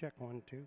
Check 1, 2.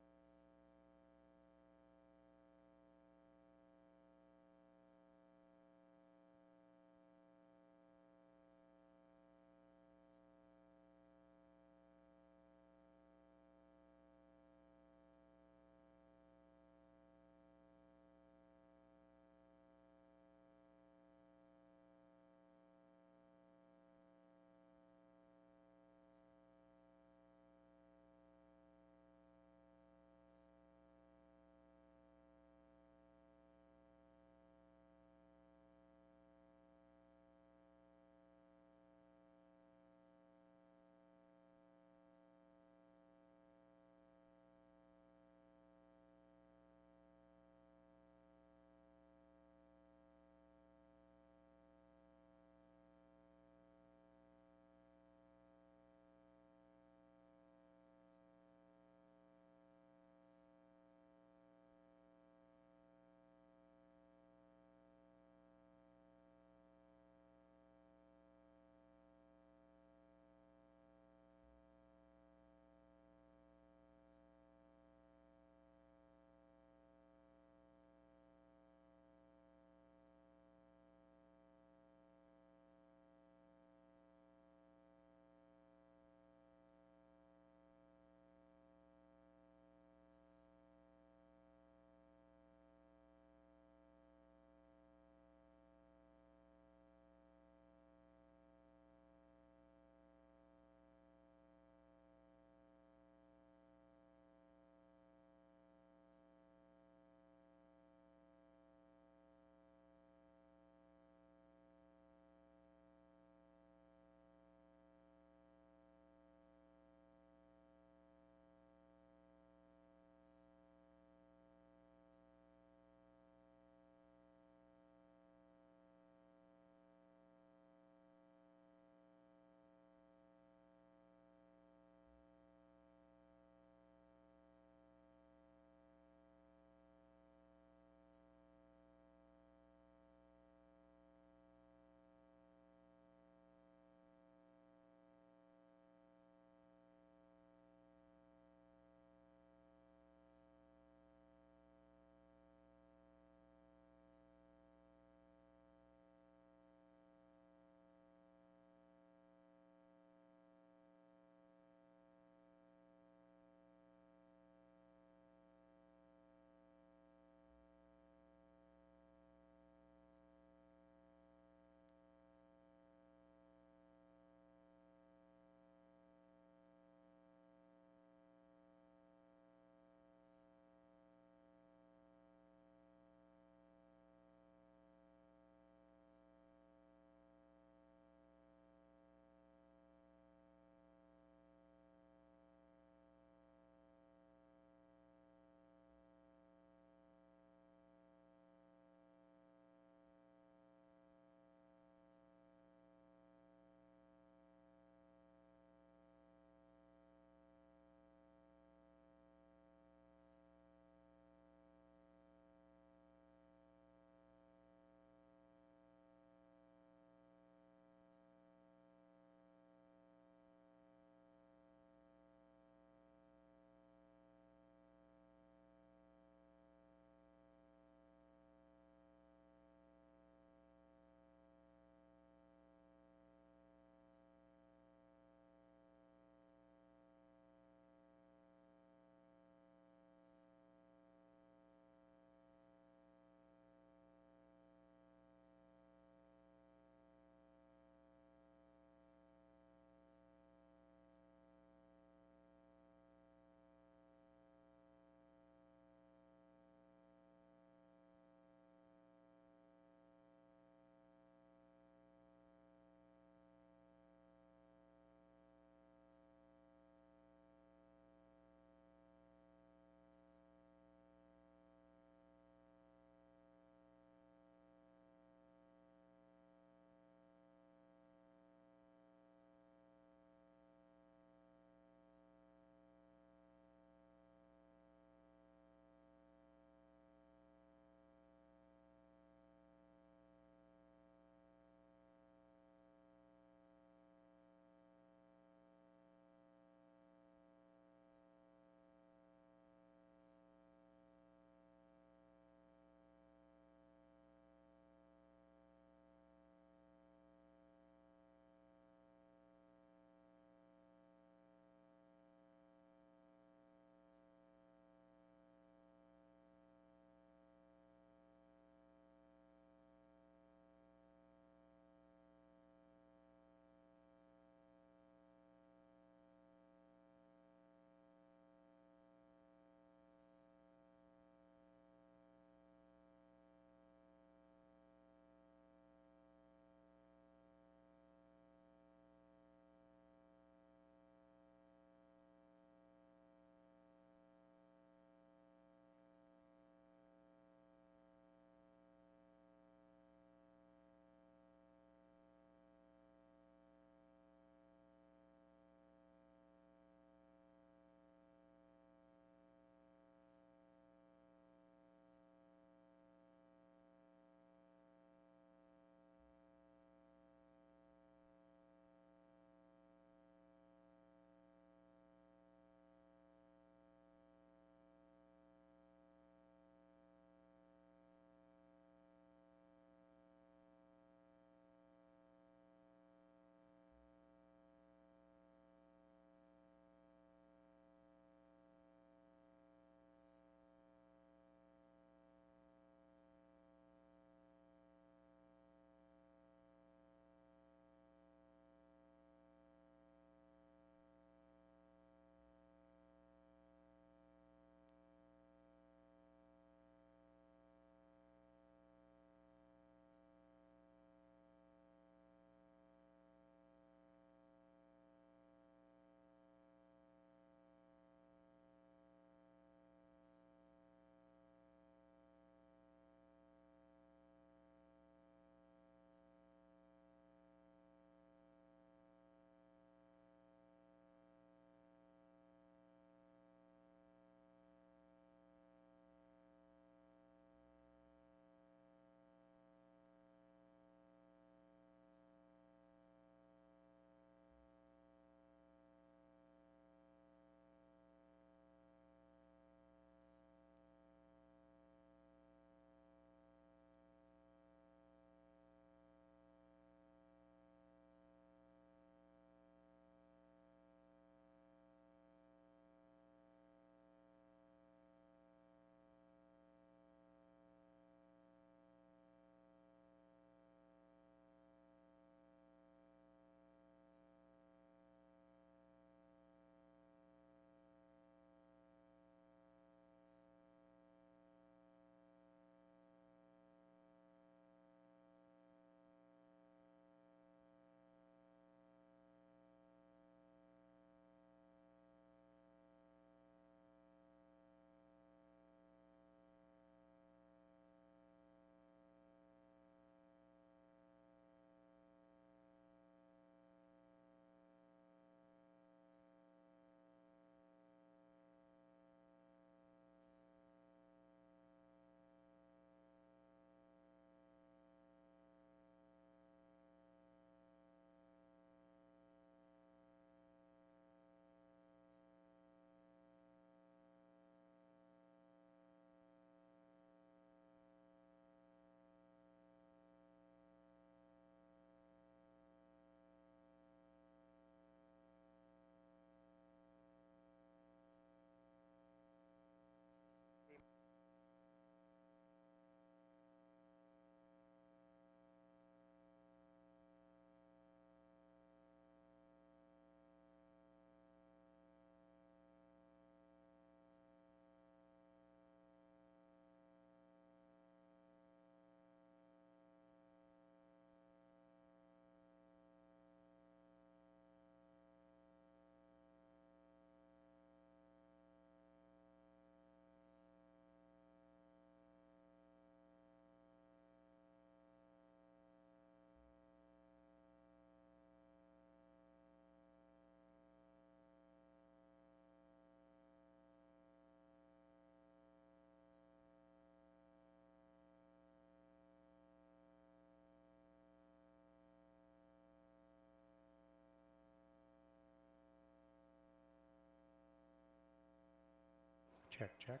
Check, check.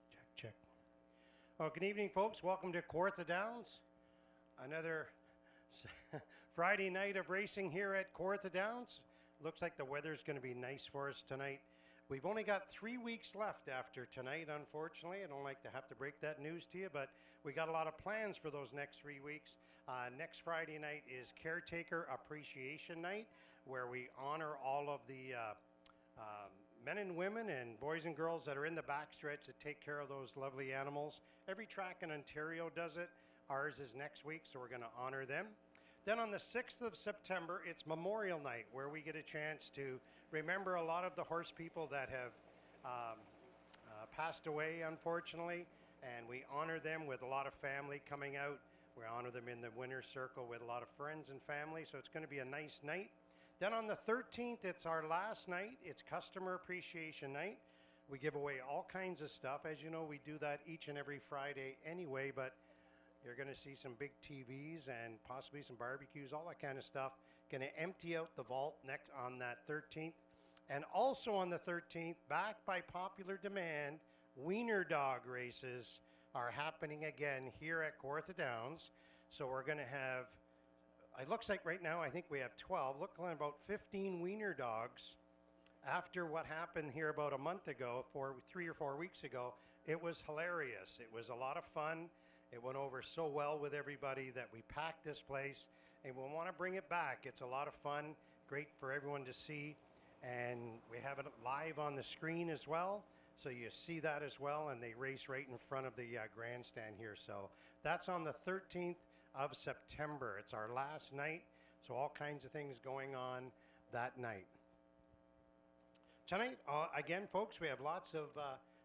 Check, check. Well, good evening, folks. Welcome to Kawartha Downs. Another Friday night of racing here at Kawartha Downs. Looks like the weather's going to be nice for us tonight. We've only got 3 weeks left after tonight, unfortunately. I don't like to have to break that news to you, but we got a lot of plans for those next 3 weeks. Next Friday night is Caretaker Appreciation Night, where we honor all of the men and women and boys and girls that are in the backstretch that take care of those lovely animals. Every track in Ontario does it. Ours is next week, so we're going to honor them. Then on the 6th of September, it's Memorial Night, where we get a chance to remember a lot of the horse people that have passed away, unfortunately, and we honor them with a lot of family coming out. We honor them in the winner's circle with a lot of friends and family, so it's going to be a nice night. Then on the 13th, it's our last night. It's Customer Appreciation Night. We give away all kinds of stuff. As you know, we do that each and every Friday anyway, but you're going to see some big TVs and possibly some barbecues, all that kind of stuff. Going to empty out the vault next on that 13th. And also on the 13th, back by popular demand, wiener dog races are happening again here at Kawartha Downs. So we're going to have, it looks like right now, I think we have 12, look like about 15 wiener dogs. After what happened here about a month ago, 3 or 4 weeks ago, it was hilarious. It was a lot of fun. It went over so well with everybody that we packed this place, and we want to bring it back. It's a lot of fun, great for everyone to see, and we have it live on the screen as well, so you see that as well, and they race right in front of the grandstand here. So that's on the 13th of September. It's our last night, so all kinds of things going on that night. Tonight, again, folks, we have lots of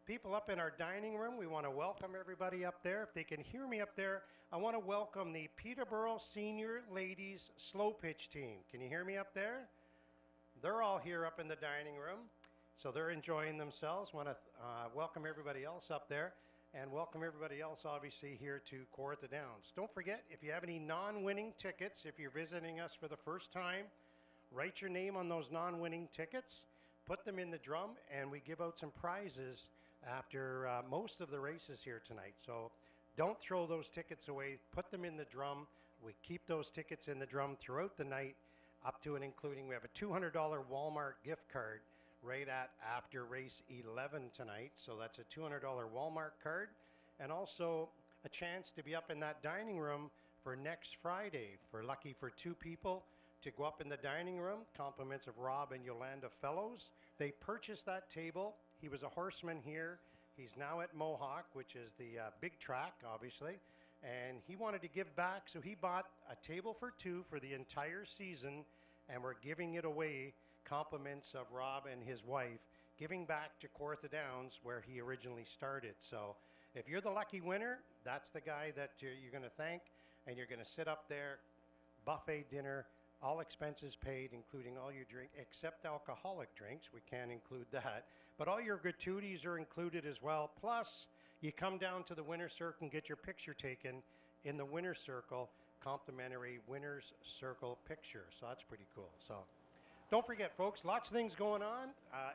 people up in our dining room. We want to welcome everybody up there. If they can hear me up there, I want to welcome the Peterborough Senior Ladies Slow Pitch Team. Can you hear me up there? They're all here up in the dining room, so they're enjoying themselves. Want to welcome everybody else up there, and welcome everybody else, obviously, here to Kawartha Downs. Don't forget, if you have any non-winning tickets, if you're visiting us for the first time, write your name on those non-winning tickets, put them in the drum, and we give out some prizes after most of the races here tonight. So don't throw those tickets away. Put them in the drum. We keep those tickets in the drum throughout the night, up to and including, we have a $200 Walmart gift card right at after race 11 tonight. So that's a $200 Walmart card, and also a chance to be up in that dining room for next Friday for lucky for 2 people to go up in the dining room. Compliments of Rob and Yolanda Fellows. They purchased that table. He was a horseman here. He's now at Mohawk, which is the big track, obviously, and he wanted to give back, so he bought a table for 2 for the entire season, and we're giving it away. Compliments of Rob and his wife, giving back to Kawartha Downs, where he originally started. So if you're the lucky winner, that's the guy that you're going to thank, and you're going to sit up there, buffet dinner, all expenses paid, including all your drink, except alcoholic drinks. We can't include that. But all your gratuities are included as well. Plus, you come down to the winner's circle and get your picture taken in the winner's circle, complimentary winner's circle picture. So that's pretty cool. So don't forget, folks, lots of things going on.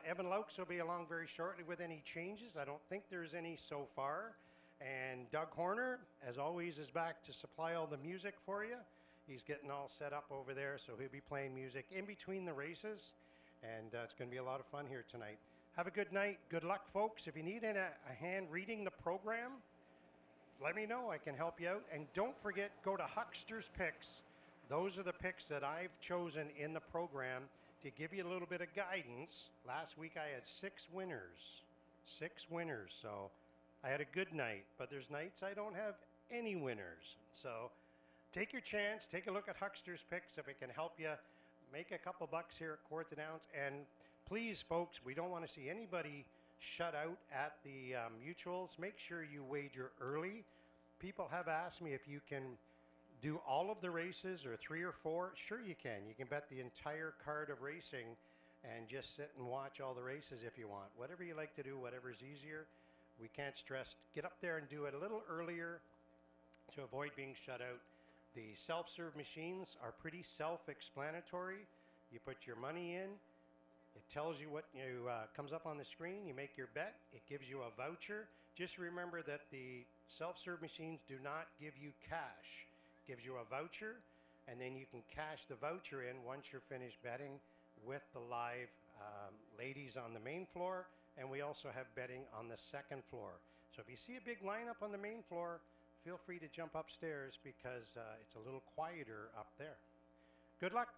Evan Laux will be along very shortly with any changes. I don't think there's any so far. And Doug Horner, as always, is back to supply all the music for you. He's getting all set up over there, so he'll be playing music in between the races, and it's going to be a lot of fun here tonight. Have a good night. Good luck, folks. If you need a hand reading the program, let me know. I can help you out. And don't forget, go to Huckster's Picks. Those are the picks that I've chosen in the program to give you a little bit of guidance. Last week I had 6 winners. 6 winners, so I had a good night, but there's nights I don't have any winners. So take your chance, take a look at Huckster's Picks if it can help you make a couple bucks here at Kawartha Downs. And please, folks, we don't want to see anybody shut out at the mutuals. Make sure you wager early. People have asked me if you can do all of the races or 3 or 4. Sure you can. You can bet the entire card of racing and just sit and watch all the races if you want. Whatever you like to do, whatever's easier. We can't stress. Get up there and do it a little earlier to avoid being shut out. The self-serve machines are pretty self-explanatory. You put your money in, it tells you what comes up on the screen. You make your bet. It gives you a voucher. Just remember that the self-serve machines do not give you cash. It gives you a voucher, and then you can cash the voucher in once you're finished betting with the live ladies on the main floor, and we also have betting on the second floor. So if you see a big lineup on the main floor, feel free to jump upstairs because it's a little quieter up there. Good luck.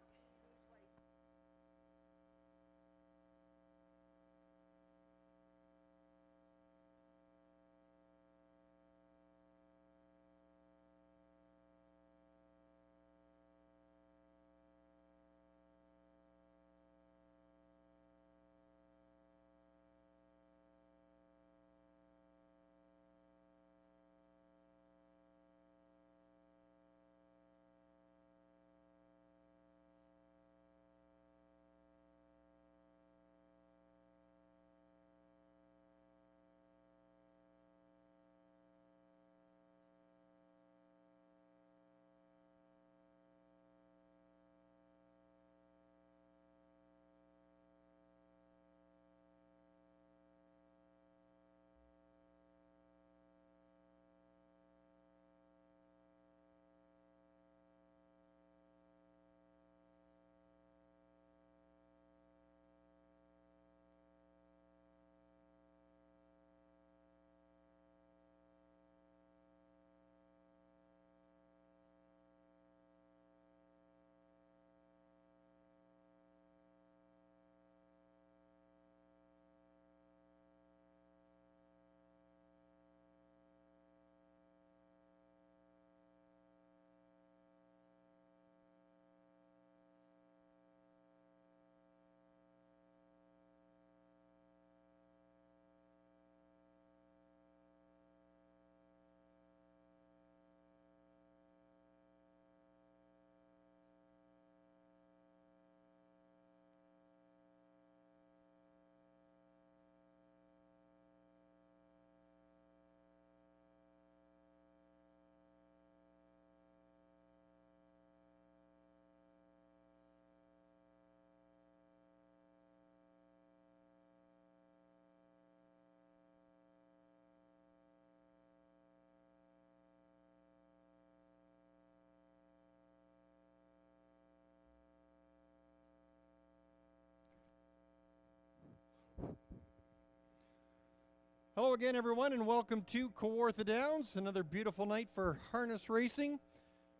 Hello again, everyone, and welcome to Kawartha Downs. Another beautiful night for harness racing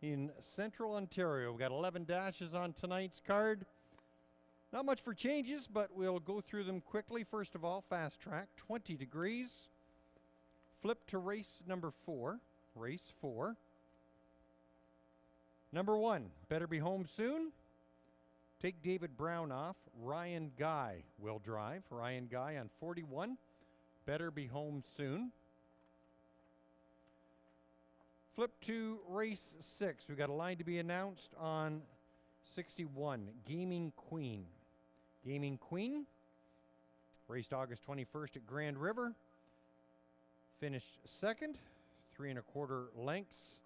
in Central Ontario. We've got 11 dashes on tonight's card. Not much for changes, but we'll go through them quickly. First of all, fast track, 20 degrees. Flip to race number 4, race 4. Number 1, better be home soon. Take David Brown off. Ryan Guy will drive. Ryan Guy on 41. Better be home soon. Flip to race 6. We've got a line to be announced on 61, Gaming Queen. Gaming Queen raced August 21st at Grand River. Finished second, 3 1/4 lengths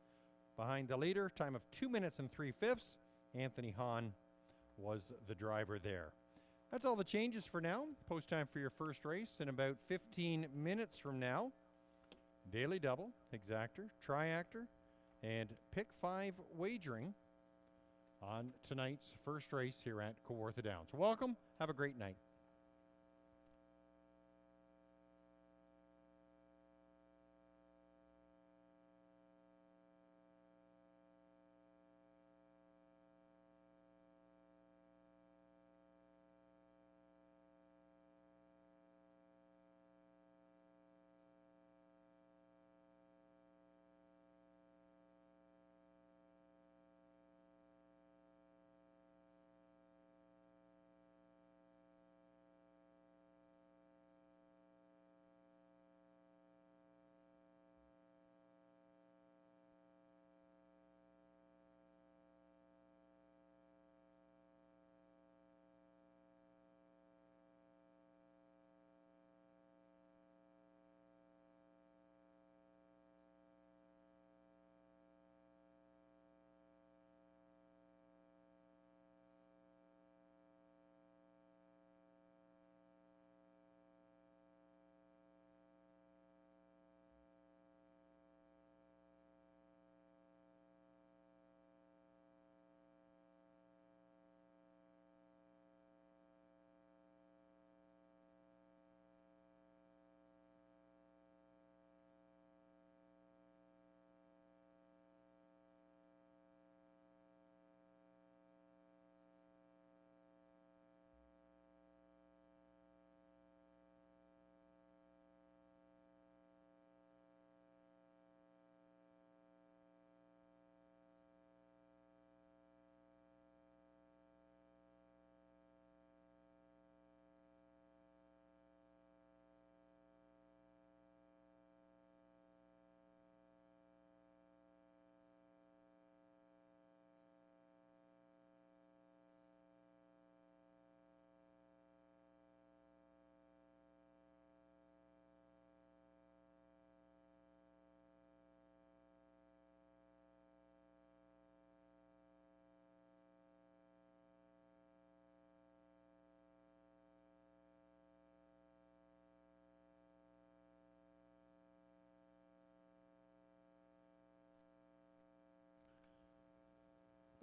behind the leader. Time of 2 minutes and 3/5. Anthony Hahn was the driver there. That's all the changes for now. Post time for your first race in about 15 minutes from now. Daily double, exactor, triactor, and pick 5 wagering on tonight's first race here at Kawartha Downs. Welcome. Have a great night.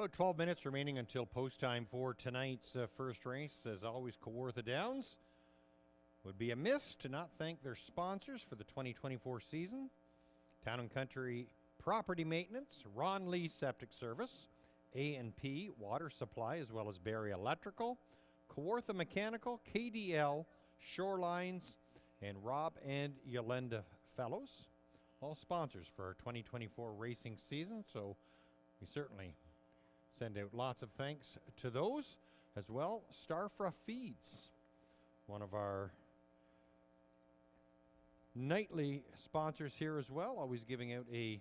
About 12 minutes remaining until post time for tonight's first race. As always, Kawartha Downs. Would be amiss to not thank their sponsors for the 2024 season. Town & Country Property Maintenance, Ron Lee Septic Service, A&P Water Supply, as well as Barrie Electrical, Kawartha Mechanical, KDL, Shorelines, and Rob and Yolanda Fellows. All sponsors for our 2024 racing season, so we certainly send out lots of thanks to those. As well, Starfra Feeds, one of our nightly sponsors here as well, always giving out a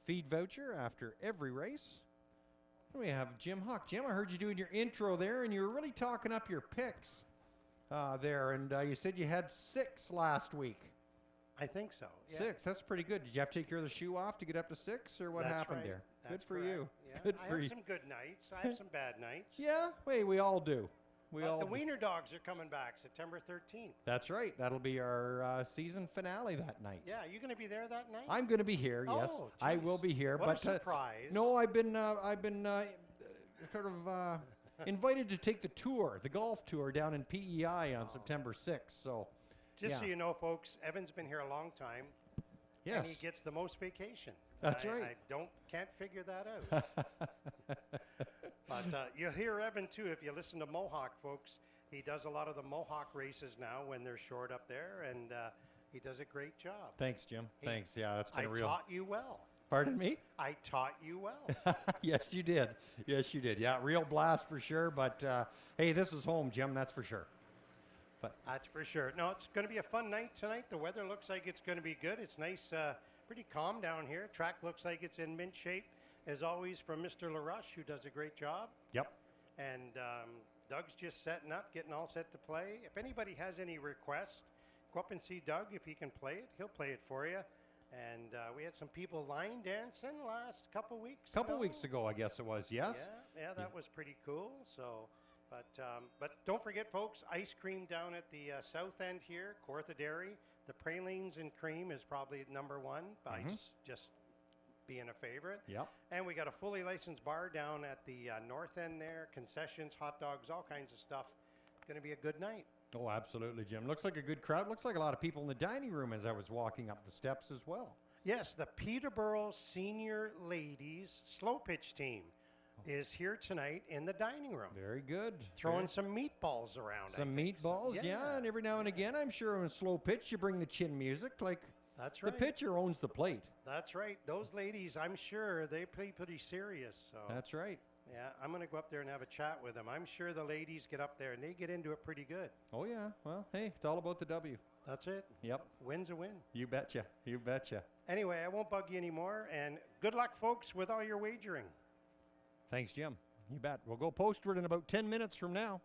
feed voucher after every race. We have Jim Huck. Jim, I heard you doing your intro there, and you were really talking up your picks there, and you said you had 6 last week. I think so. Yeah. 6, that's pretty good. Did you have to take your other shoe off to get up to 6, or what That's happened right. there? That's Good for correct. you. Yeah. Good I for have you. some good nights. I have some bad nights. Yeah, wait, we all do. We But all the do. Wiener Dogs are coming back September 13th. That's right. That'll be our season finale that night. Yeah, you going to be there that night? I'm going to be here. Yes, Oh, I geez. will be here. What but a surprise. no, I've been sort of invited to take the tour, the golf tour down in PEI on September 6th. So, Just yeah. so you know, folks, Evan's been here a long time. Yes, And he gets the most vacation. That's I right. can't figure that out. But you'll hear Evan too if you listen to Mohawk, folks. He does a lot of the Mohawk races now when they're short up there, and he does a great job. Thanks, Jim. Thanks. Yeah, that's been I a real. taught you well. Pardon me? I taught you well. Yes, you did. Yes, you did. Yeah, real blast for sure. But hey, this is home, Jim. That's for sure. That's for sure. No, it's going to be a fun night tonight. The weather looks like it's going to be good. It's nice, pretty calm down here. Track looks like it's in mint shape, as always, from Mr. LaRush, who does a great job. Yep. And Doug's just setting up, getting all set to play. If anybody has any requests, go up and see Doug. If he can play it, he'll play it for you. And we had some people line dancing last couple weeks Couple weeks ago, I guess it was. Yes. Yeah, that was pretty cool. So, but don't forget, folks, ice cream down at the south end here, Kawartha Dairy. The pralines and cream is probably number 1 by just being a favorite. Yep. And we got a fully licensed bar down at the north end there, concessions, hot dogs, all kinds of stuff. Going to be a good night. Oh, absolutely, Jim. Looks like a good crowd. Looks like a lot of people in the dining room as I was walking up the steps as well. Yes, the Peterborough Senior Ladies Slow Pitch Team is here tonight in the dining room. Very good. Throwing some meatballs around. Some I think. meatballs, yeah. And every now and again, I'm sure on a slow pitch, you bring the chin music. Like That's right. the pitcher owns the plate. That's right. Those ladies, I'm sure they play pretty serious. So That's right. yeah, I'm going to go up there and have a chat with them. I'm sure the ladies get up there and they get into it pretty good. Oh, yeah. Well, hey, it's all about the W. That's it. Yep. Win's a win. You betcha. You betcha. Anyway, I won't bug you anymore. And good luck, folks, with all your wagering. Thanks, Jim. You bet. We'll go postward in about 10 minutes from now.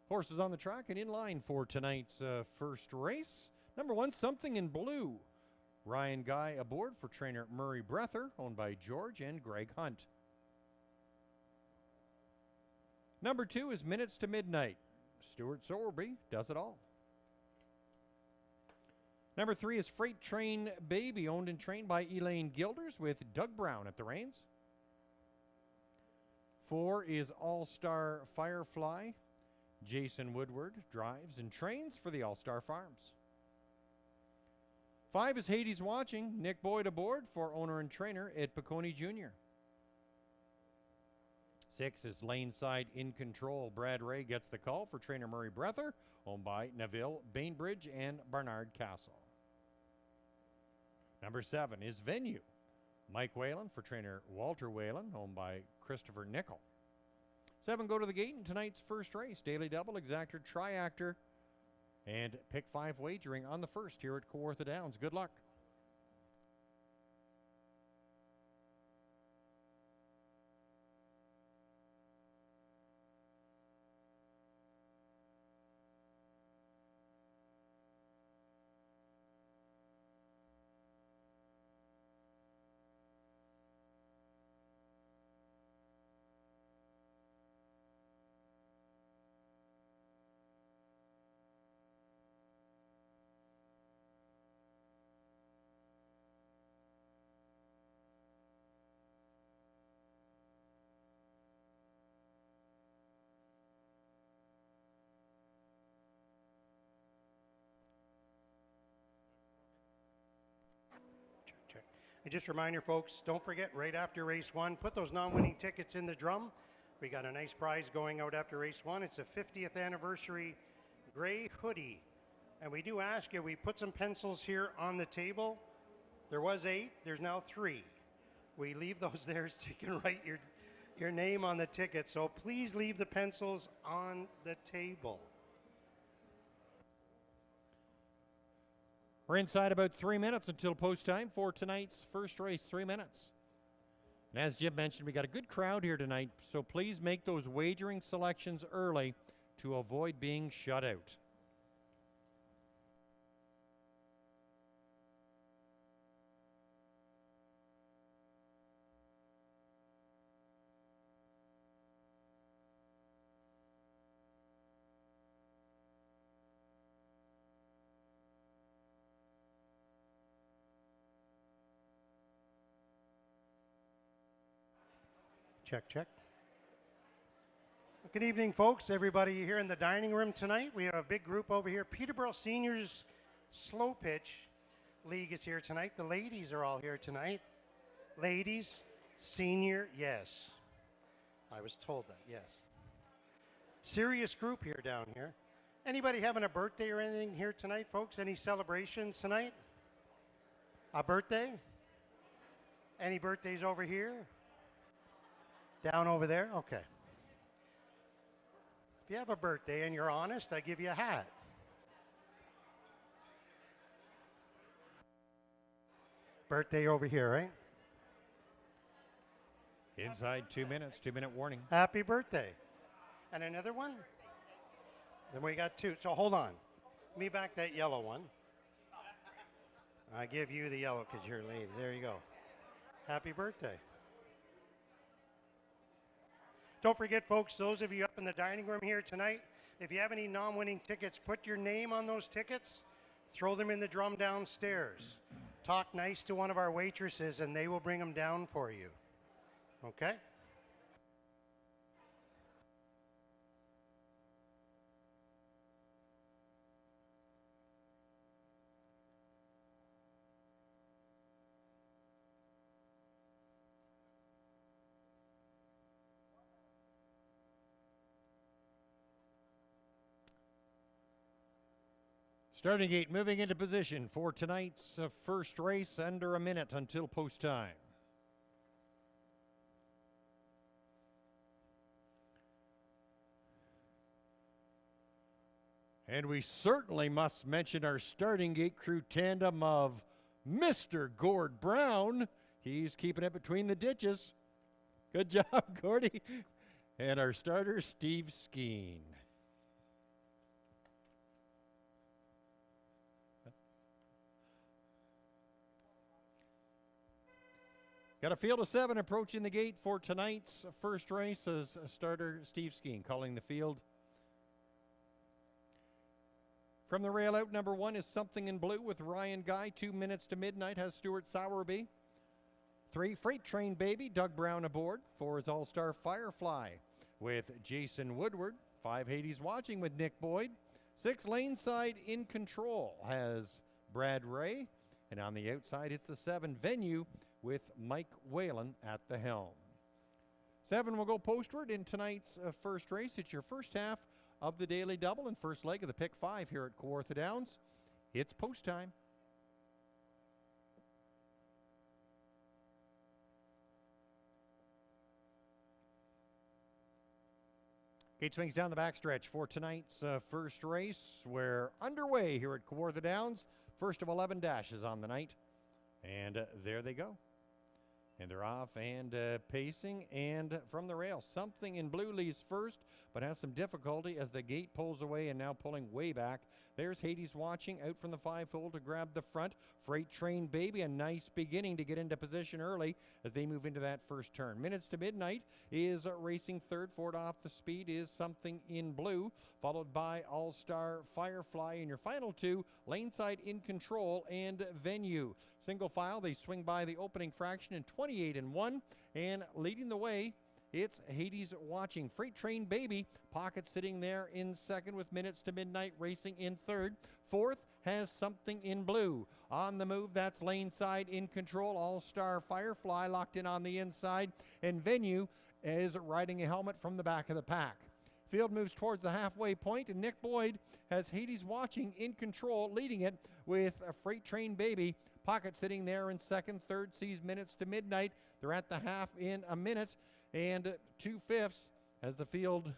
Horses on the track and in line for tonight's first race. Number 1, Something in Blue. Ryan Guy aboard for trainer Murray Breather, owned by George and Greg Hunt. Number 2 is Minutes to Midnight. Stuart Sorby does it all. Number 3 is Freight Train Baby, owned and trained by Elaine Gilders with Doug Brown at the reins. 4 is All-Star Firefly. Jason Woodward drives and trains for the All-Star Farms. 5 is Hades Watching. Nick Boyd aboard for owner and trainer Ed Piccone Jr. 6 is Laneside In Control. Brad Ray gets the call for trainer Murray Breather, owned by Neville Bainbridge and Barnard Castle. Number 7 is Venue. Mike Whalen for trainer Walter Whalen, owned by Christopher Nickel. 7 go to the gate in tonight's first race. Daily Double, Exactor, Triactor, and Pick 5 wagering on the first here at Kawartha Downs. Good luck. Check. And just a reminder, folks, don't forget, right after race 1, put those non-winning tickets in the drum. We got a nice prize going out after race 1. It's a 50th anniversary gray hoodie. And we do ask you, we put some pencils here on the table. There was 8, there's now 3. We leave those there so you can write your name on the ticket. So please leave the pencils on the table. We're inside about 3 minutes until post time for tonight's first race. 3 minutes. And as Jim mentioned, we got a good crowd here tonight, so please make those wagering selections early to avoid being shut out. Check, check. Good evening, folks. Everybody here in the dining room tonight. We have a big group over here. Peterborough Seniors Slow Pitch League is here tonight. The ladies are all here tonight. Ladies, senior, yes. I was told that, yes. Serious group here down here. Anybody having a birthday or anything here tonight, folks? Any celebrations tonight? A birthday? Any birthdays over here? Down over there? Okay. If you have a birthday and you're honest, I give you a hat. Birthday over here, right? Inside 2 minutes, 2-minute warning. Happy birthday. And another one? Then we got 2. So hold on. Give me back that yellow one. I give you the yellow because you're lady. There you go. Happy birthday. Don't forget, folks, those of you up in the dining room here tonight, if you have any non-winning tickets, put your name on those tickets, throw them in the drum downstairs. Talk nice to one of our waitresses, and they will bring them down for you. Okay? Starting gate moving into position for tonight's first race, under a minute until post time. And we certainly must mention our starting gate crew tandem of Mr. Gord Brown. He's keeping it between the ditches. Good job, Gordy. And our starter, Steve Skeen. Got a field of 7 approaching the gate for tonight's first race as starter Steve Skeen calling the field. From the rail out, number 1 is Something in Blue with Ryan Guy. 2 minutes to midnight has Stuart Sowerby. 3, Freight Train Baby, Doug Brown aboard. 4 is All-Star Firefly with Jason Woodward. 5, Hades Watching with Nick Boyd. 6, Laneside in Control has Brad Ray. And on the outside, it's the 7, Venue with Mike Whalen at the helm. 7 will go postward in tonight's first race. It's your first half of the daily double and first leg of the pick 5 here at Kawartha Downs. It's post time. Gate swings down the backstretch for tonight's first race. We're underway here at Kawartha Downs. First of 11 dashes on the night. And there they go. And they're off and pacing and from the rail. Something in Blue leaves first, but has some difficulty as the gate pulls away and now pulling way back. There's Hades Watching out from the 5-fold to grab the front. Freight Train Baby, a nice beginning to get into position early as they move into that first turn. Minutes to midnight is racing third. Forward off the speed is Something in Blue, followed by All-Star Firefly. In your final 2, Laneside in Control and Venue. Single file, they swing by the opening fraction in 28-1, and leading the way, it's Hades Watching. Freight Train Baby, pocket sitting there in second with minutes to midnight racing in third. Fourth has Something in Blue. On the move, that's Laneside in Control. All-Star Firefly locked in on the inside, and Venue is riding a helmet from the back of the pack. Field moves towards the halfway point, and Nick Boyd has Hades Watching in control, leading it with a Freight Train Baby. Pocket sitting there in second. Third sees minutes to midnight. They're at the half in a minute and 2/5 as the field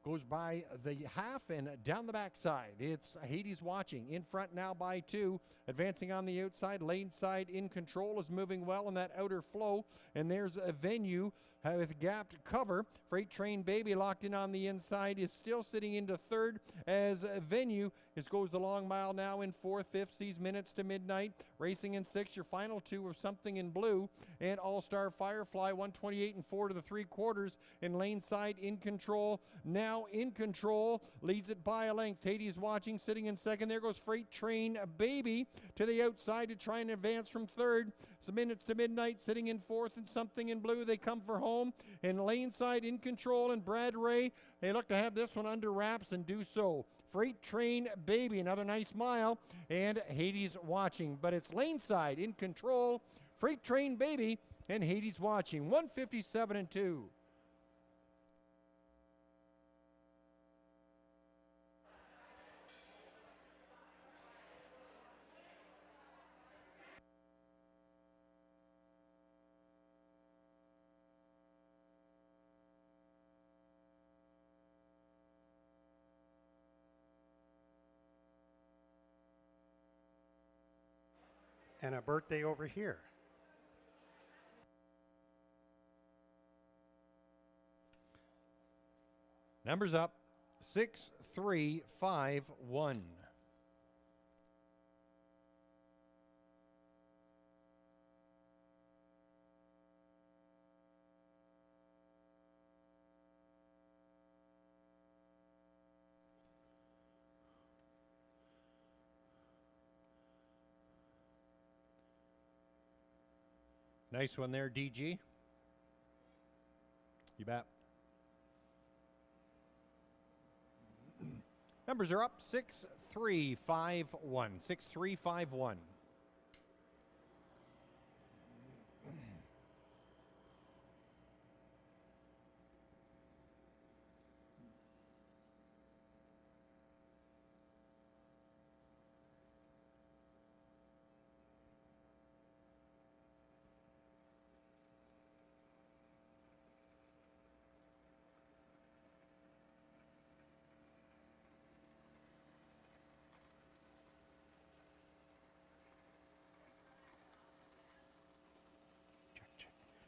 goes by the half and down the backside. It's Hades Watching in front now by 2. Advancing on the outside. Laneside in Control is moving well in that outer flow. And there's a Venue with gapped cover. Freight Train Baby locked in on the inside is still sitting into third as Venue goes the long mile now in fourth. Fifth sees minutes to midnight. Racing in sixth, your final 2 of Something in Blue and All-Star Firefly 128 and 4 to the 3/4. And Laneside in Control now in control, leads it by a length. Hades Watching sitting in second. There goes Freight Train Baby to the outside to try and advance from third. Some minutes to midnight sitting in fourth, and Something in Blue. They come for home. And Laneside in Control and Brad Ray, they look to have this one under wraps and do so. Freight Train Baby, another nice mile, and Hades Watching. But it's Laneside in Control, Freight Train Baby, and Hades Watching. 157-2. And a birthday over here. Numbers up, 6, 3, 5, 1. Nice one there, DG. You bet. Numbers are up, 6, 3, 5, 1. 6, 3, 5, 1.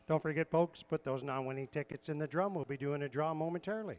Don't forget, folks, put those non-winning tickets in the drum. We'll be doing a draw momentarily.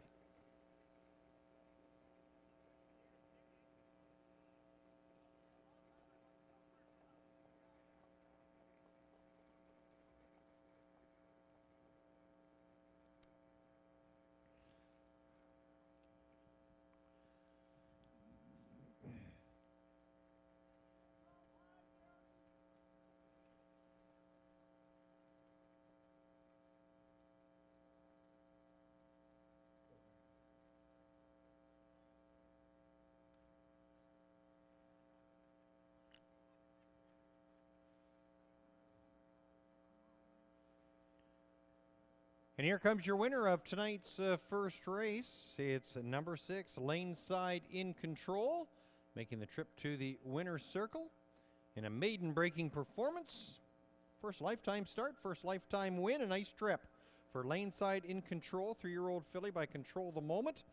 And here comes your winner of tonight's first race. It's number 6, Lane Side in Control, making the trip to the winner's circle in a maiden breaking performance. First lifetime start, first lifetime win, a nice trip for Lane Side in Control, 3-year-old filly by Control the Moment,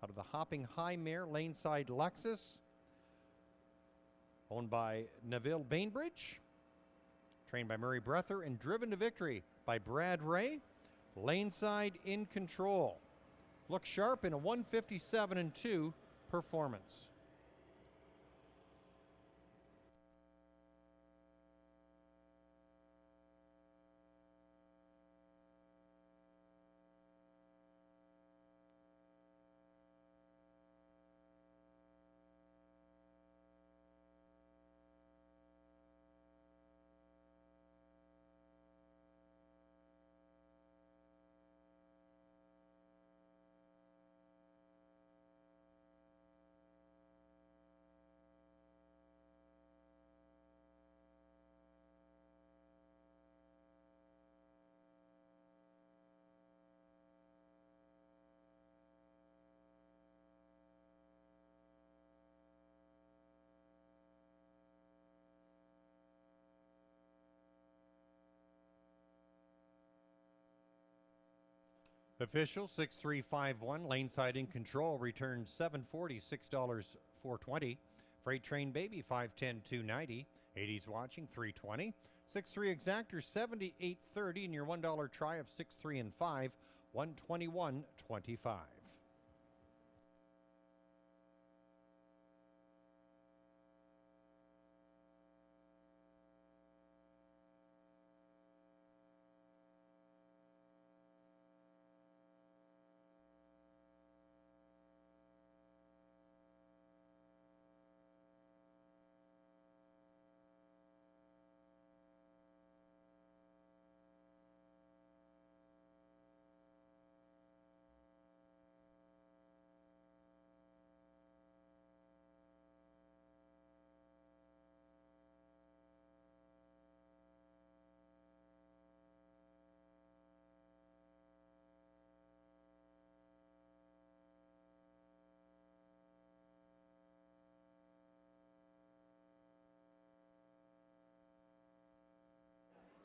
out of the Hopping High Mare, Lane Side Lexus, owned by Neville Bainbridge, trained by Murray Breather, and driven to victory by Brad Ray. Lane Side in Control. Looks sharp in a 157-2 performance. Official 6351, Lane Side in Control, returned $740, $6.420. Freight Train Baby 510, $290. 80s Watching 320. 6-3 Exactor 78.30, and your $1 try of 6-3 and 5, 121.25.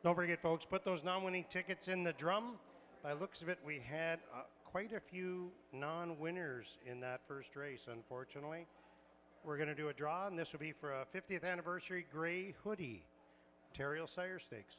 Don't forget, folks, put those non-winning tickets in the drum. By looks of it, we had quite a few non-winners in that first race, unfortunately. We're going to do a draw, and this will be for a 50th anniversary gray hoodie, Ontario Sire Stakes.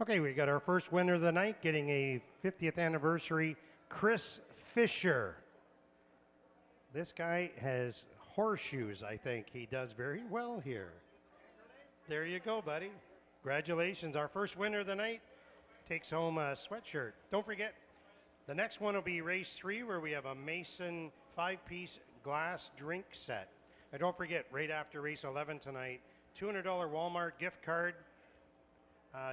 Okay, we got our first winner of the night, getting a 50th anniversary, Chris Fisher. This guy has horseshoes, I think. He does very well here. There you go, buddy. Congratulations. Our first winner of the night takes home a sweatshirt. Don't forget, the next one will be race 3, where we have a Mason 5-piece glass drink set. And don't forget, right after race 11 tonight, $200 Walmart gift card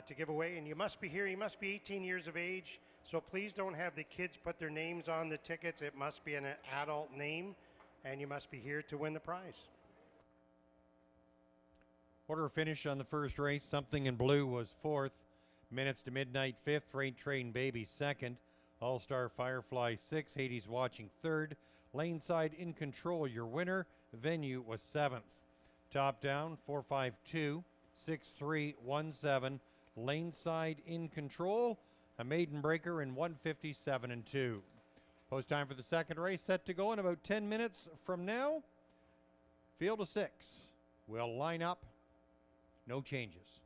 to give away, and you must be here. You must be 18 years of age, so please don't have the kids put their names on the tickets. It must be an adult name, and you must be here to win the prize. Order finish on the first race. Something in Blue was 4th. Minutes to Midnight 5th. Freight Train Baby 2nd. All-Star Firefly 6th. Hades Watching 3rd. Lane side in control, your winner. Venue was 7th. Top down, 452, 6317. Lane side in control, a maiden breaker in 157 and 2. Post time for the second race set to go in about 10 minutes from now. Field of 6 will line up. No changes.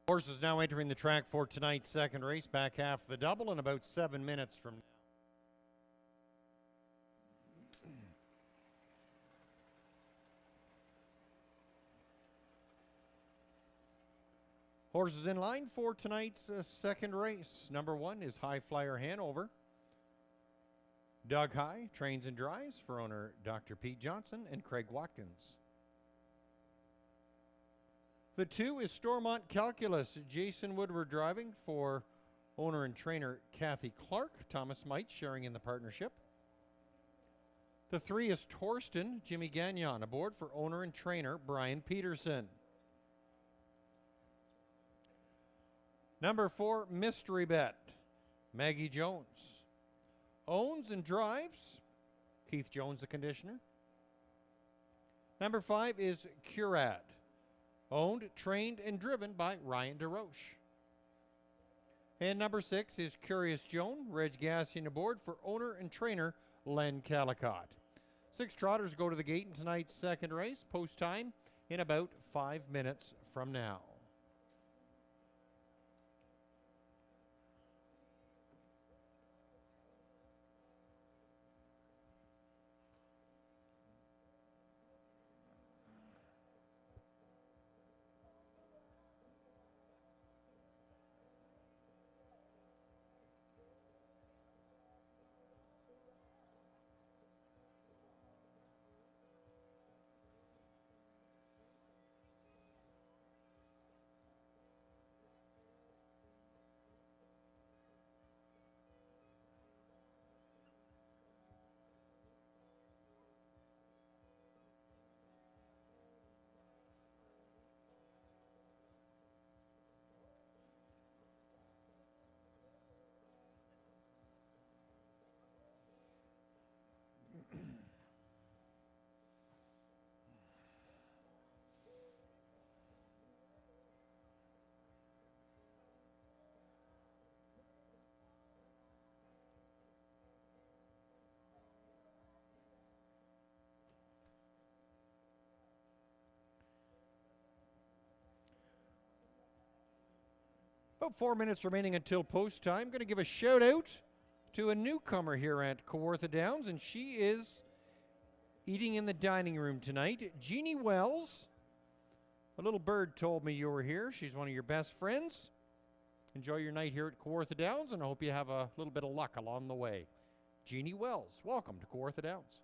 Horses now entering the track for tonight's second race, back half of the double in about 7 minutes from now. Horses in line for tonight's second race. Number 1 is High Flyer Hanover. Doug High trains and drives for owner Dr. Pete Johnson and Craig Watkins. The 2 is Stormont Calculus. Jason Woodward driving for owner and trainer Kathy Clark. Thomas Might sharing in the partnership. The 3 is Torsten. Jimmy Gagnon aboard for owner and trainer Brian Peterson. Number 4, Mystery Bet. Maggie Jones. Owns and drives Keith Jones, the conditioner. Number 5 is Curad. Owned, trained, and driven by Ryan DeRoche. And number 6 is Curious Joan. Reg Gassian aboard for owner and trainer Len Calicott. 6 trotters go to the gate in tonight's second race. Post time in about 5 minutes from now. About 4 minutes remaining until post time. Going to give a shout out to a newcomer here at Kawartha Downs, and she is eating in the dining room tonight. Jeannie Wells. A little bird told me you were here. She's one of your best friends. Enjoy your night here at Kawartha Downs, and I hope you have a little bit of luck along the way. Jeannie Wells, welcome to Kawartha Downs.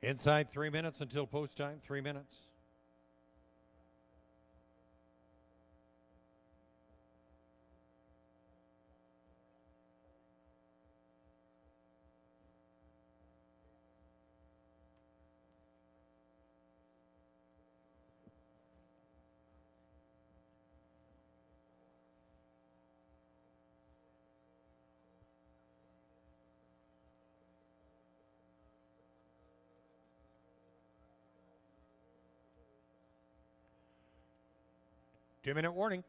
Inside 3 minutes until post time, 3 minutes. Two-minute warning.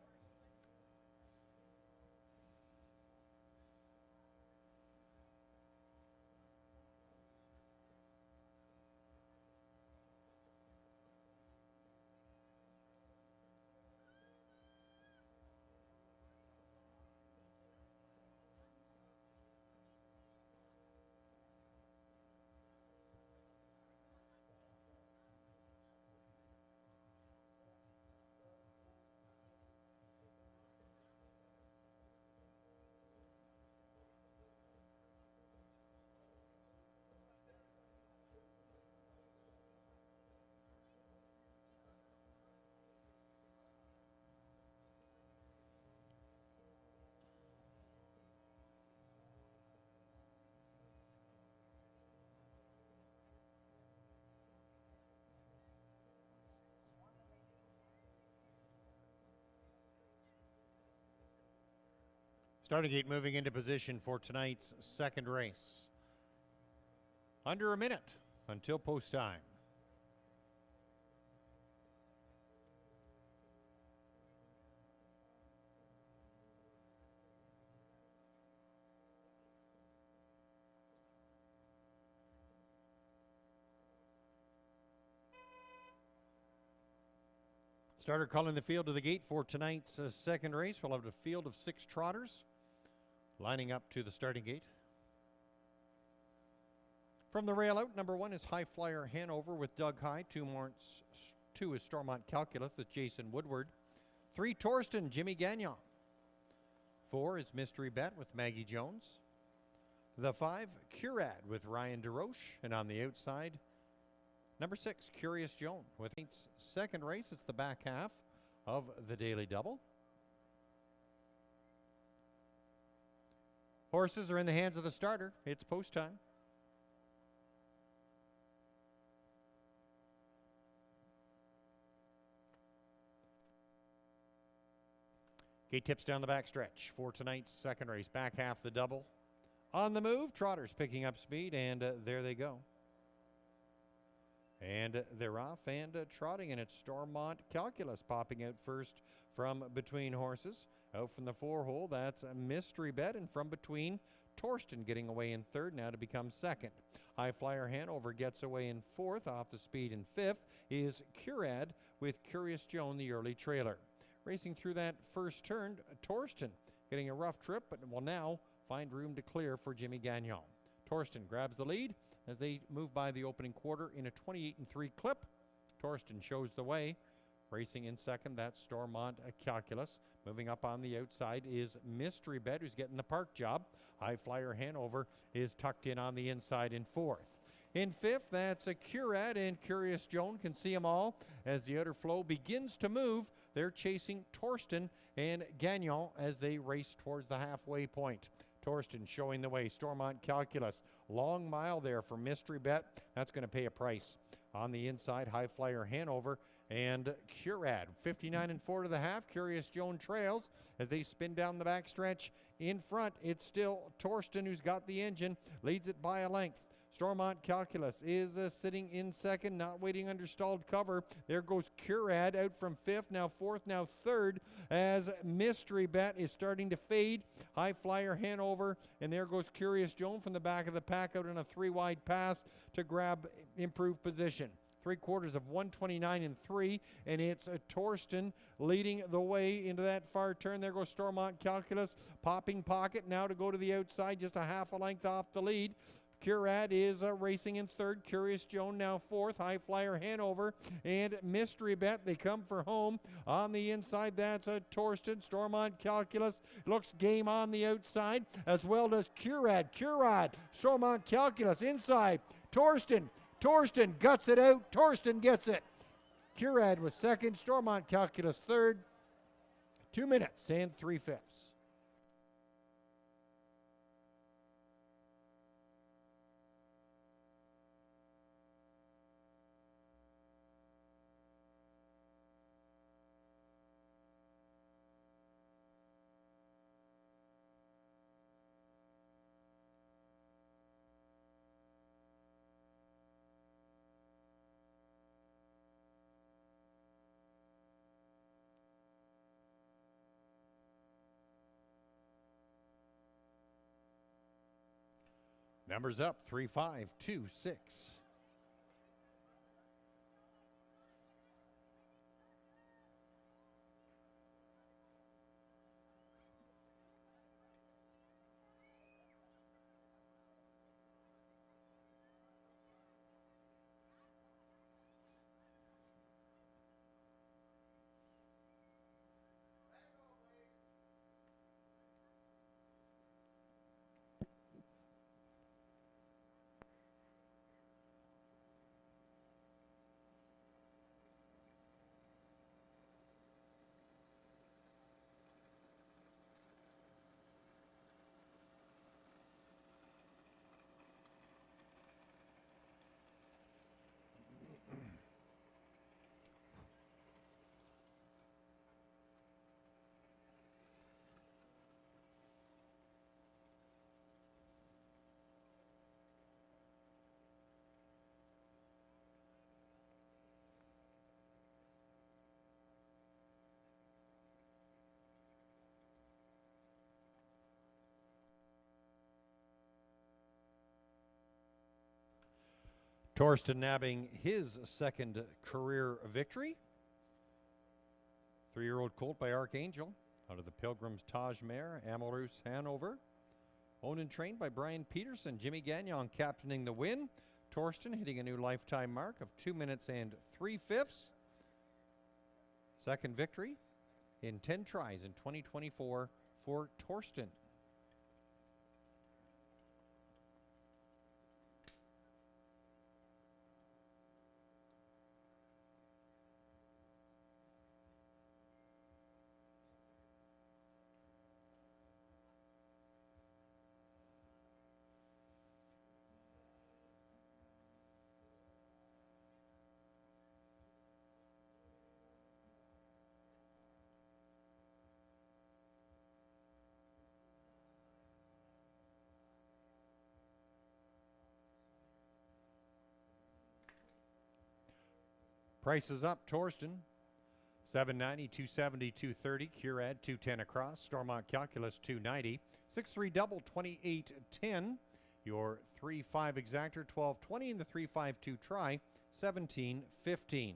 Starting gate moving into position for tonight's second race. Under a minute until post time. Starter calling the field to the gate for tonight's second race. We'll have a field of 6 trotters lining up to the starting gate. From the rail out, number 1 is High Flyer Hanover with Doug High. 2 is Stormont Calculus with Jason Woodward. 3, Torsten, Jimmy Gagnon. 4 is Mystery Bet with Maggie Jones. The 5, Curad with Ryan DeRoche. And on the outside, number 6, Curious Joan. With its second race, it's the back half of the Daily Double. Horses are in the hands of the starter. It's post time. Gate tips down the back stretch for tonight's second race. Back half the double. On the move, trotters picking up speed, and there they go. And they're off and trotting, and it's Stormont Calculus popping out first from between horses. Out from the 4-hole, that's a Mystery Bet, and from between, Torsten getting away in third now to become second. High Flyer Hanover gets away in fourth. Off the speed in fifth is Curad with Curious Joan, the early trailer. Racing through that first turn, Torsten getting a rough trip, but will now find room to clear for Jimmy Gagnon. Torsten grabs the lead as they move by the opening quarter in a 28-3 clip. Torsten shows the way. Racing in second, that's Stormont Calculus. Moving up on the outside is Mystery Bet, who's getting the park job. High Flyer Hanover is tucked in on the inside in fourth. In fifth, that's a Curad, and Curious Joan can see them all as the outer flow begins to move. They're chasing Torsten and Gagnon as they race towards the halfway point. Torsten showing the way. Stormont Calculus. Long mile there for Mystery Bet. That's going to pay a price. On the inside, High Flyer Hanover and Curad. 59-4 to the half. Curious Joan trails as they spin down the backstretch. In front, it's still Torsten who's got the engine. Leads it by a length. Stormont Calculus is sitting in second, not waiting under stalled cover. There goes Curad out from fifth, now fourth, now third, as Mystery Bet is starting to fade. High Flyer Hanover, and there goes Curious Joan from the back of the pack out on a three-wide pass to grab improved position. 3/4 of 129-3, and it's Torsten leading the way into that far turn. There goes Stormont Calculus, popping pocket now to go to the outside, just a half a length off the lead. Curad is racing in third. Curious Joan now fourth. High Flyer Hanover and Mystery Bet. They come for home. On the inside, that's Torsten. Stormont Calculus looks game on the outside, as well does Curad. Curad, Stormont Calculus inside. Torsten guts it out. Torsten gets it. Curad was second. Stormont Calculus third. 2 minutes and 3/5. Numbers up, 3-5, 2-6. Torsten nabbing his second career victory. 3-year-old colt by Archangel out of the Pilgrim's Taj Mare, Amourous Hanover. Owned and trained by Brian Peterson. Jimmy Gagnon captaining the win. Torsten hitting a new lifetime mark of 2 minutes and 3/5. Second victory in 10 tries in 2024 for Torsten. Prices up, Torsten, $7.90, $2.70, $2.30. Curad, $2.10 across. Stormont Calculus, $2.90. 6-3 double, $28.10. Your 3-5 exactor, $12.20. And the 3-5-2 try, $17.15.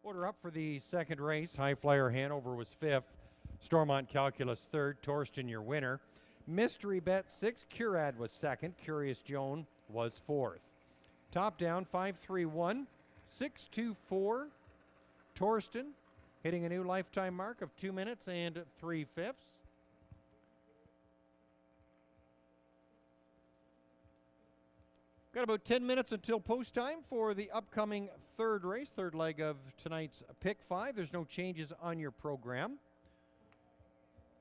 Order up for the second race. High Flyer Hanover was 5th. Stormont Calculus 3rd. Torsten, your winner. Mystery Bet 6th. Curad was 2nd. Curious Joan was 4th. Top down 531. 624. Torsten hitting a new lifetime mark of 2 minutes and 3/5. Got about 10 minutes until post time for the upcoming third race, third leg of tonight's Pick 5. There's no changes on your program.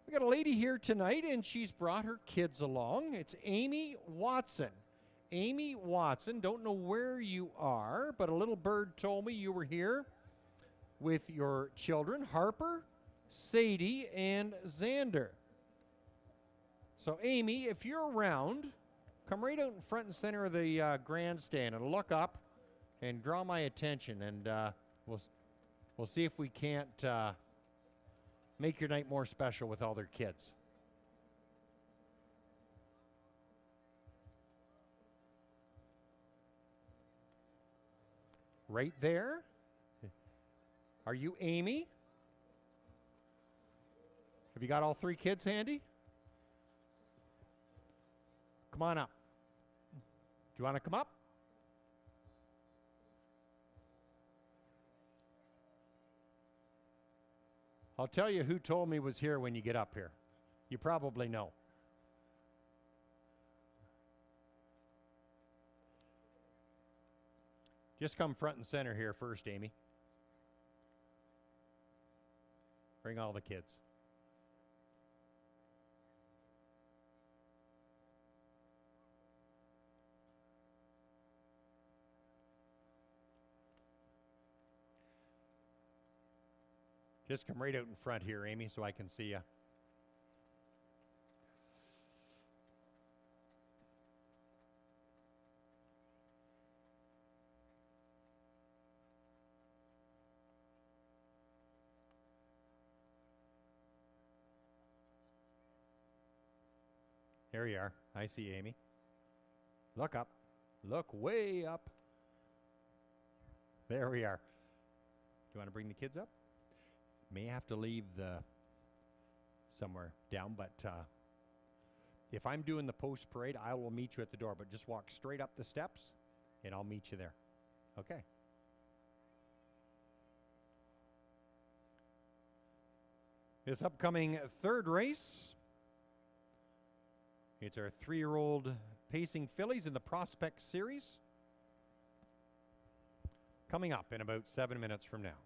We got a lady here tonight, and she's brought her kids along. It's Amy Watson. Amy Watson, don't know where you are, but a little bird told me you were here with your children, Harper, Sadie, and Xander. So, Amy, if you're around, come right out in front and center of the grandstand and look up and draw my attention, and we'll see if we can't make your night more special with all their kids. Right there. Are you Amy? Have you got all 3 kids handy? Come on up. Do you want to come up? I'll tell you who told me was here when you get up here. You probably know. Just come front and center here first, Amy. Bring all the kids. Just come right out in front here, Amy, so I can see you. There you are. I see Amy. Look up. Look way up. There we are. Do you want to bring the kids up? May have to leave somewhere down, but if I'm doing the post parade, I will meet you at the door, but just walk straight up the steps and I'll meet you there. Okay. This upcoming third race, it's our 3-year-old pacing fillies in the Prospect Series, coming up in about 7 minutes from now.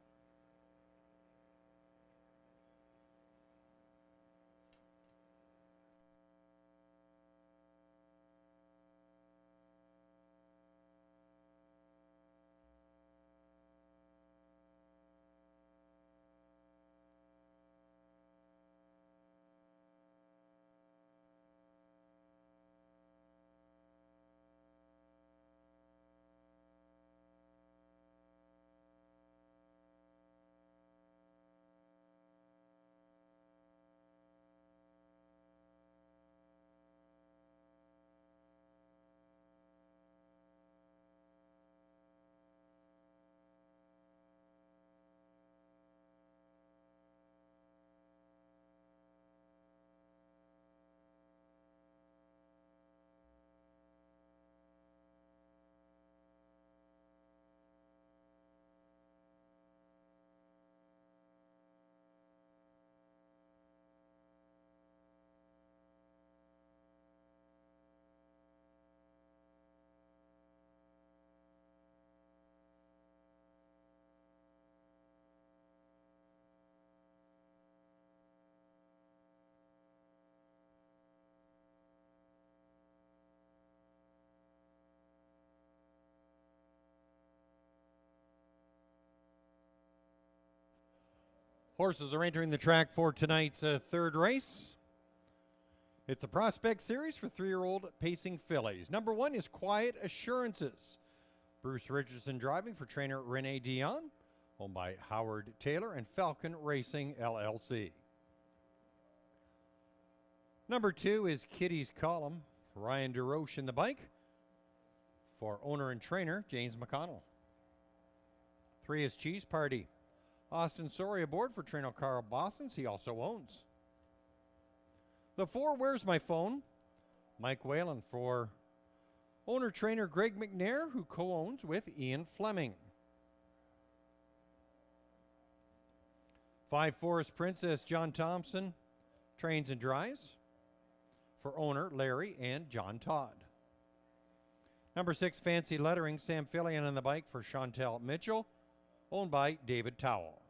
Horses are entering the track for tonight's third race. It's the Prospect Series for 3-year-old pacing fillies. Number 1 is Quiet Assurances. Bruce Richardson driving for trainer Renee Dion, owned by Howard Taylor and Falcon Racing LLC. Number 2 is Kitty's Column. Ryan DeRoche in the bike for owner and trainer James McConnell. 3 is Cheese Party. Austin Sorey aboard for trainer Carl Bossens. He also owns. The 4, Where's My Phone? Mike Whalen for owner-trainer Greg McNair, who co-owns with Ian Fleming. 5, Forest Princess, John Thompson, trains and drives for owner Larry and John Todd. Number 6, Fancy Lettering, Sam Fillion on the bike for Chantel Mitchell, owned by David Towell.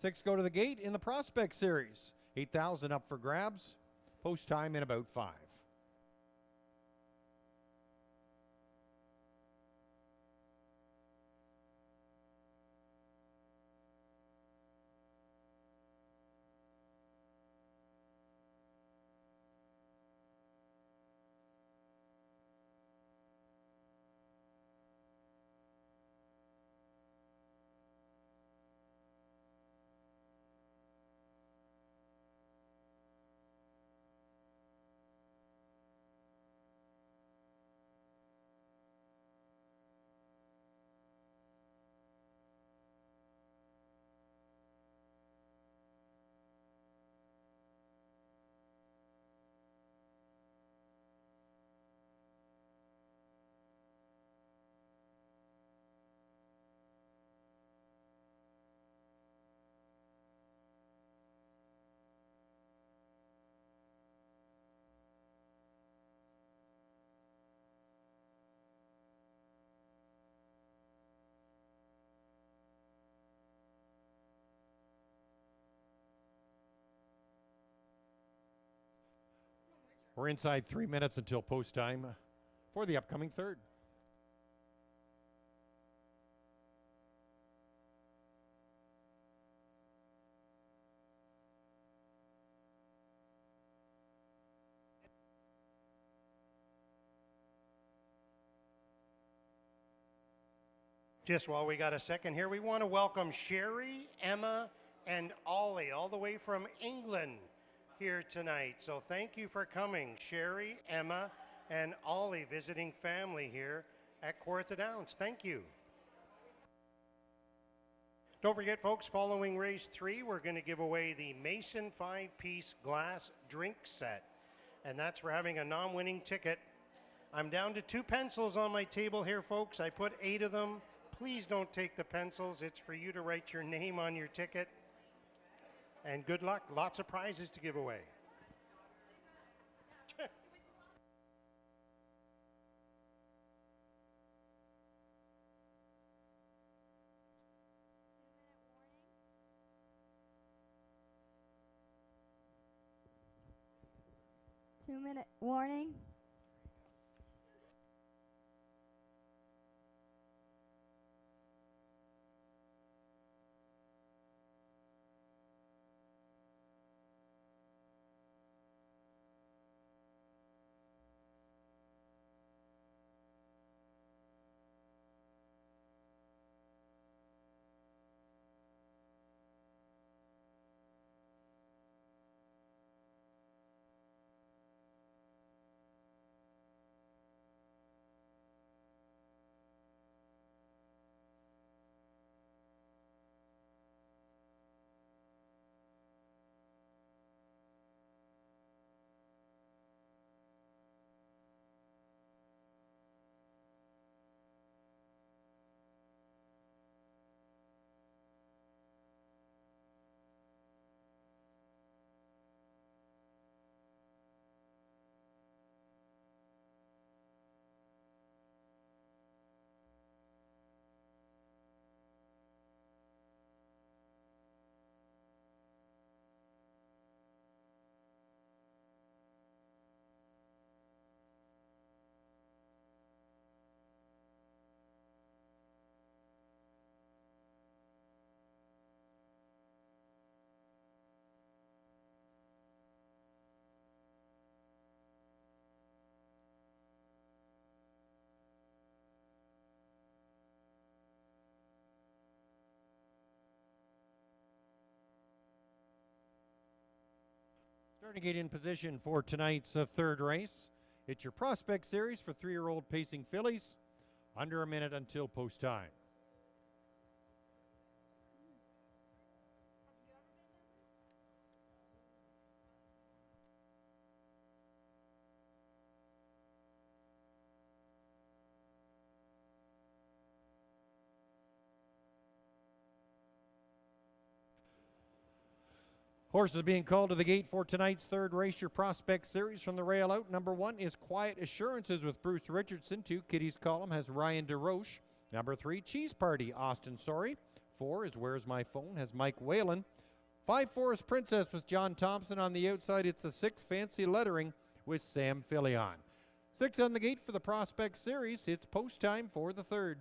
6, Go to the Gate in the Prospect Series, 8,000 up for grabs, post time in about 5. We're inside 3 minutes until post time for the upcoming third. Just while we got a second here, we want to welcome Sherry, Emma, and Ollie all the way from England here tonight. So thank you for coming, Sherry, Emma, and Ollie, visiting family here at Kawartha Downs. Thank you. Don't forget, folks, following race 3, we're going to give away the Mason 5-piece glass drink set. And that's for having a non-winning ticket. I'm down to 2 pencils on my table here, folks. I put 8 of them. Please don't take the pencils. It's for you to write your name on your ticket. And good luck. Lots of prizes to give away. Two-minute warning. Starting to get in position for tonight's third race. It's your Prospect Series for 3-year-old pacing fillies. Under a minute until post time. Horses being called to the gate for tonight's third race, your prospect series from the rail out. Number 1 is Quiet Assurances with Bruce Richardson. 2, Kitty's Column has Ryan DeRoche. Number 3, Cheese Party, Austin Sorry. 4 is Where's My Phone, has Mike Whalen. 5, Forest Princess with John Thompson. On the outside, it's the 6, Fancy Lettering with Sam Filion. 6 on the gate for the prospect series. It's post time for the third.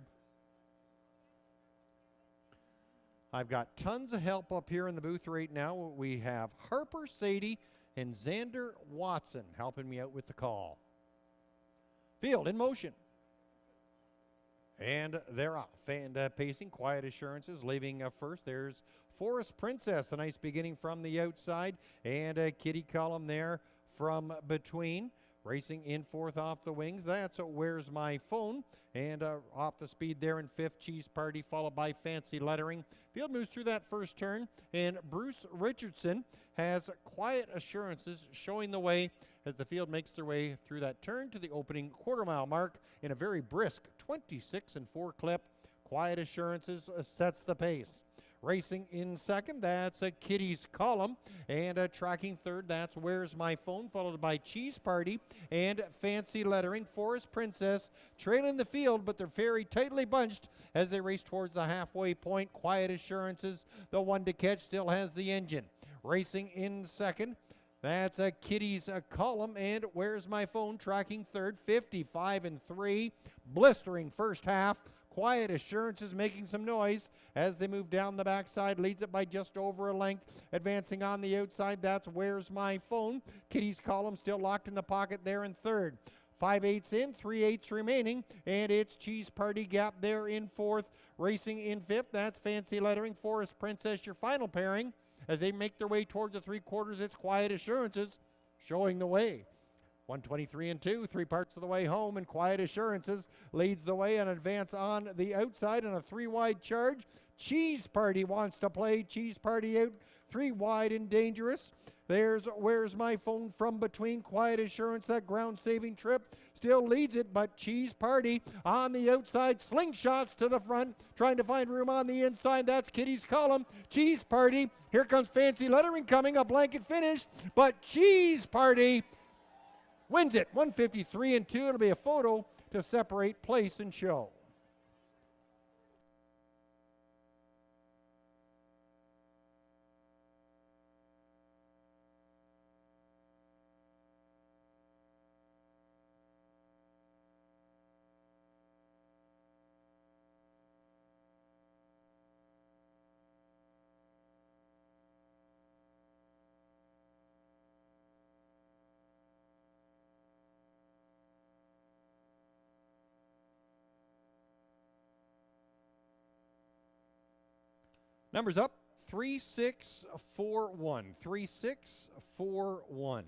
I've got tons of help up here in the booth right now. We have Harper Sadie and Xander Watson helping me out with the call. Field in motion. And they're off. And pacing, Quiet Assurances leaving first. There's Forest Princess, a nice beginning from the outside. And Kitty Column there from between. Racing in fourth off the wings. That's Where's My Phone. And off the speed there in fifth, Cheese Party, followed by Fancy Lettering. Field moves through that first turn, and Bruce Richardson has Quiet Assurances showing the way as the field makes their way through that turn to the opening quarter-mile mark in a very brisk 26-4 clip. Quiet Assurances sets the pace. Racing in second, that's Kitty's Column. And tracking third, that's Where's My Phone, followed by Cheese Party and Fancy Lettering. Forest Princess trailing the field, but they're very tightly bunched as they race towards the halfway point. Quiet Assurances, the one to catch, still has the engine. Racing in second, that's Kitty's Column, and Where's My Phone tracking third, 55-3. Blistering first half. Quiet Assurances making some noise as they move down the backside, leads it by just over a length. Advancing on the outside, that's Where's My Phone. Kitty's Column still locked in the pocket there in third. 5/8 in, 3/8 remaining, and it's Cheese Party gap there in fourth. Racing in fifth, that's Fancy Lettering. Forest Princess, your final pairing. As they make their way towards the three-quarters, it's Quiet Assurances showing the way. 123-2, 3 parts of the way home, and Quiet Assurances leads the way and advance on the outside on a 3-wide charge. Cheese Party wants to play. Cheese Party out 3 wide and dangerous. There's Where's My Phone from between. Quiet Assurance, that ground-saving trip, still leads it, but Cheese Party on the outside. Slingshots to the front, trying to find room on the inside. That's Kitty's Column. Cheese Party. Here comes Fancy Lettering coming, a blanket finish, but Cheese Party wins it, 153-2. It'll be a photo to separate place and show. Numbers up, 3-6-4-1. 3-6-4-1.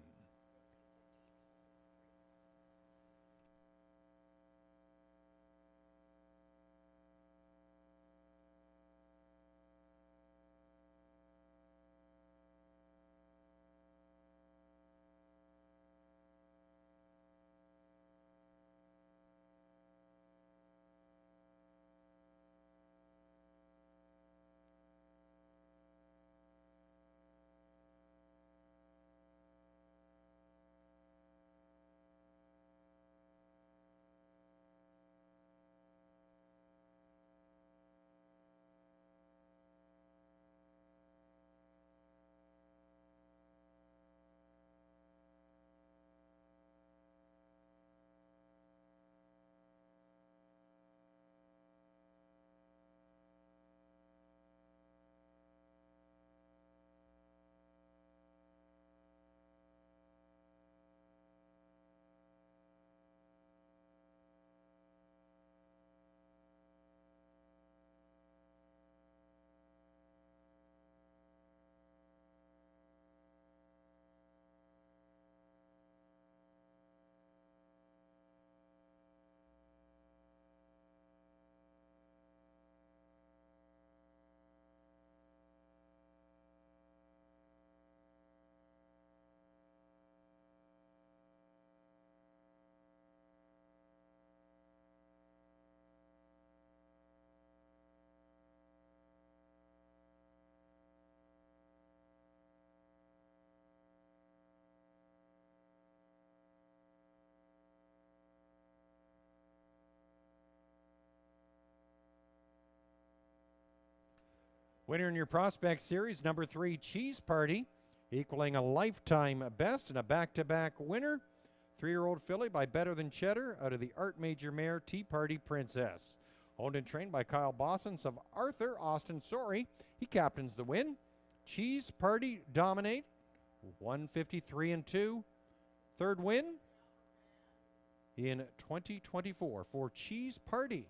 Winner in your Prospect Series, number 3, Cheese Party, equaling a lifetime best and a back-to-back winner. 3-year-old filly by Better Than Cheddar out of the Art Major Mare Tea Party Princess. Owned and trained by Kyle Bossens of Arthur Austin Sorry. He captains the win. Cheese Party dominate. 153-2. Third win in 2024 for Cheese Party.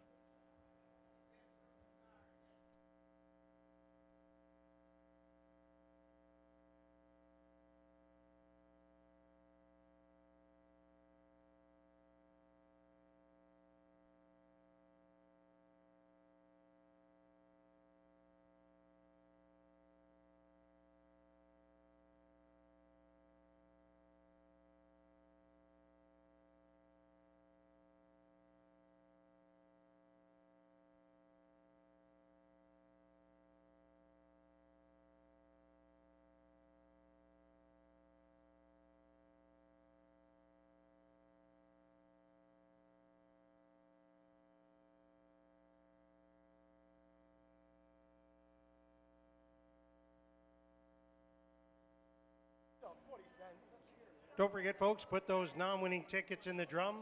Don't forget, folks, put those non-winning tickets in the drum.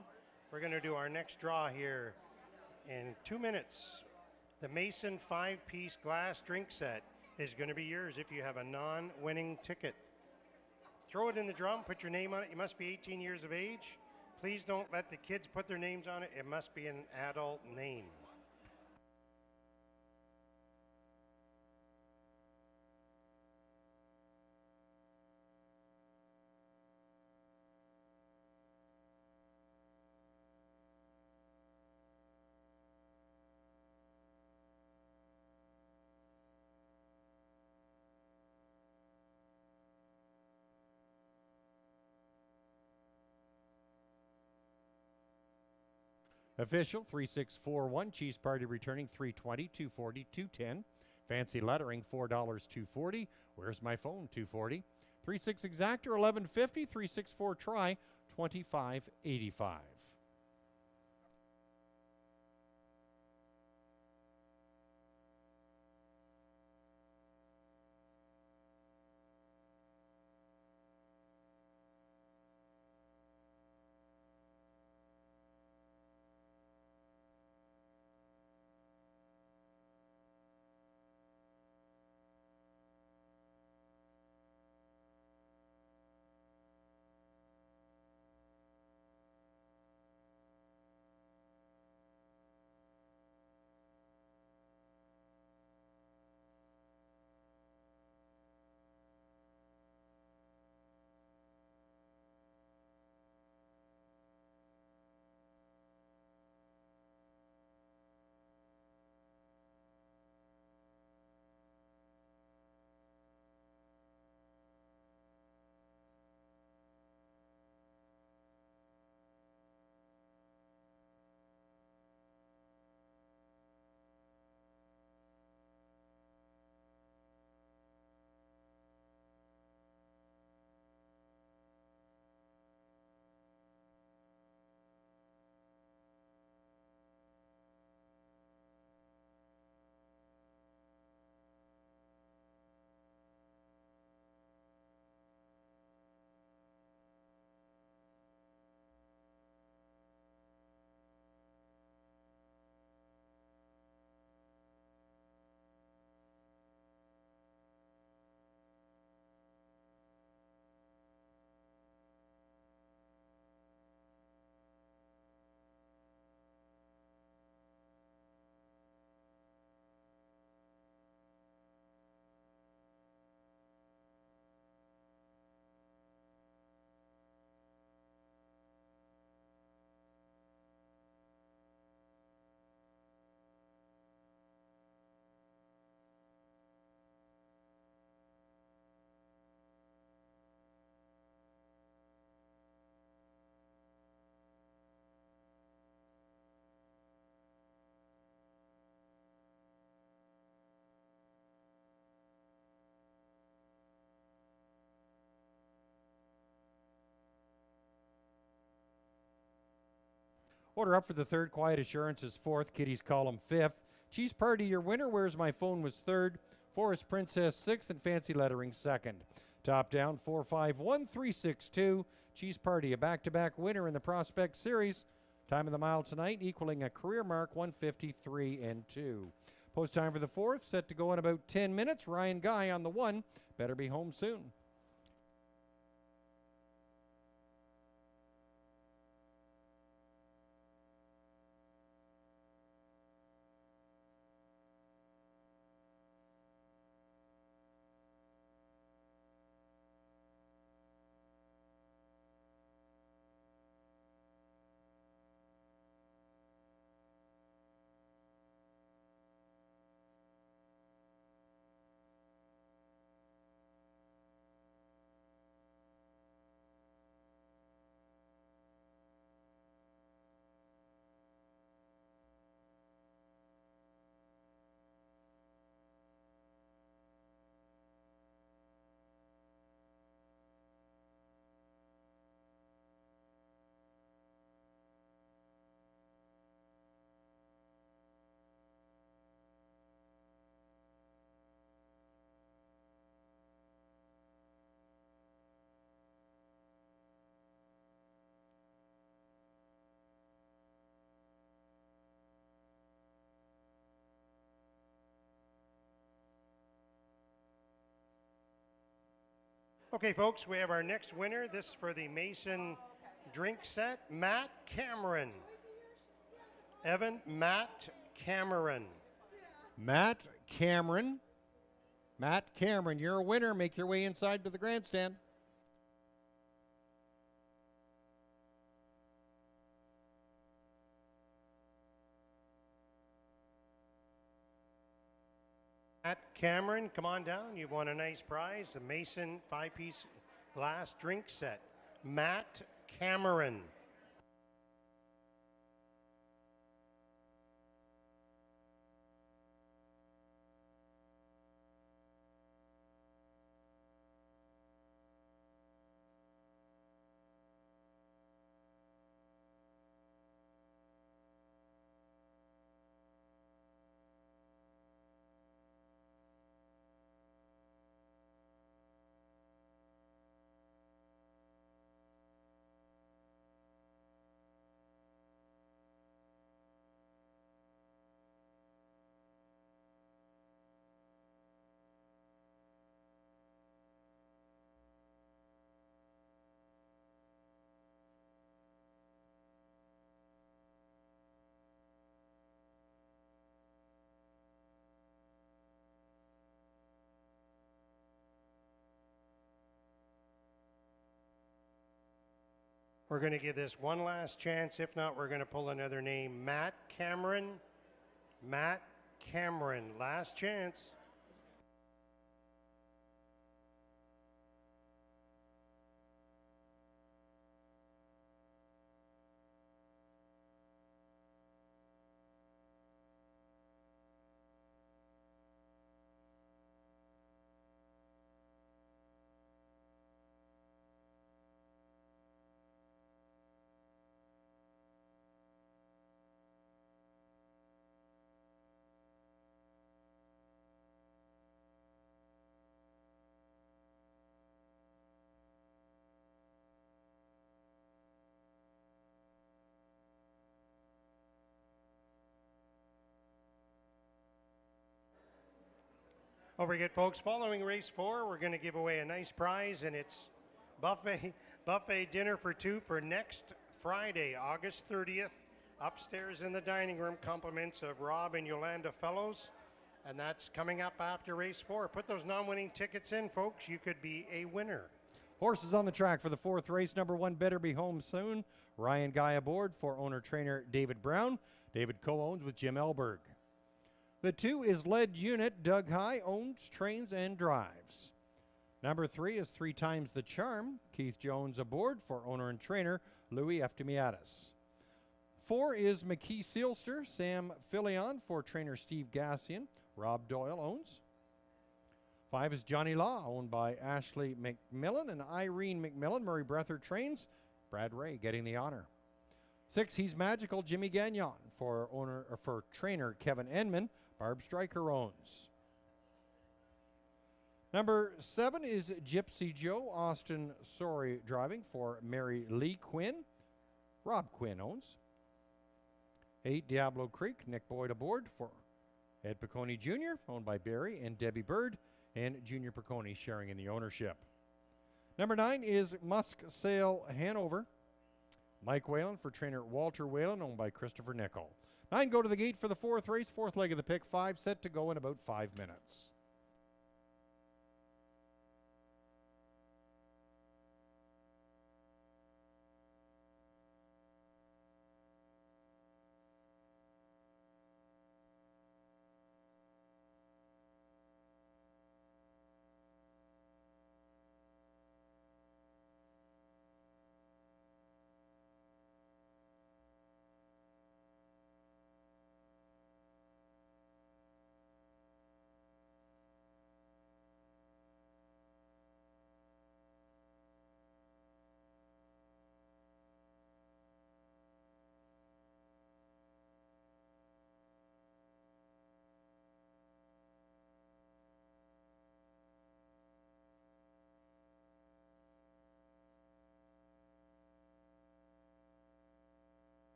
We're going to do our next draw here in 2 minutes. The Mason 5-piece glass drink set is going to be yours if you have a non-winning ticket. Throw it in the drum, put your name on it. You must be 18 years of age. Please don't let the kids put their names on it. It must be an adult name. Official 3641, Cheese Party returning 320, 240, 210. Fancy lettering $4, 240. Where's my phone? 240. 36 exactor 1150, 364 try 2585. Order up for the third. Quiet Assurance is fourth. Kitty's Column fifth. Cheese Party, your winner. Where's My Phone was third. Forest Princess 6th, and Fancy Lettering 2nd. Top down 4-5-1-3-6-2. Cheese Party, a back-to-back winner in the Prospect Series. Time of the mile tonight equaling a career mark 1:53.2. Post time for the 4th set to go in about 10 minutes. Ryan Guy on the 1. Better be home soon. Okay, folks, we have our next winner. This is for the Mason drink set, Matt Cameron. Evan, Matt Cameron. Matt Cameron. Matt Cameron, you're a winner. Make your way inside to the grandstand. Matt Cameron, come on down. You've won a nice prize, the Mason 5-piece glass drink set. Matt Cameron. We're going to give this one last chance. If not, we're going to pull another name. Matt Cameron. Matt Cameron. Last chance. Don't forget, folks, following race 4, we're going to give away a nice prize, and it's buffet dinner for 2 for next Friday, August 30th, upstairs in the dining room. Compliments of Rob and Yolanda Fellows, and that's coming up after race 4. Put those non-winning tickets in, folks. You could be a winner. Horses on the track for the 4th race. Number 1, Better Be Home Soon. Ryan Guy aboard for owner-trainer David Brown. David co-owns with Jim Elberg. The 2 is Lead Unit. Doug High owns, trains, and drives. Number 3 is 3 Times the Charm. Keith Jones aboard for owner and trainer Louis Eftimiadis. 4 is McKee Sealster. Sam Filion for trainer Steve Gassian. Rob Doyle owns. 5 is Johnny Law, owned by Ashley McMillan and Irene McMillan. Murray Breather trains. Brad Ray getting the honor. 6, He's Magical. Jimmy Gagnon for trainer Kevin Enman. Barb Stryker owns. Number 7 is Gypsy Joe, Austin Sorry driving for Mary Lee Quinn. Rob Quinn owns. 8, Diablo Creek, Nick Boyd aboard for Ed Piccone Jr., owned by Barry and Debbie Bird, and Junior Piccone sharing in the ownership. Number 9 is Musk Sail Hanover. Mike Whalen for trainer Walter Whalen, owned by Christopher Nickel. 9 go to the gate for the 4th race, 4th leg of the pick, 5 set to go in about 5 minutes.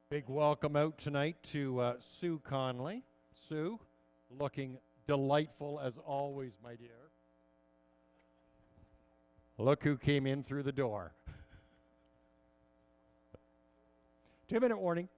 Big welcome out tonight to Sue Conley. Sue, looking delightful as always, my dear. Look who came in through the door. 2-minute warning.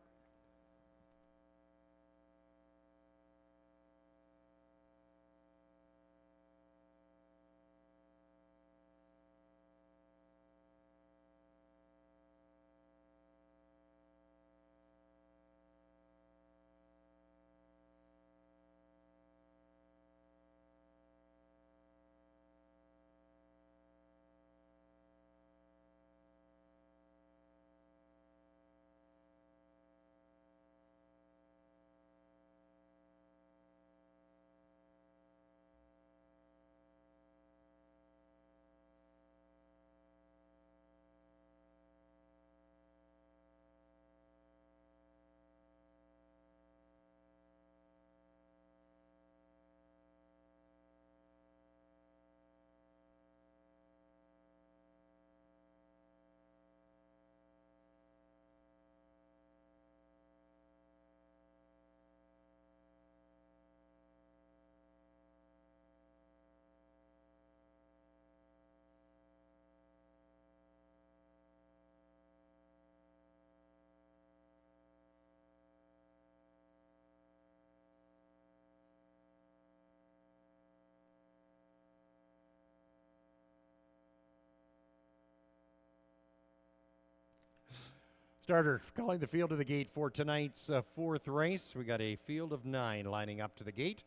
Starter calling the field to the gate for tonight's fourth race. We got a field of 9 lining up to the gate.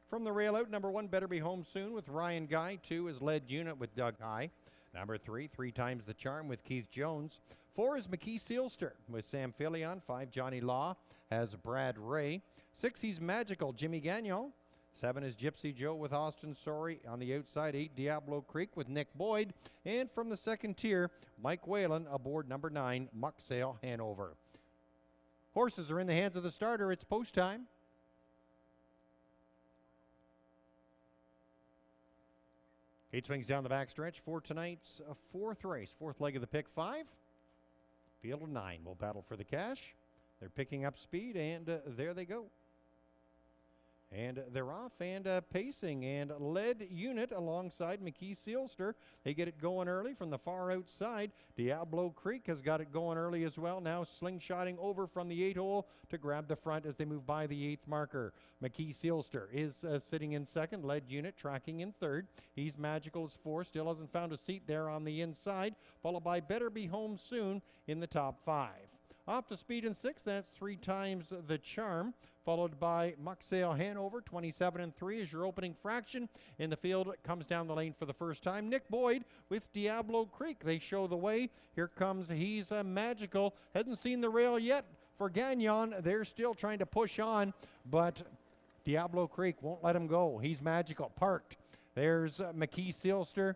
From the rail out, number 1, Better Be Home Soon with Ryan Guy. 2 is Lead Unit with Doug High. Number 3, 3 Times the Charm with Keith Jones. 4 is McKee Sealster with Sam Filion. 5, Johnny Law has Brad Ray. 6, he's Magical, Jimmy Gagnon. 7 is Gypsy Joe with Austin Sorry. On the outside, 8, Diablo Creek with Nick Boyd. And from the second tier, Mike Whalen aboard number 9, Mucksail Hanover. Horses are in the hands of the starter. It's post time. Gate swings down the backstretch for tonight's fourth race. Fourth leg of the pick 5. Field of 9 will battle for the cash. They're picking up speed, and there they go. And they're off and pacing. And Lead Unit alongside McKee Sealster. They get it going early from the far outside. Diablo Creek has got it going early as well. Now slingshotting over from the 8 hole to grab the front as they move by the 8th marker. McKee Sealster is sitting in second. Lead Unit tracking in third. He's Magical as 4. Still hasn't found a seat there on the inside. Followed by Better Be Home Soon in the top 5. Off to speed in 6th, that's 3 Times the Charm, followed by Mucksail Hanover. 27 and 3 is your opening fraction. In the field, it comes down the lane for the first time. Nick Boyd with Diablo Creek. They show the way. Here comes He's Magical. Hadn't seen the rail yet for Gagnon. They're still trying to push on, but Diablo Creek won't let him go. He's Magical, parked. There's McKee Sealster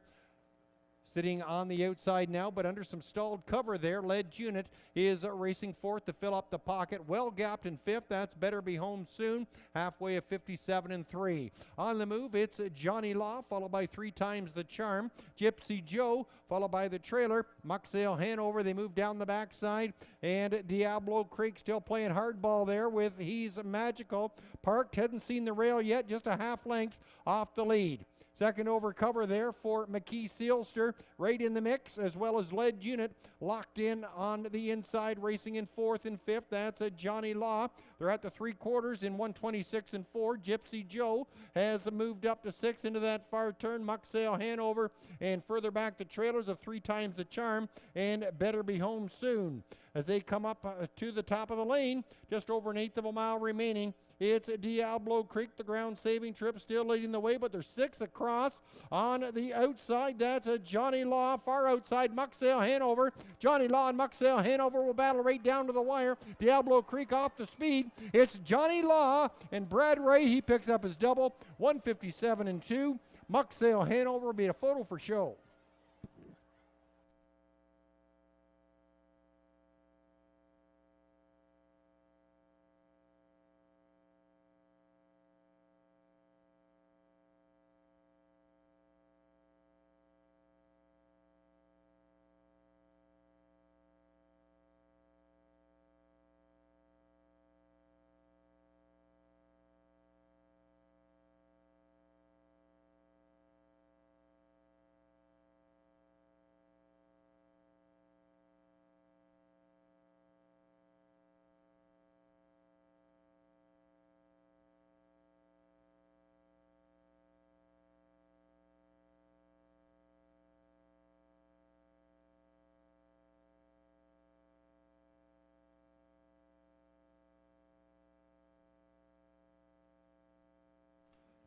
sitting on the outside now, but under some stalled cover there. Lead Unit is racing fourth to fill up the pocket. Well gapped in 5th. That's Better Be Home Soon. Halfway of 57 and 3. On the move, it's Johnny Law, followed by 3 Times the Charm. Gypsy Joe, followed by the trailer. Mucksail Hanover. They move down the backside. And Diablo Creek still playing hardball there with He's Magical. Parked, hadn't seen the rail yet, just a half length off the lead. Second over cover there for McKee Sealster, right in the mix, as well as Lead Unit locked in on the inside, racing in 4th and 5th. That's a Johnny Law. They're at the 3/4 in 126 and 4. Gypsy Joe has moved up to 6 into that far turn. Mucksail Hanover, and further back the trailers of 3 Times the Charm and Better Be Home Soon. As they come up to the top of the lane, just over an 1/8 of a mile remaining. It's Diablo Creek, the ground-saving trip, still leading the way, but there's 6 across on the outside. That's a Johnny Law, far outside, Mucksail Hanover. Johnny Law and Mucksail Hanover will battle right down to the wire. Diablo Creek off the speed. It's Johnny Law and Brad Ray. He picks up his double, 157 and 2. Mucksail Hanover will be a photo for show.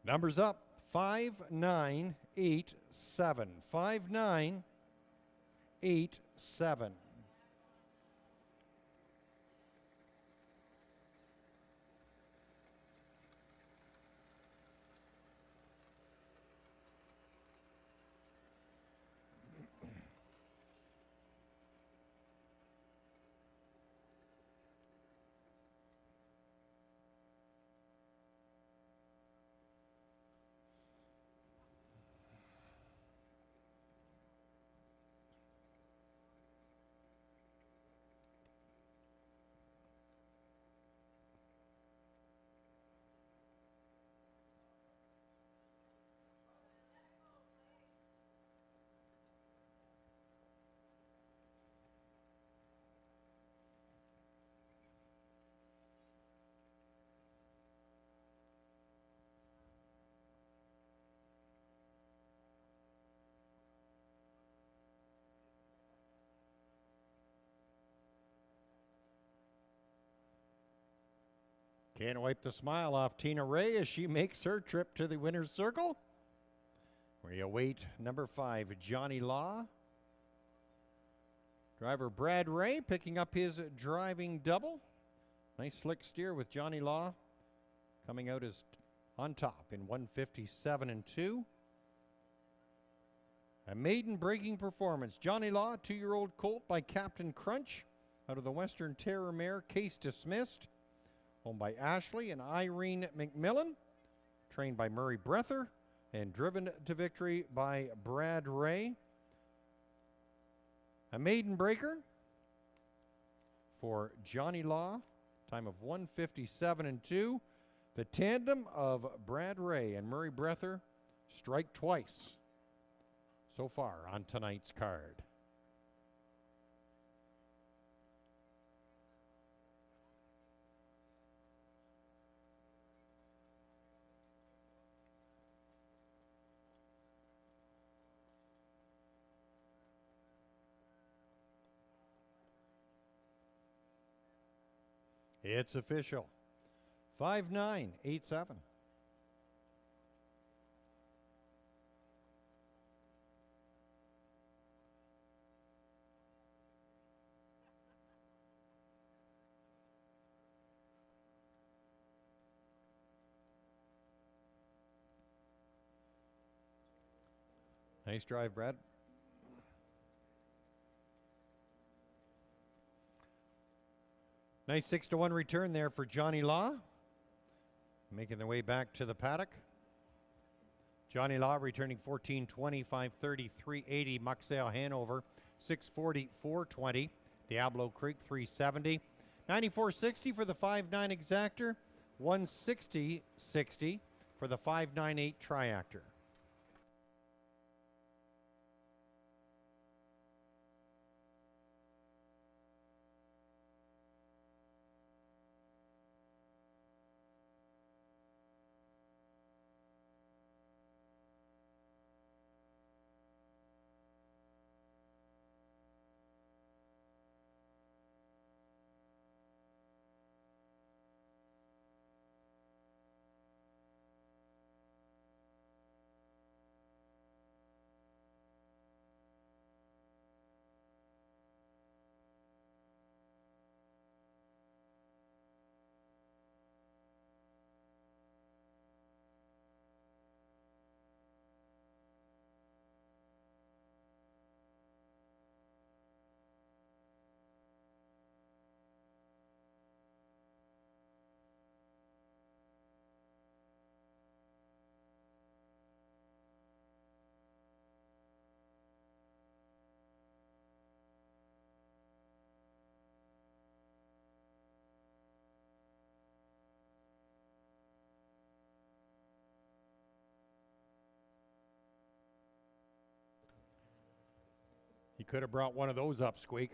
Numbers up, 5987. 5987. Can't wipe the smile off Tina Ray as she makes her trip to the winner's circle. We await number 5, Johnny Law. Driver Brad Ray picking up his driving double. Nice slick steer with Johnny Law coming out as on top in 157.2. A maiden breaking performance. Johnny Law, 2-year-old colt by Captain Crunch out of the Western Terror mare, Case Dismissed. Owned by Ashley and Irene McMillan. Trained by Murray Breather and driven to victory by Brad Ray. A maiden breaker for Johnny Law. Time of 157.2. The tandem of Brad Ray and Murray Breather strike twice so far on tonight's card. It's official. 5-9-8-7. Nice drive, Brad. Nice 6-1 return there for Johnny Law. Making their way back to the paddock. Johnny Law returning 14-20, 5:30, 3:80. Muxale Hanover 6:40, 4:20. Diablo Creek 3:70. 94.60 for the 5.9 exactor. 160.60 for the 5.98 triactor. He could have brought one of those up, Squeak.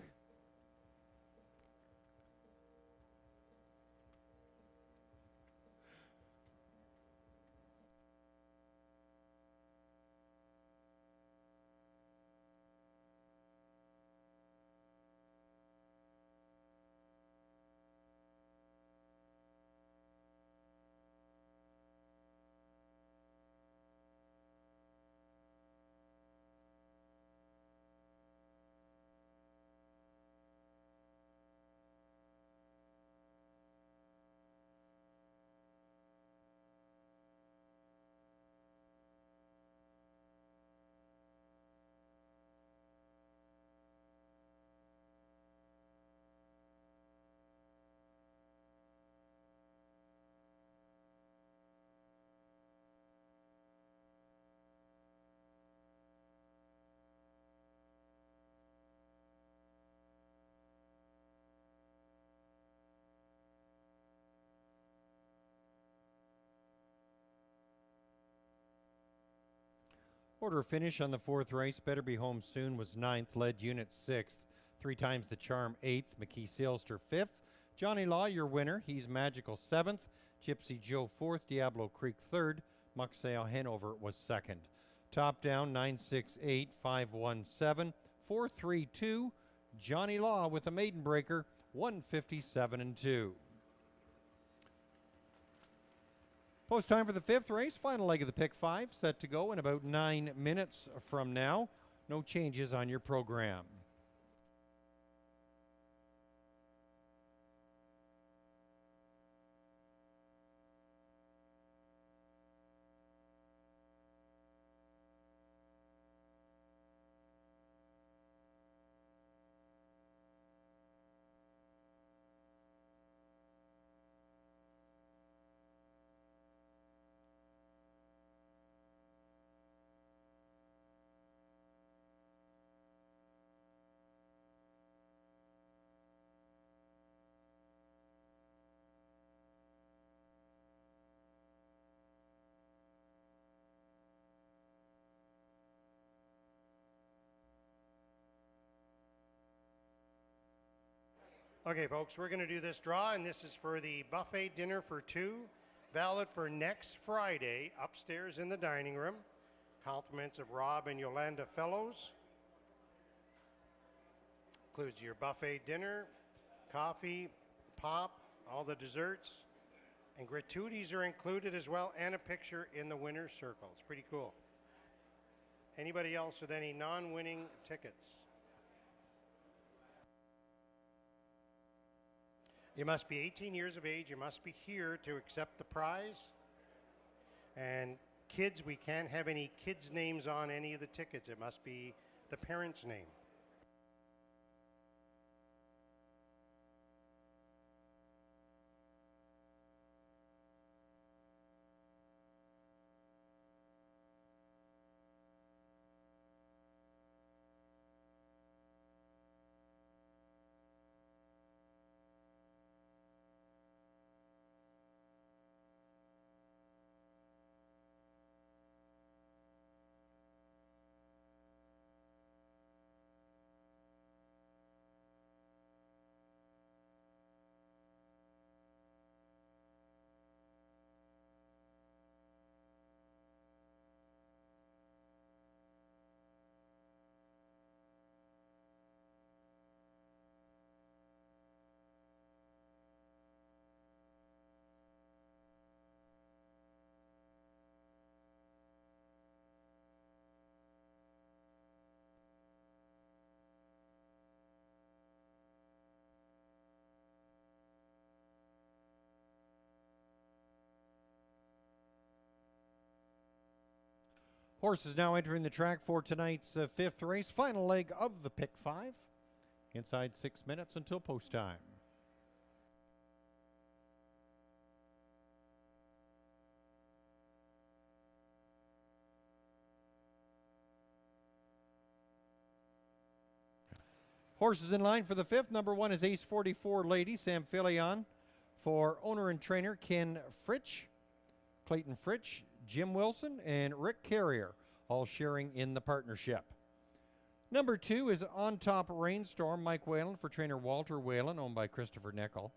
Order of finish on the 4th race. Better Be Home Soon was 9th, led unit 6th. 3 times the charm 8th. McKee Sailster 5th. Johnny Law, your winner. He's Magical 7th. Gypsy Joe 4th. Diablo Creek 3rd. Muxale Hanover was 2nd. Top down 968 517 432. Johnny Law with a maiden breaker 157.2. Post time for the 5th race, final leg of the pick 5, set to go in about 9 minutes from now. No changes on your program. Okay, folks, we're going to do this draw, and this is for the buffet dinner for 2, valid for next Friday, upstairs in the dining room. Compliments of Rob and Yolanda Fellows. Includes your buffet dinner, coffee, pop, all the desserts, and gratuities are included as well, and a picture in the winner's circle. It's pretty cool. Anybody else with any non-winning tickets? You must be 18 years of age. You must be here to accept the prize. And kids, we can't have any kids' names on any of the tickets. It must be the parent's name. Horses now entering the track for tonight's 5th race, final leg of the pick 5. Inside 6 minutes until post time. Horses in line for the 5th. Number 1 is Ace 44 Lady, Sam Filion. For owner and trainer, Ken Fritsch, Clayton Fritsch, Jim Wilson, and Rick Carrier, all sharing in the partnership. Number 2 is On Top Rainstorm, Mike Whalen, for trainer Walter Whalen, owned by Christopher Nickel.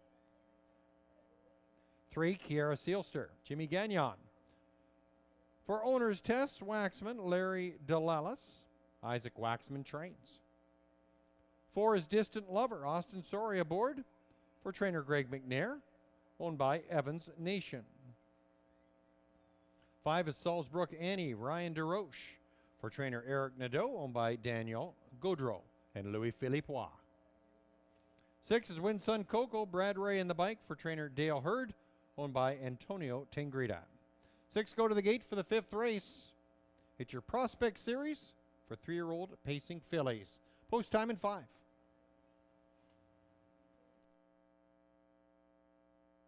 3, Kiara Seelster, Jimmy Gagnon. For owner's Tess Waxman, Larry Delalis, Isaac Waxman trains. 4 is Distant Lover, Austin Sorry aboard, for trainer Greg McNair, owned by Evans Nation. 5 is Salzbrook Annie, Ryan DeRoche, for trainer Eric Nadeau, owned by Daniel Gaudreau and Louis Philippois. 6 is Win Sun Coco, Brad Ray and the Bike, for trainer Dale Hurd, owned by Antonio Tingrita. 6 go to the gate for the 5th race. It's your Prospect Series for 3-year-old pacing fillies. Post time in 5.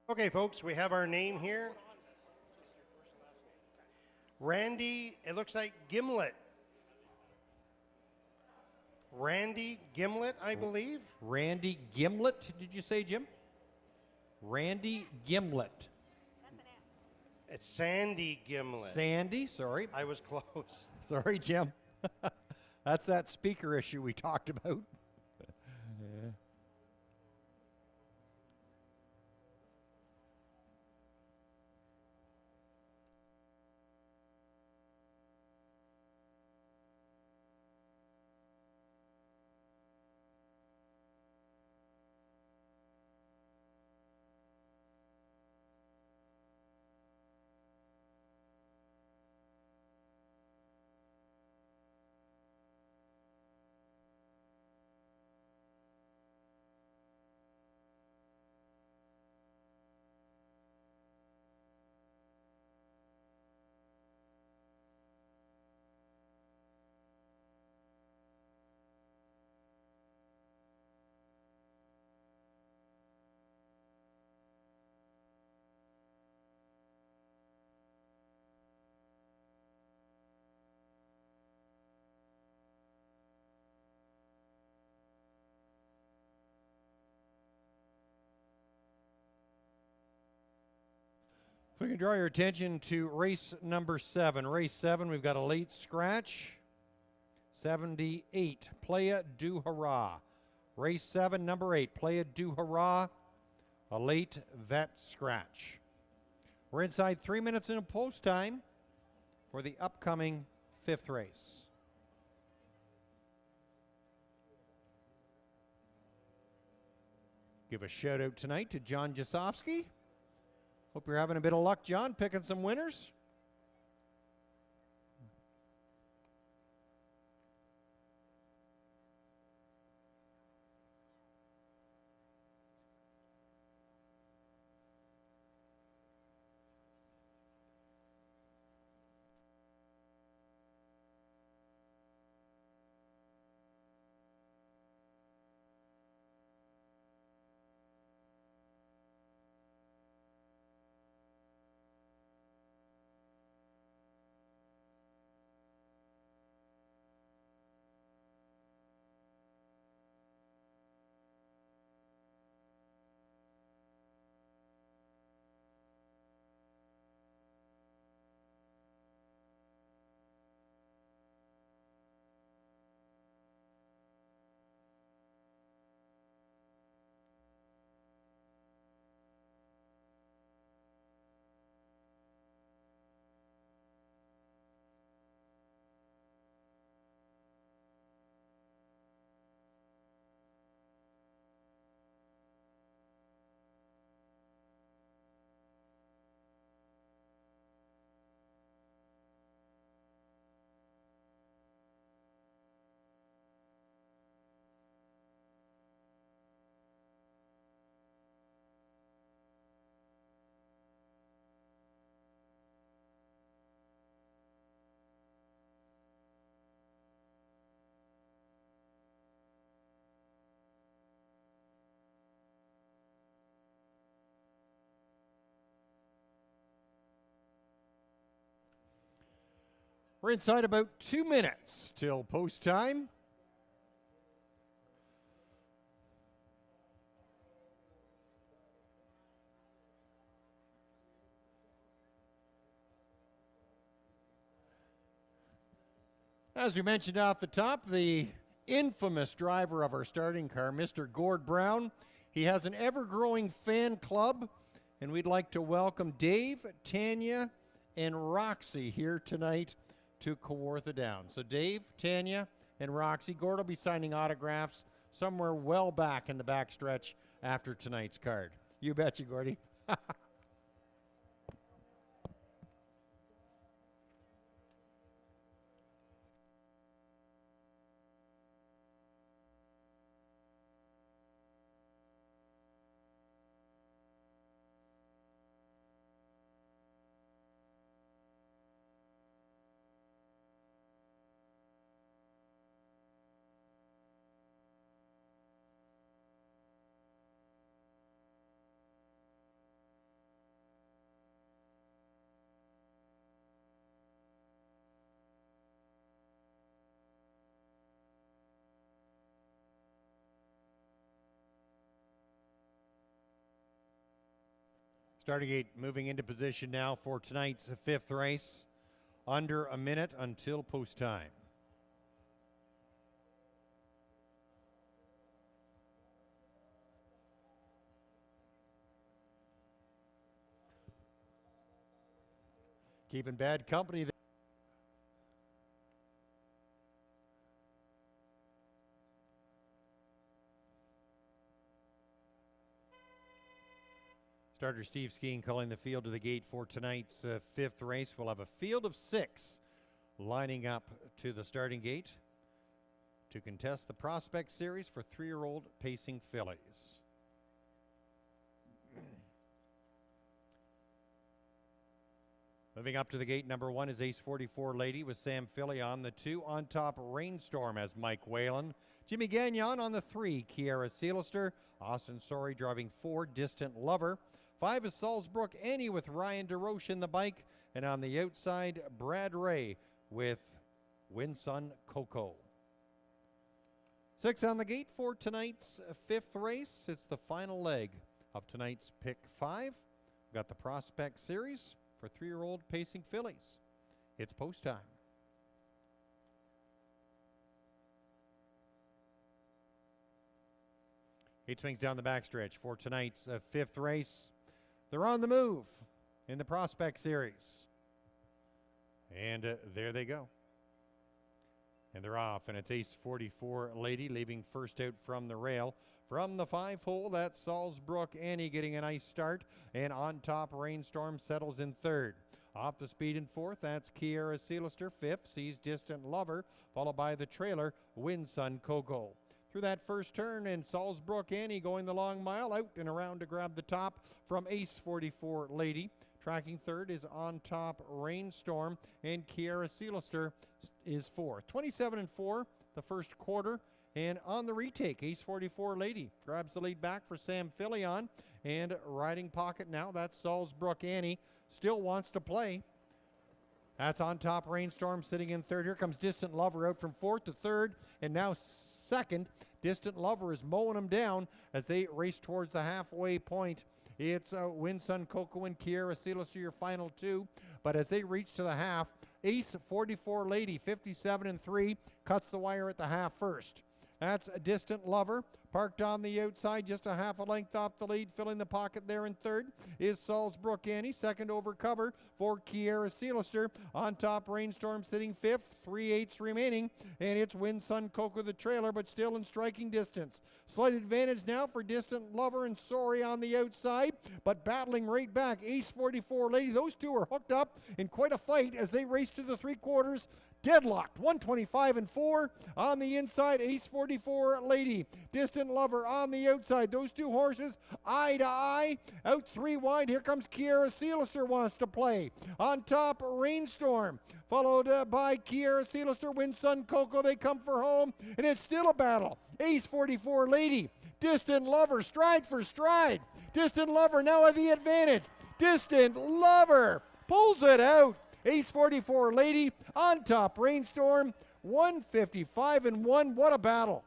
Okay, folks, we have our name here. Randy, it looks like Gimlet. Randy Gimlet, I believe. Randy Gimlet, did you say, Jim? Randy Gimlet. That's an S. It's Sandy Gimlet. Sandy, sorry. I was close. Sorry, Jim. That's that speaker issue we talked about. Yeah. If we can draw your attention to race number 7. Race 7, we've got a late scratch. 78, Playa du Hurrah. Race 7, number 8, Playa du Hurrah, a late vet scratch. We're inside 3 minutes in post time for the upcoming 5th race. Give a shout out tonight to John Jasowski. Hope you're having a bit of luck, John, picking some winners. We're inside about 2 minutes till post time. As we mentioned off the top, the infamous driver of our starting car, Mr. Gord Brown, he has an ever-growing fan club, and we'd like to welcome Dave, Tanya, and Roxy here tonight to Kawartha Down. So Dave, Tanya, and Roxy. Gord will be signing autographs somewhere well back in the backstretch after tonight's card. You betcha, Gordy. Starting gate moving into position now for tonight's 5th race. Under a minute until post time. Keeping bad company there. Starter Steve Skeen calling the field to the gate for tonight's 5th race. We'll have a field of 6 lining up to the starting gate to contest the Prospect Series for 3-year-old pacing fillies. Moving up to the gate, number 1 is Ace 44 Lady with Sam Philly on the 2. On top, Rainstorm as Mike Whalen. Jimmy Gagnon on the 3, Kiara Seelister. Austin Sorey driving 4, Distant Lover. 5 is Salzbrook Annie with Ryan DeRoche in the bike. And on the outside, Brad Ray with Winsun Coco. 6 on the gate for tonight's 5th race. It's the final leg of tonight's pick 5 We've got the Prospect Series for 3-year-old pacing fillies. It's post time. Eight swings down the backstretch for tonight's 5th race. They're on the move in the Prospect Series. And there they go. And they're off, and it's Ace 44 Lady leaving first out from the rail. From the 5-hole, that's Salzbrook Annie getting a nice start. And on top, Rainstorm settles in 3rd. Off the speed in 4th, that's Kiera Seelister. 5th sees Distant Lover, followed by the trailer, Winsun Coco. Through that first turn, and Salzbrook Annie going the long mile, out and around to grab the top from Ace 44 Lady. Tracking 3rd is On Top Rainstorm, and Kiera Seelister is 4th. 27-4 the first quarter, and on the retake, Ace 44 Lady grabs the lead back for Sam Filion, and riding pocket now, that's Salzbrook Annie, still wants to play. That's On Top Rainstorm sitting in 3rd. Here comes Distant Lover out from 4th to 3rd, and now 2nd. Distant Lover is mowing them down as they race towards the halfway point. It's Winsun Coco and Kiera Seelister, your final 2. But as they reach to the half, Ace 44 Lady, 57-3, cuts the wire at the half first. That's a Distant Lover, parked on the outside, just a half a length off the lead. Filling the pocket there in 3rd is Salzbrook Annie. 2nd over cover for Kiera Seelister. On Top Rainstorm sitting 5th, 3/8 remaining. And it's Winsun Coco the trailer, but still in striking distance. Slight advantage now for Distant Lover and Sorry on the outside, but battling right back. Ace 44 Lady, those two are hooked up in quite a fight as they race to the 3/4. Deadlocked, 125-4 on the inside. Ace 44 Lady, Distant Lover on the outside. Those two horses eye to eye, out 3 wide. Here comes Kiera Seelister, wants to play. On Top Rainstorm, followed by Kiera Seelister. Winsun Coco, they come for home, and it's still a battle. Ace 44 Lady, Distant Lover, stride for stride. Distant Lover now at the advantage. Distant Lover pulls it out. Ace 44 Lady, On Top Rainstorm, 155-1. What a battle.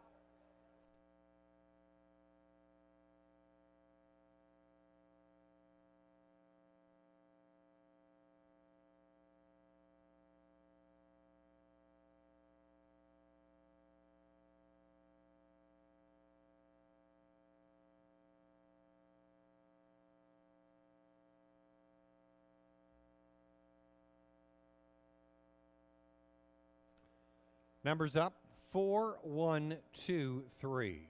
Numbers up, 4, 1, 2, 3.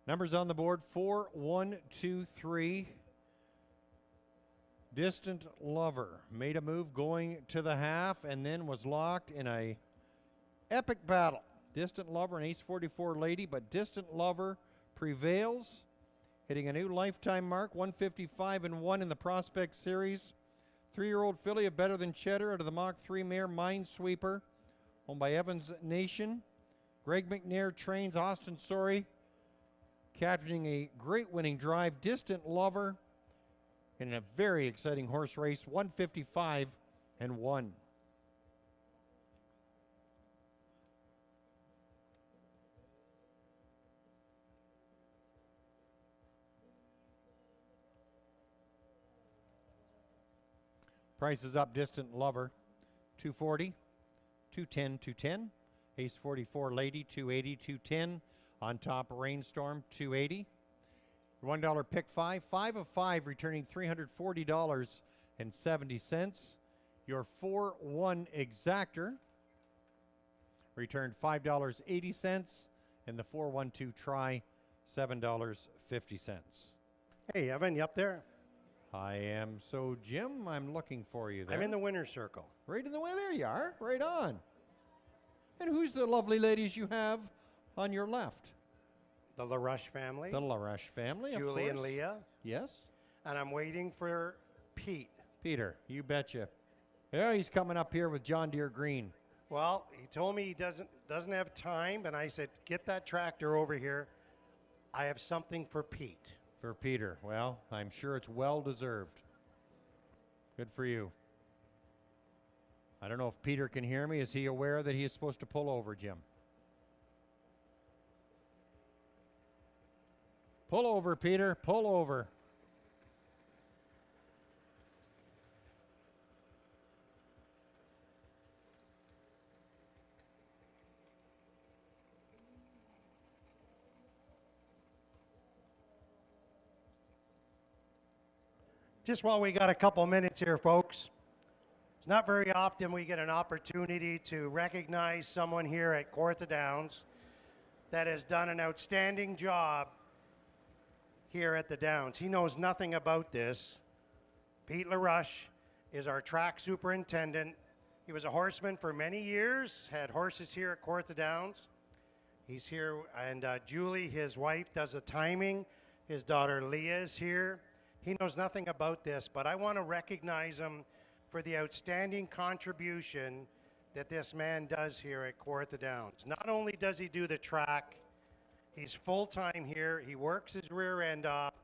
Numbers on the board, 4, 1, 2, 3. Distant Lover made a move going to the half and then was locked in a epic battle. Distant Lover and Ace 44 Lady, but Distant Lover prevails, hitting a new lifetime mark, 155-1 in the Prospect Series. 3-year-old filly of Better Than Cheddar out of the Mach 3 mare Minesweeper, owned by Evans Nation. Greg McNair trains Austin Sorry, capturing a great winning drive. Distant Lover in a very exciting horse race, 155-1. Prices up, Distant Lover, 240, 210, 210. Ace 44 Lady, 280, 210. On top, Rainstorm, 280. $1 pick 5, 5 of 5, returning $340.70. Your 4-1 exactor returned $5.80, and the 4-1-2 try, $7.50. Hey, Evan, you up there? I am. So, Jim, I'm looking for you there. I'm in the winner's circle. Right in the way. There you are. Right on. And who's the lovely ladies you have on your left? The LaRush family. The LaRush family, of Julie course. and Leah. Yes. And I'm waiting for Pete. Peter, you betcha. Yeah, he's coming up here with John Deere Green. Well, he told me he doesn't have time, and I said, get that tractor over here. I have something for Pete. For Peter. Well, I'm sure it's well deserved. Good for you. I don't know if Peter can hear me. Is he aware that he is supposed to pull over, Jim? Pull over, Peter. Pull over. Just while we got a couple minutes here, folks, it's not very often we get an opportunity to recognize someone here at Kawartha Downs that has done an outstanding job here at the Downs. He knows nothing about this. Pete LaRush is our track superintendent. He was a horseman for many years, had horses here at Kawartha Downs. He's here, and Julie, his wife, does the timing. His daughter Leah is here. He knows nothing about this, but I want to recognize him for the outstanding contribution that this man does here at Kawartha Downs. Not only does he do the track, he's full-time here. He works his rear end off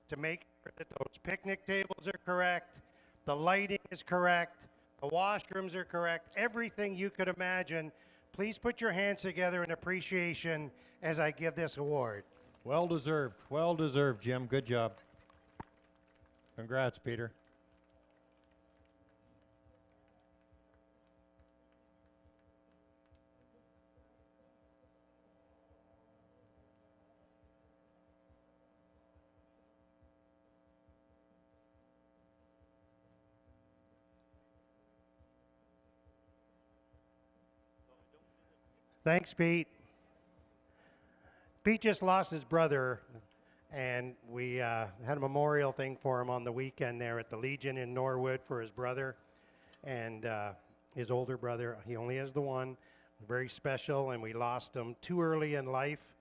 to make sure that those picnic tables are correct, the lighting is correct, the washrooms are correct, everything you could imagine. Please put your hands together in appreciation as I give this award. Well deserved, Jim. Good job. Congrats, Peter. Thanks, Pete. Pete just lost his brother, and we had a memorial thing for him on the weekend there at the Legion in Norwood for his brother and his older brother. He only has the one. Very special, and we lost him too early in life.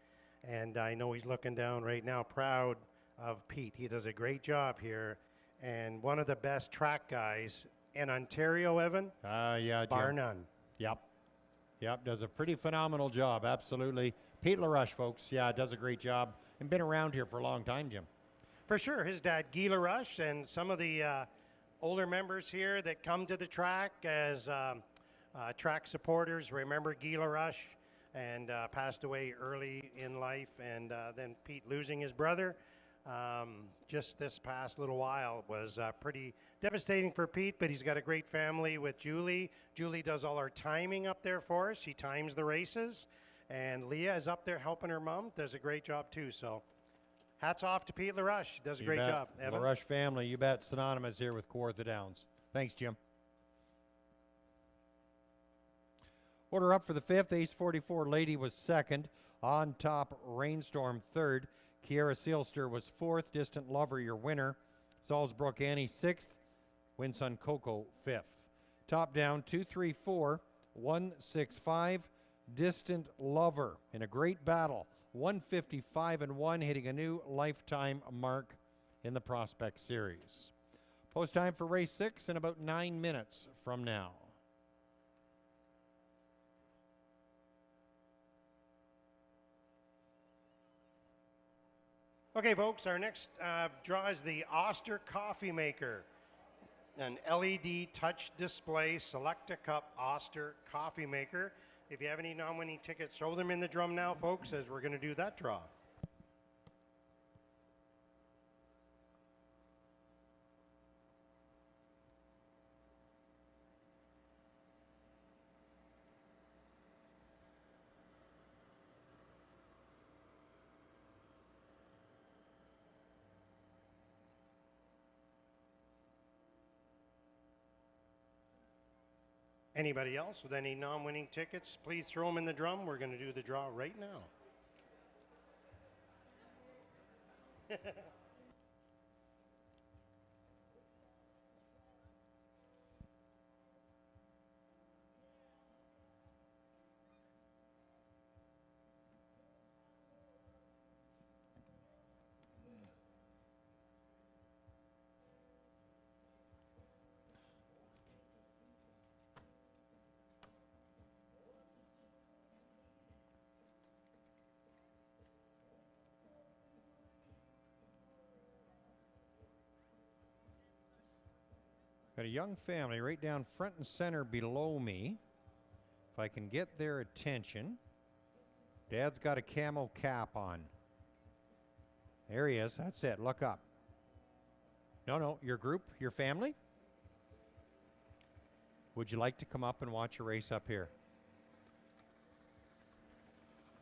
And I know he's looking down right now, proud of Pete. He does a great job here, and one of the best track guys in Ontario, Evan. Yeah, Jim. Bar none. Yep, does a pretty phenomenal job, absolutely. Pete LaRush, folks, does a great job and been around here for a long time, Jim. For sure. His dad, Guy LaRush, and some of the older members here that come to the track as track supporters remember Guy LaRush, and passed away early in life, and then Pete losing his brother just this past little while was pretty devastating for Pete, but he's got a great family with Julie. Julie does all our timing up there for us. She times the races, and Leah is up there helping her mom. Does a great job too. So hats off to Pete LaRush. Does a great job. Evan? LaRush family, you bet. Synonymous here with Kawartha Downs. Thanks, Jim. Order up for the fifth. Ace 44 Lady was second. On top, Rainstorm third. Kiara Sealster was fourth. Distant Lover, your winner. Salzbrook Annie sixth. Winsun Coco fifth. Top down, 2, 3, 4, 1, 6, 5. Distant Lover in a great battle. 155-1, hitting a new lifetime mark in the Prospect Series. Post time for race 6 in about 9 minutes from now. Okay, folks, our next draw is the Oster Coffee Maker. An LED touch display, select a cup Oster Coffee Maker. If you have any non-winning tickets, throw them in the drum now, folks, as we're going to do that draw. Anybody else with any non-winning tickets, please throw them in the drum. We're going to do the draw right now. Got a young family right down front and center below me. If I can get their attention. Dad's got a camo cap on. There he is. That's it. Look up. No, your group, your family. Would you like to come up and watch a race up here?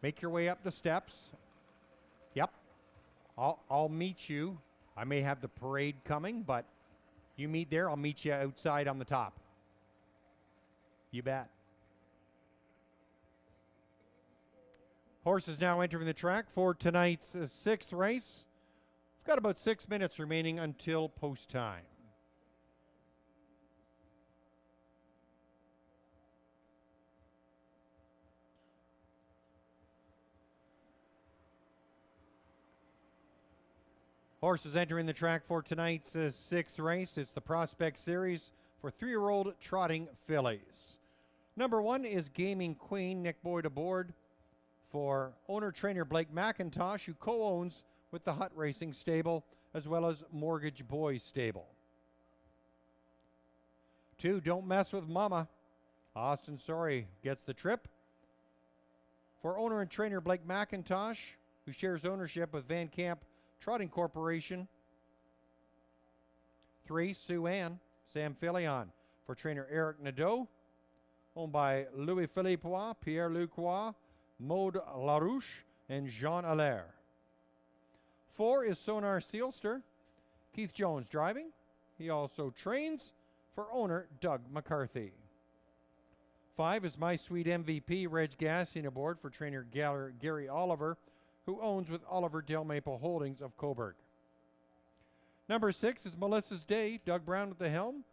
Make your way up the steps. Yep. I'll meet you. I may have the parade coming, but you meet there. I'll meet you outside on the top. You bet. Horses now entering the track for tonight's sixth race. We've got about 6 minutes remaining until post time. Horses entering the track for tonight's sixth race. It's the Prospect Series for 3-year-old trotting fillies. Number 1 is Gaming Queen, Nick Boyd aboard for owner-trainer Blake McIntosh, who co-owns with the Hut Racing Stable as well as Mortgage Boys Stable. 2, Don't Mess with Mama. Austin Sorry gets the trip for owner and trainer Blake McIntosh, who shares ownership with Van Camp Trotting Corporation. 3, Sue Ann, Sam Filion for trainer Eric Nadeau, owned by Louis Philippois, Pierre Lucroix, Maude Larouche, and Jean Allaire. 4 is Sonar Sealster, Keith Jones driving. He also trains for owner Doug McCarthy. 5 is My Sweet MVP, Reg Gassian aboard for trainer Gary Oliver, who owns with Oliver Del Maple Holdings of Coburg. Number 6 is Melissa's Day, Doug Brown at the helm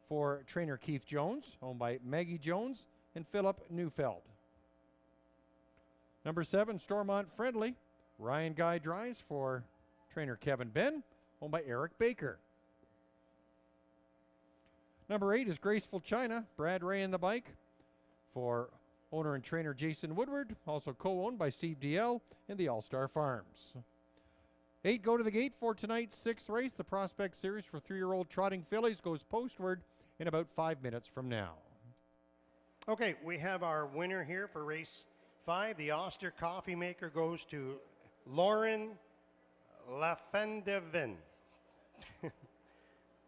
for trainer Keith Jones, owned by Maggie Jones and Philip Neufeld. Number 7, Stormont Friendly, Ryan Guy drives for trainer Kevin Ben, owned by Eric Baker. Number 8 is Graceful China, Brad Ray and the bike for owner and trainer Jason Woodward, also co-owned by Steve DL and the All-Star Farms. 8 go to the gate for tonight's 6th race. The Prospect Series for 3-year-old trotting fillies goes postward in about 5 minutes from now. Okay, we have our winner here for race 5. The Oster Coffee Maker goes to Lauren Lafendevin.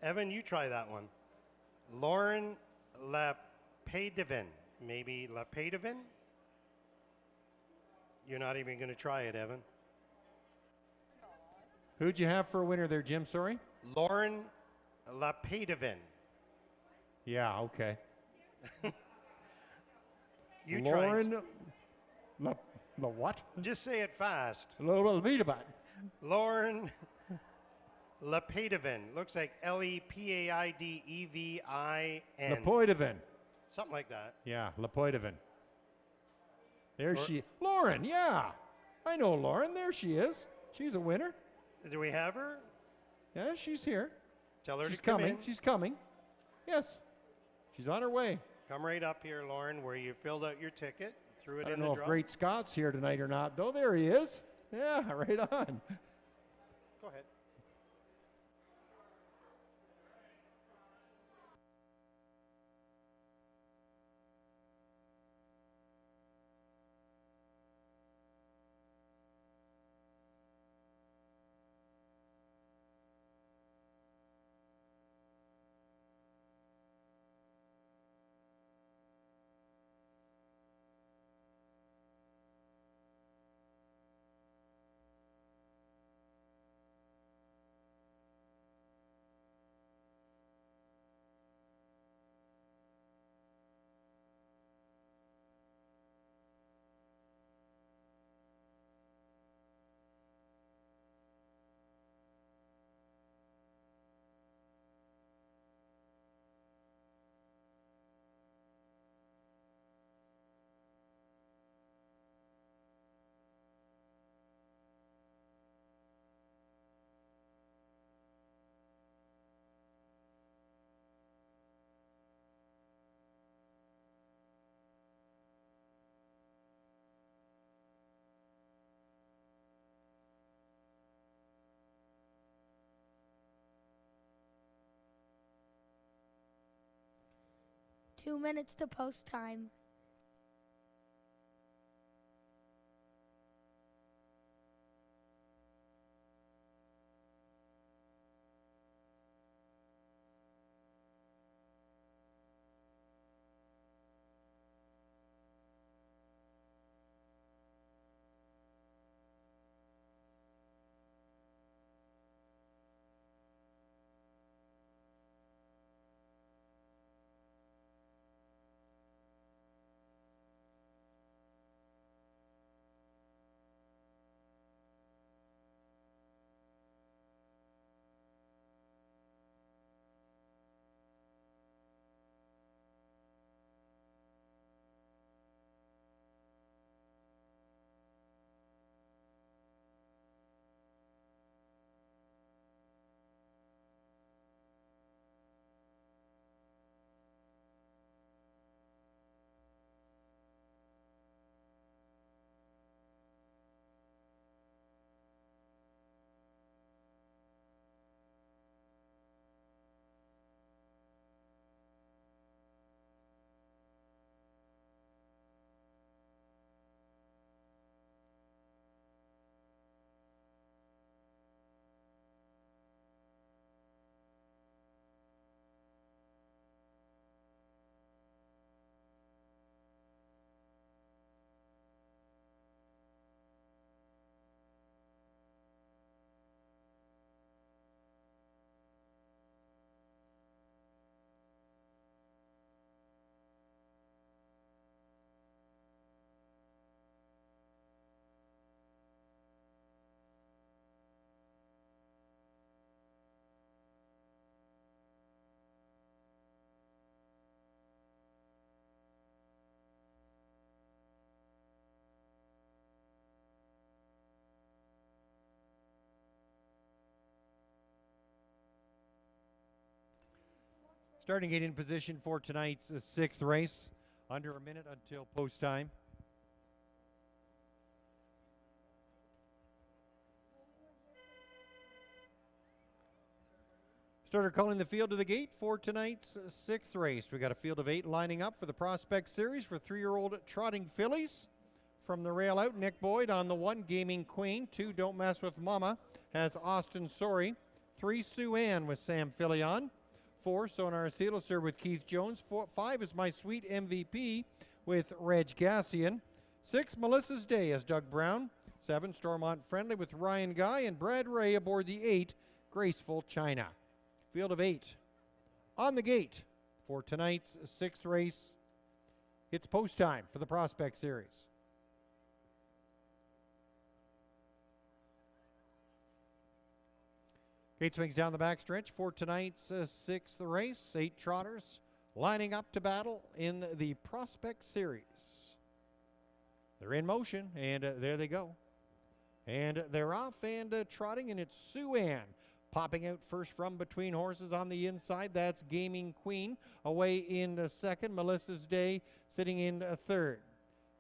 Evan, you try that one. Lauren Lapedevin. Maybe Lapedevin? You're not even going to try it, Evan. Who'd you have for a winner there, Jim? Sorry? Lauren Lapedevin. Yeah, okay. You Lauren the what? Just say it fast. Lauren Lapedevin. Looks like Lepaidevin. Lepoidevin. Something like that. Yeah, Lepoidevin. There she. Lauren, yeah. I know Lauren. There she is. She's a winner. Do we have her? Yeah, she's here. Tell her She's to come coming. in. She's coming. Yes. She's on her way. Come right up here, Lauren, where you filled out your ticket. Threw it I in don't the know draw. if Great Scott's here tonight or not, though. There he is. Yeah, right on. Go ahead. Two minutes to post time. Starting gate in position for tonight's sixth race. Under a minute until post time. Starter calling the field to the gate for tonight's sixth race. We got a field of 8 lining up for the Prospect Series for 3-year-old trotting fillies. From the rail out, Nick Boyd on the 1, Gaming Queen. 2, Don't Mess with Mama, has Austin Sorey. 3, Sue Ann with Sam Filion. 4, Sonar Sealister with Keith Jones. 5 is My Sweet MVP with Reg Gassian. 6, Melissa's Day as Doug Brown. 7, Stormont Friendly with Ryan Guy. And Brad Ray aboard the 8, Graceful China. Field of 8 on the gate for tonight's sixth race. It's post time for the Prospect Series. Gate swings down the backstretch for tonight's sixth race. 8 trotters lining up to battle in the Prospect Series. They're in motion, and there they go. And they're off and trotting, and it's Sue Ann popping out first from between horses on the inside. That's Gaming Queen. Away in second. Melissa's Day sitting in third.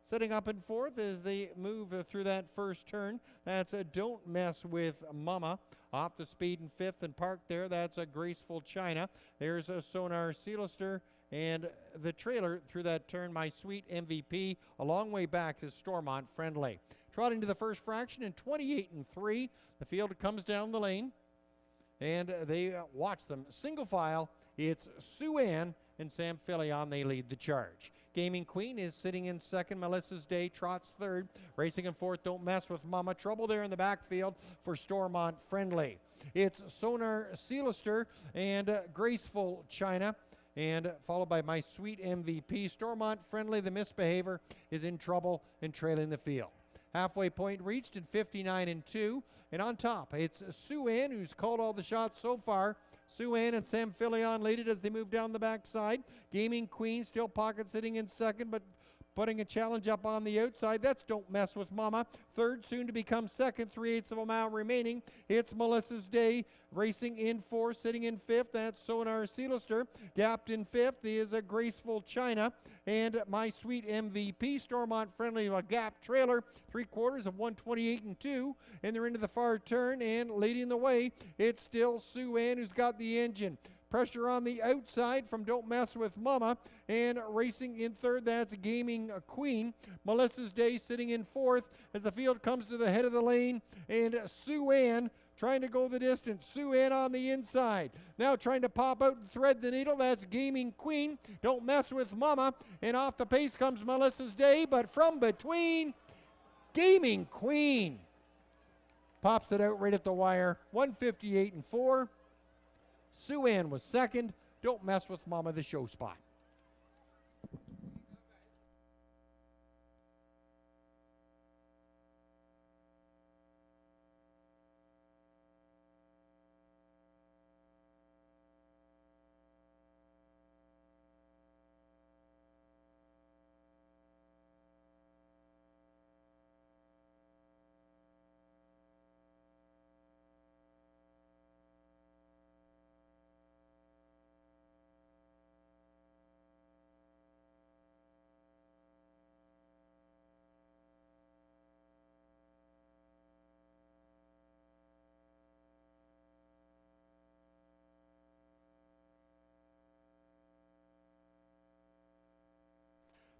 Setting up in fourth as they move through that first turn. That's a Don't Mess with Mama. Off the speed in fifth and parked there. That's a Graceful China. There's a Sonar Sealister. And the trailer through that turn, My Sweet MVP. A long way back is Stormont Friendly. Trotting to the first fraction in 28 and 3. The field comes down the lane. And they watch them single file. It's Sue Ann and Sam Filion. They lead the charge. Gaming Queen is sitting in second. Melissa's Day trots third. Racing in fourth, Don't Mess with Mama. Trouble there in the backfield for Stormont Friendly. It's Sonar Sealister and Graceful China. And followed by My Sweet MVP. Stormont Friendly, the misbehavior, is in trouble and trailing the field. Halfway point reached in 59 and 2. And on top, it's Sue Ann, who's called all the shots so far. Sue Ann and Sam Filion lead it as they move down the backside. Gaming Queen still pocket sitting in second, but putting a challenge up on the outside. That's Don't Mess with Mama. Third, soon to become second, 3/8 of a mile remaining. It's Melissa's Day racing in fourth, sitting in fifth. That's Sonar Sealister. Gapped in fifth is a Graceful China. And My Sweet MVP, Stormont Friendly, a gap trailer, 3/4 of 128 and 2. And they're into the far turn and leading the way. It's still Sue Ann who's got the engine. Pressure on the outside from Don't Mess with Mama. And racing in third, that's Gaming Queen. Melissa's Day sitting in fourth as the field comes to the head of the lane. And Sue Ann trying to go the distance. Sue Ann on the inside. Now trying to pop out and thread the needle. That's Gaming Queen. Don't Mess with Mama. And off the pace comes Melissa's Day. But from between, Gaming Queen pops it out right at the wire. 158 and 4. Sue Ann was second. Don't Mess with Mama, the show spot.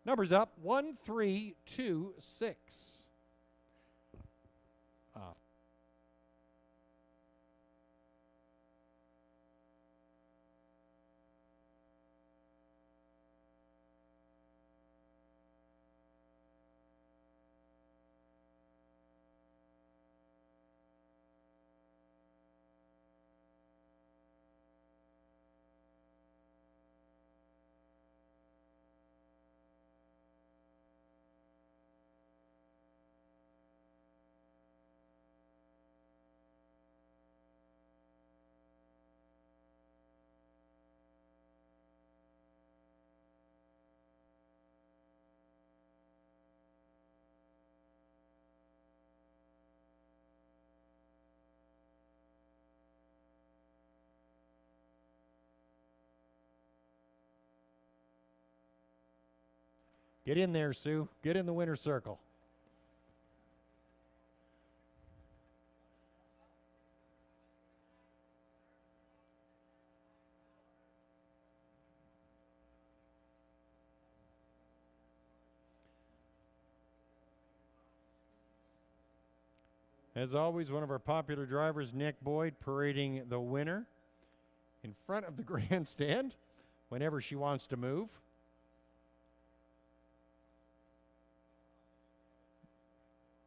Numbers up, 1, 3, 2, 6. Get in there, Sue. Get in the winner's circle. As always, one of our popular drivers, Nick Boyd, parading the winner in front of the grandstand whenever she wants to move.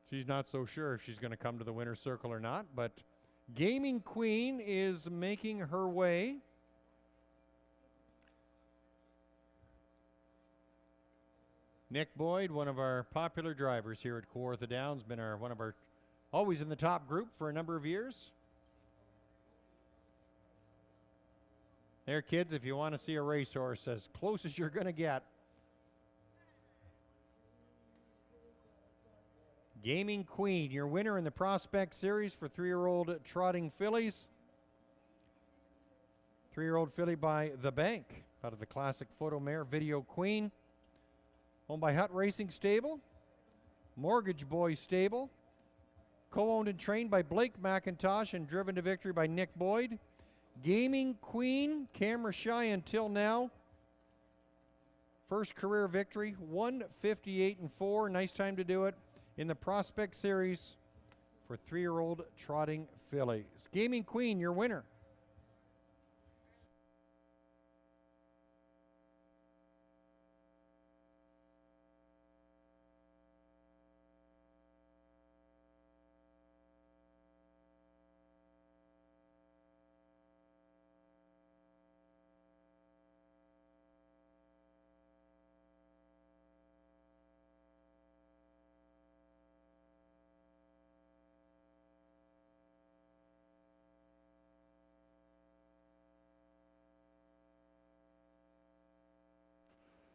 She's not so sure if she's going to come to the winner's circle or not, but Gaming Queen is making her way. Nick Boyd, one of our popular drivers here at Kawartha Downs, been one of our always in the top group for a number of years. There, kids, if you want to see a racehorse as close as you're going to get. Gaming Queen, your winner in the Prospect Series for 3-year-old trotting fillies. 3-year-old filly by The Bank out of the classic photo mare Video Queen. Owned by Hutt Racing Stable. Mortgage Boy Stable, co-owned and trained by Blake McIntosh and driven to victory by Nick Boyd. Gaming Queen, camera shy until now. First career victory, 158-4. Nice time to do it in the Prospect Series for 3-year-old trotting fillies. Gaming Queen, your winner.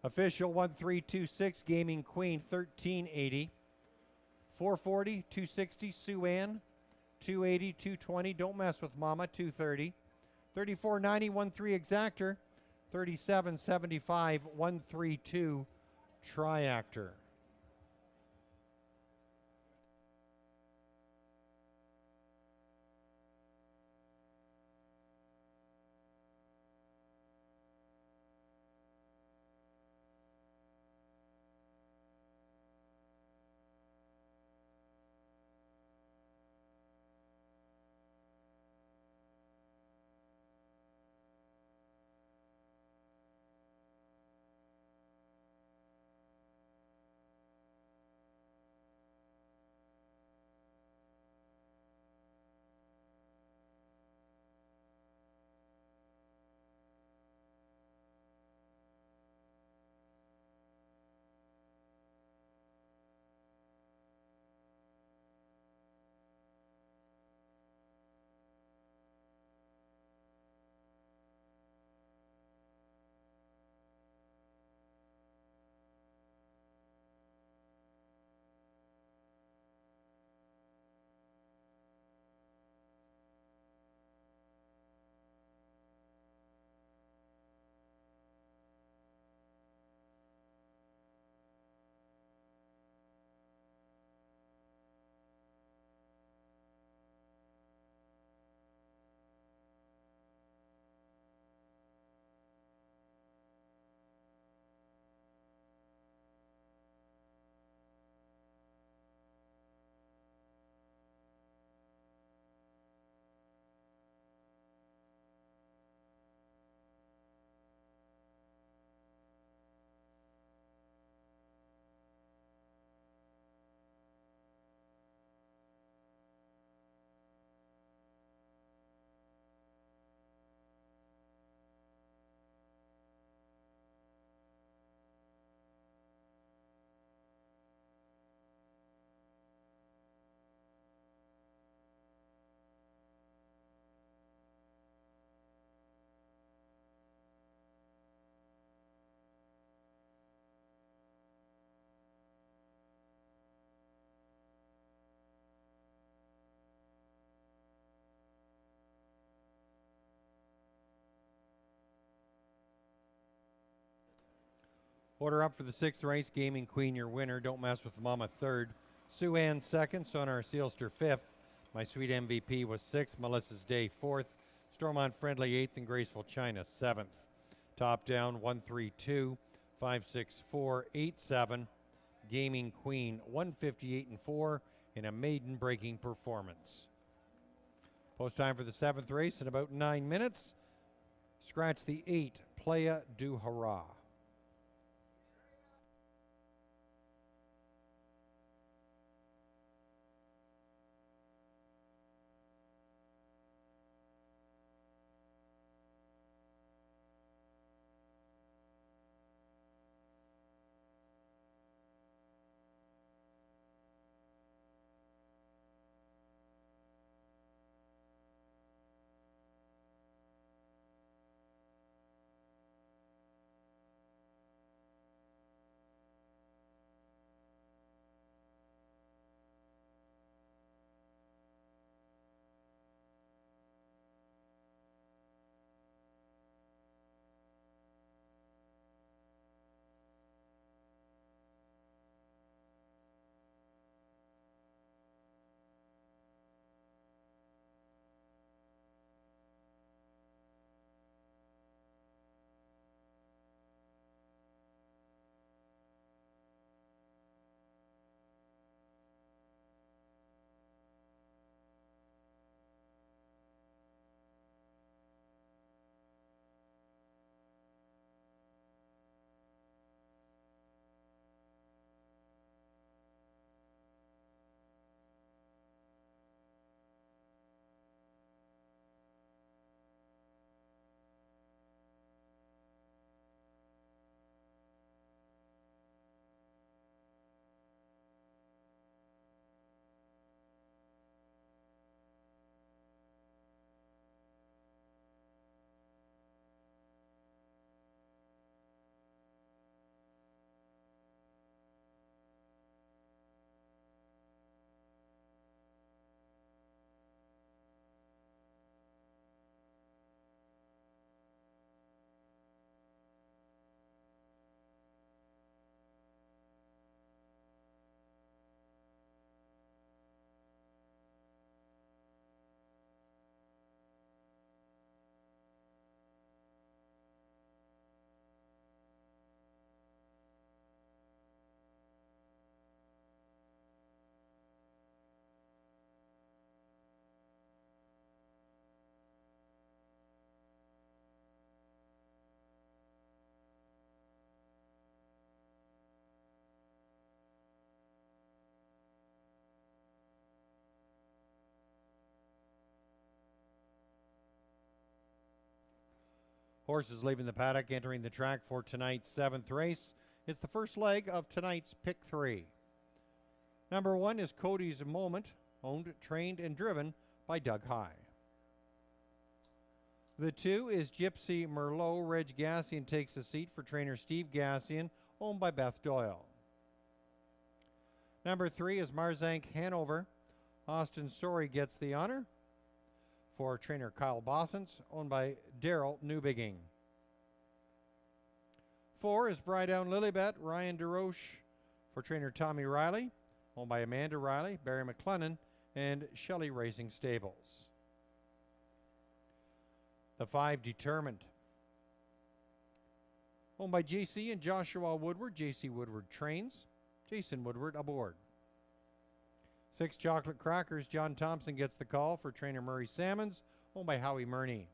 Official 1326, Gaming Queen 1380. 440, 260, Sue Ann. 280, 220, Don't Mess with Mama, 230. 3490, 13 Exactor. 3775, 132 Triactor. Order up for the 6th race. Gaming Queen, your winner. Don't Mess with Mama, 3rd. Sue Ann, 2nd. Sonar Sealster, 5th. My Sweet MVP was 6th. Melissa's Day, 4th. Stormont Friendly, 8th. And Graceful China, 7th. Top down, 132, 564, 87. Gaming Queen, 158-4 in a maiden breaking performance. Post time for the 7th race in about 9 minutes. Scratch the 8, Playa du Hurrah. Horses leaving the paddock, entering the track for tonight's 7th race. It's the first leg of tonight's Pick 3. Number 1 is Cody's Moment, owned, trained, and driven by Doug High. The 2 is Gypsy Merlot. Reg Gassian takes the seat for trainer Steve Gassian, owned by Beth Doyle. Number 3 is Marzank Hanover. Austin Sorey gets the honor for trainer Kyle Bossens, owned by Daryl Newbigging. 4 is Brydown Lilybet. Ryan DeRoche for trainer Tommy Riley, owned by Amanda Riley, Barry McLennan, and Shelley Racing Stables. The 5, Determined, owned by JC and Joshua Woodward. JC Woodward trains, Jason Woodward aboard. 6, Chocolate Crackers. John Thompson gets the call for trainer Murray Salmons, owned by Howie Murney.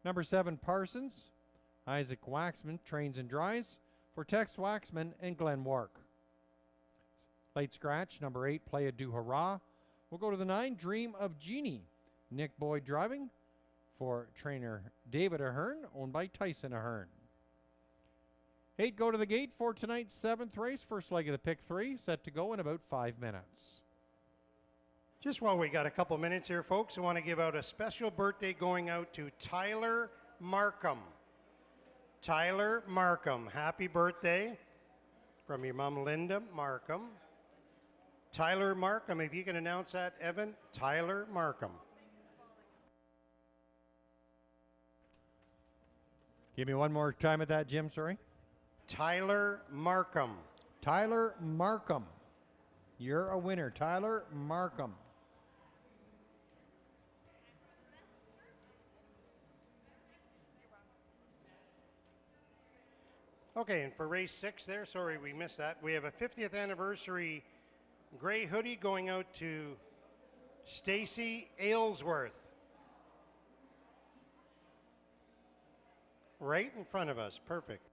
Number 7, Parsons. Isaac Waxman trains and drives for Tex Waxman and Glenn Wark. Late scratch, number 8, Play a Do Hurrah. We'll go to the 9, Dream of Jeannie. Nick Boyd driving for trainer David Ahern, owned by Tyson Ahern. 8 go to the gate for tonight's 7th race. First leg of the Pick 3 set to go in about 5 minutes. Just while we got a couple minutes here, folks, I want to give out a special birthday going out to Tyler Markham. Tyler Markham, happy birthday from your mom, Linda Markham. Tyler Markham, if you can announce that, Evan. Tyler Markham. Give me one more time at that, Jim, sorry. Tyler Markham. Tyler Markham. You're a winner, Tyler Markham. Okay, and for race 6 there, sorry we missed that. We have a 50th anniversary gray hoodie going out to Stacy Aylesworth. Right in front of us, perfect.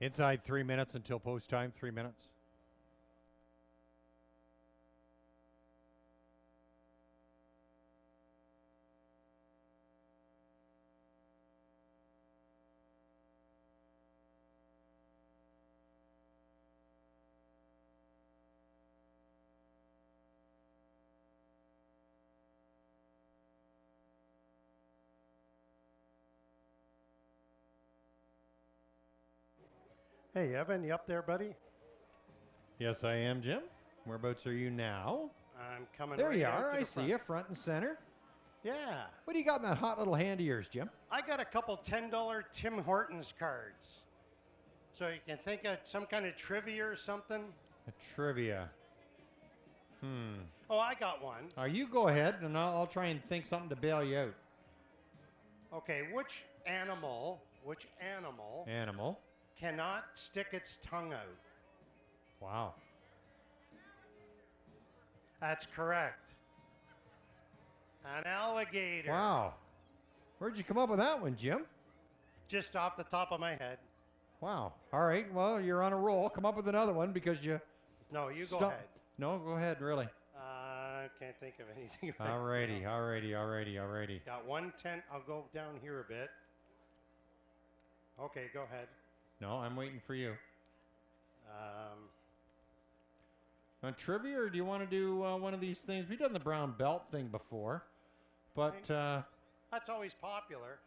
Inside 3 minutes until post time, 3 minutes. Hey, Evan, you up there, buddy? Yes, I am, Jim. Whereabouts are you now? I'm coming There right you out are. to I the see front. you, front and center. Yeah. What do you got in that hot little hand of yours, Jim? I got a couple $10 Tim Hortons cards. So you can think of some kind of trivia or something. A trivia. Oh, I got one. You go ahead, and I'll try and think something to bail you out. Okay, which animal Animal. cannot stick its tongue out? Wow. That's correct. An alligator. Wow. Where'd you come up with that one, Jim? Just off the top of my head. Wow. All right. Well, you're on a roll. Come up with another one because you. No, you go Stop. ahead. No, go ahead. Really. I can't think of anything. right All righty. now. All righty. All righty. All righty. Got 110. I'll go down here a bit. Okay, go ahead. No, I'm waiting for you. Um, On trivia, or do you want to do one of these things? We've done the brown belt thing before, but that's always popular.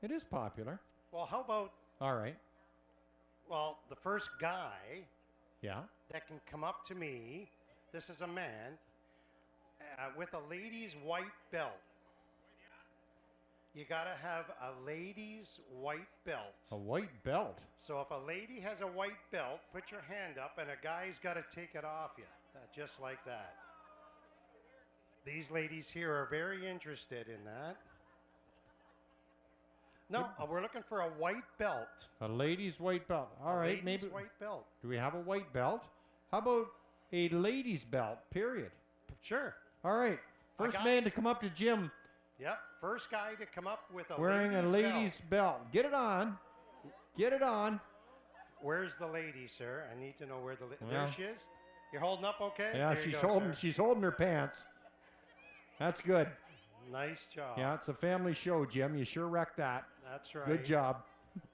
it is popular. Well, how about, All right. well, the first guy Yeah. that can come up to me, this is a man, with a lady's white belt. You got to have a lady's white belt. A white belt. So if a lady has a white belt, put your hand up, and a guy's got to take it off you, just like that. These ladies here are very interested in that. No, we're looking for a white belt. A lady's white belt. All right. Lady's Maybe. white belt. Do we have a white belt? How about a lady's belt? Period. Sure. All right. First got man it. to come up to Jim Yep. First guy to come up with a wearing a lady's belt. Get it on. Get it on. Where's the lady, sir? I need to know where the Well, there she is. You're holding up okay? Yeah, There you she's go, holding. sir. She's holding her pants. That's good. Nice job. Yeah, it's a family show, Jim. You sure wrecked that. That's right. Good job.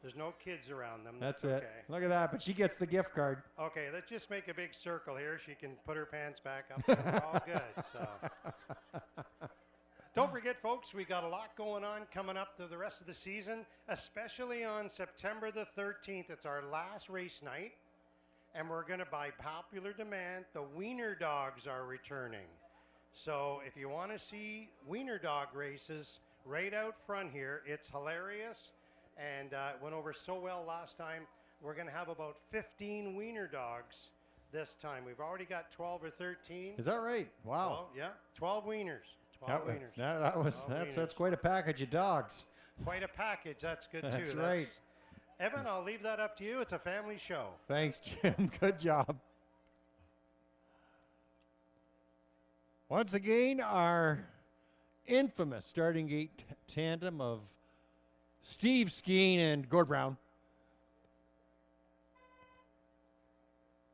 There's no kids around them. That's okay. it. Look at that. But she gets the gift card. Okay, let's just make a big circle here. She can put her pants back up. And we're all good. So. Don't forget, folks, we got a lot going on coming up to the rest of the season, especially on September the 13th. It's our last race night, and we're going to, by popular demand, the Wiener Dogs are returning. So if you want to see Wiener Dog races right out front here, it's hilarious, and it went over so well last time. We're going to have about 15 Wiener Dogs this time. We've already got 12 or 13. Is that right? Wow. Well, yeah, 12 Wieners. 12 Wieners. That's quite a package of dogs. Quite a package. That's good, too. That's right. Evan, I'll leave that up to you. It's a family show. Thanks, Jim. Good job. Once again, our infamous starting gate tandem of Steve Skeen and Gord Brown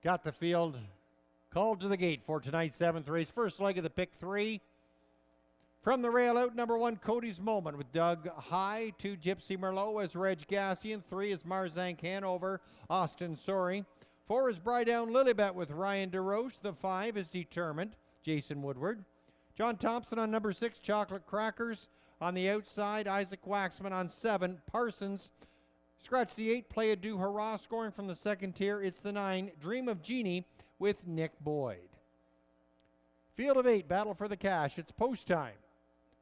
got the field called to the gate for tonight's 7th race. First leg of the pick 3. From the rail out, number 1, Cody's Moment with Doug High. 2, Gypsy Merlot as Reg Gassian. 3 is Marzank Hanover, Austin Sorry. 4 is Brydown Lilybet with Ryan DeRoche. The 5 is Determined, Jason Woodward. John Thompson on number 6, Chocolate Crackers. On the outside, Isaac Waxman on 7, Parsons. Scratch the 8, Play a Do Hurrah. Scoring from the second tier, it's the 9, Dream of Jeannie with Nick Boyd. Field of 8, battle for the cash. It's post time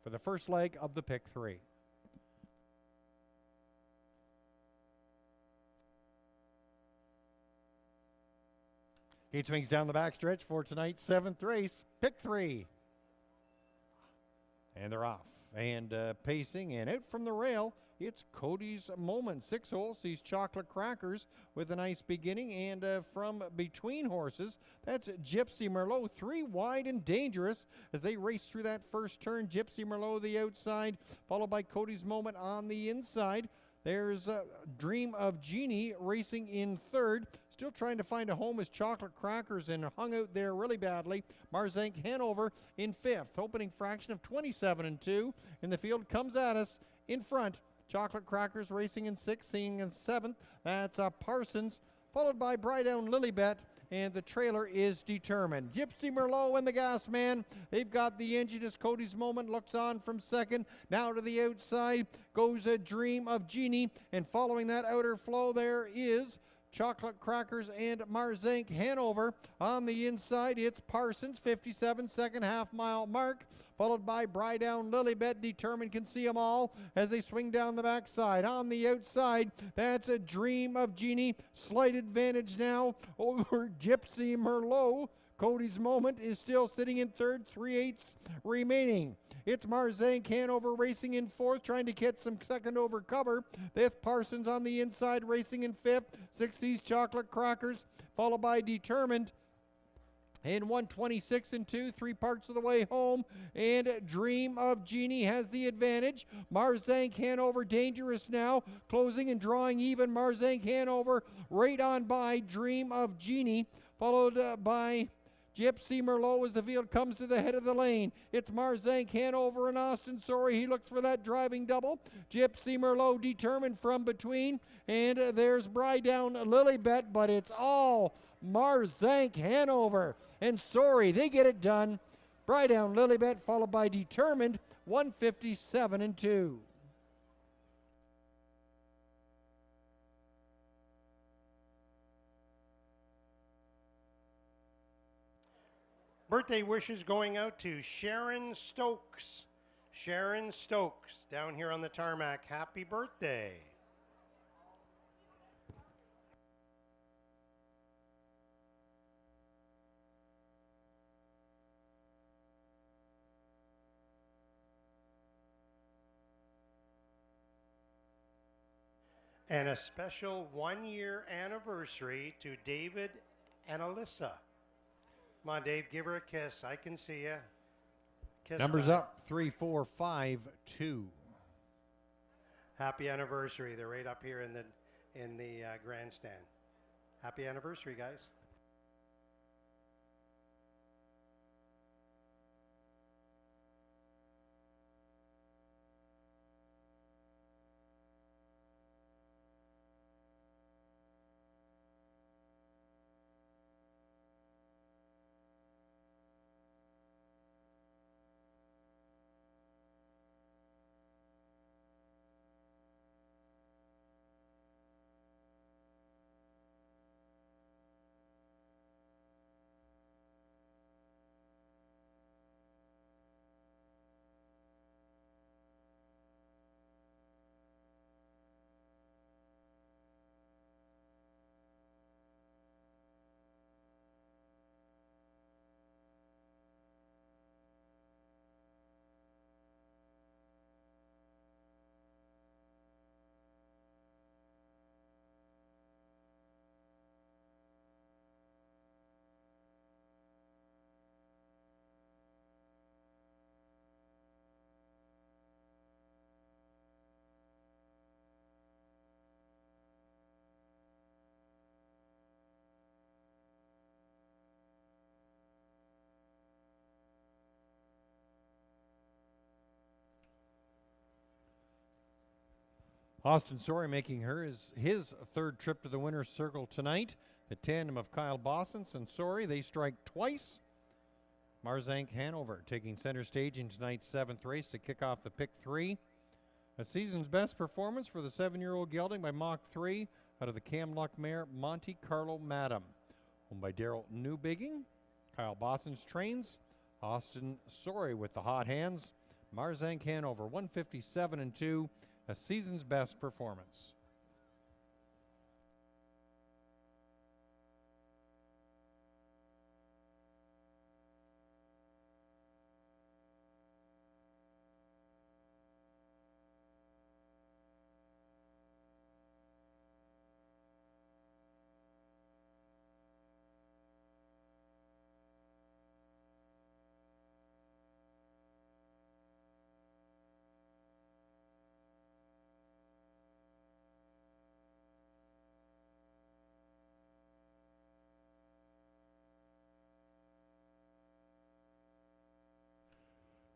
for the first leg of the pick 3. Gate swings down the backstretch for tonight's 7th race, pick 3. And they're off. And pacing and out from the rail, it's Cody's Moment. 6 hole sees Chocolate Crackers with a nice beginning. And from between horses, that's Gypsy Merlot. 3 wide and dangerous as they race through that first turn. Gypsy Merlot the outside, followed by Cody's Moment on the inside. There's Dream of Jeannie racing in 3rd. Still trying to find a home as Chocolate Crackers and hung out there really badly. Marzank Hanover in 5th. Opening fraction of 27-2. In the field comes at us in front. Chocolate Crackers racing in 6th, seeing in 7th. That's Parsons, followed by Brydown Lilybet, and the trailer is Determined. Gypsy Merlot and the Gas Man. They've got the engine as Cody's Moment looks on from 2nd. Now to the outside goes a Dream of Jeannie, and following that outer flow there is Chocolate Crackers and Marzank Hanover. On the inside, it's Parsons, 57, second half mile mark, followed by Brydown Lilybet. Determined can see them all as they swing down the backside. On the outside, that's a Dream of Jeannie. Slight advantage now over Gypsy Merlot. Cody's Moment is still sitting in 3rd, 3/8 remaining. It's Marzank Hanover racing in 4th, trying to get some second over cover. 5th, Parsons on the inside racing in 5th. 6th, Chocolate Crackers, followed by Determined. in 126 and 2, 3 parts of the way home, and Dream of Genie has the advantage. Marzank Hanover dangerous now, closing and drawing even. Marzank Hanover right on by Dream of Genie, followed by Gypsy Merlot as the field comes to the head of the lane. It's Marzank Hanover and Austin Sorry. He looks for that driving double. Gypsy Merlot determined from between. And there's Brydown Lilybet, but it's all Marzank Hanover. And Sorry, they get it done. Brydown Lilybet followed by Determined, 157 and 2. Birthday wishes going out to Sharon Stokes. Sharon Stokes down here on the tarmac. Happy birthday. And a special 1-year anniversary to David and Alyssa. Come on, Dave, give her a kiss. I can see you. Kiss Numbers back. up, 3, 4, 5, 2. Happy anniversary. They're right up here in the grandstand. Happy anniversary, guys. Austin Sorry making his third trip to the winner's circle tonight. The tandem of Kyle Bossens and Sorry, they strike twice. Marzank Hanover taking center stage in tonight's 7th race to kick off the pick 3. A season's best performance for the 7-year-old gelding by Mach 3 out of the Camluck mare Monte Carlo Madam. Owned by Daryl Newbigging. Kyle Bossens trains. Austin Sorry with the hot hands. Marzank Hanover 157 and 2. A season's best performance.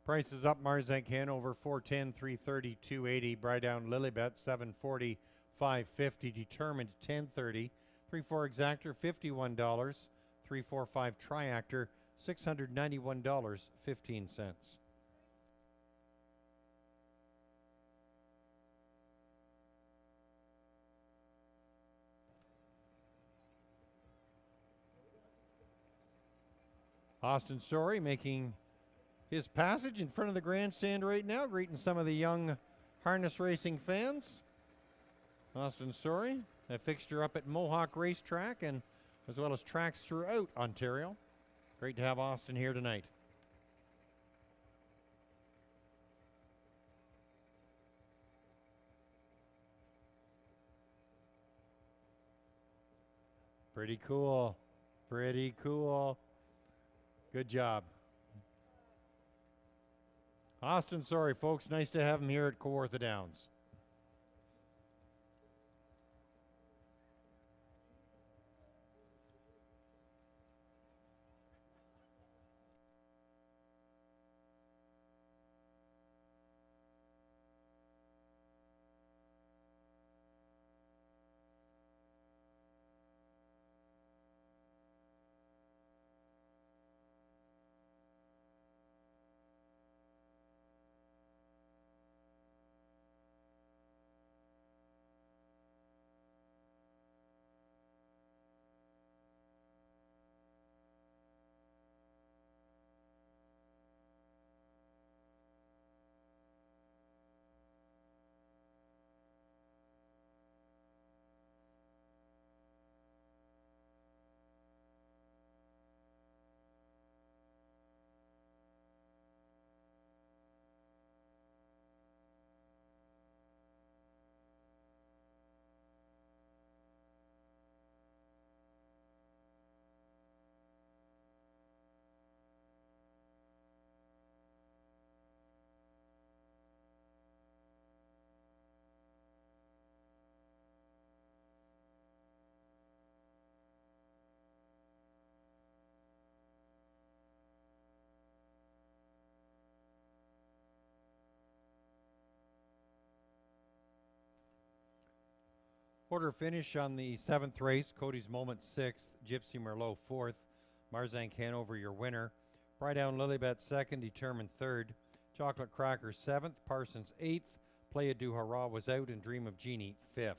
Prices up, Marzank Hanover 410, 330, 280. Brydown Lilybet 740, 550. Determined 1030. 3-4 Exactor $51. 3-4-5 Triactor $691.15. Austin Sorry making his passage in front of the grandstand right now, greeting some of the young harness racing fans. Austin Sorry, a fixture up at Mohawk Racetrack and as well as tracks throughout Ontario. Great to have Austin here tonight. Pretty cool. Pretty cool. Good job. Austin, sorry, folks. Nice to have him here at Kawartha Downs. Quarter finish on the 7th race. Cody's Moment 6th. Gypsy Merlot 4th. Marzank Hanover your winner. Brydown Lilybet 2nd. Determined 3rd. Chocolate Cracker 7th. Parsons 8th. Playa du Hara was out, and Dream of Genie 5th.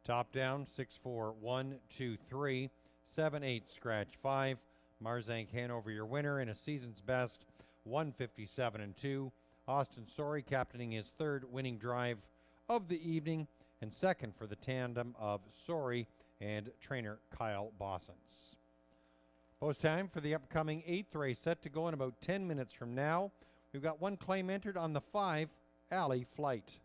Top down 6-4 1 2 3 7-8 scratch 5. Marzank Hanover your winner in a season's best 157-2. Austin Sorry captaining his 3rd winning drive of the evening, and 2nd for the tandem of Sorry and trainer Kyle Bossens. Post time for the upcoming 8th race set to go in about 10 minutes from now. We've got one claim entered on the 5 Alley Flight.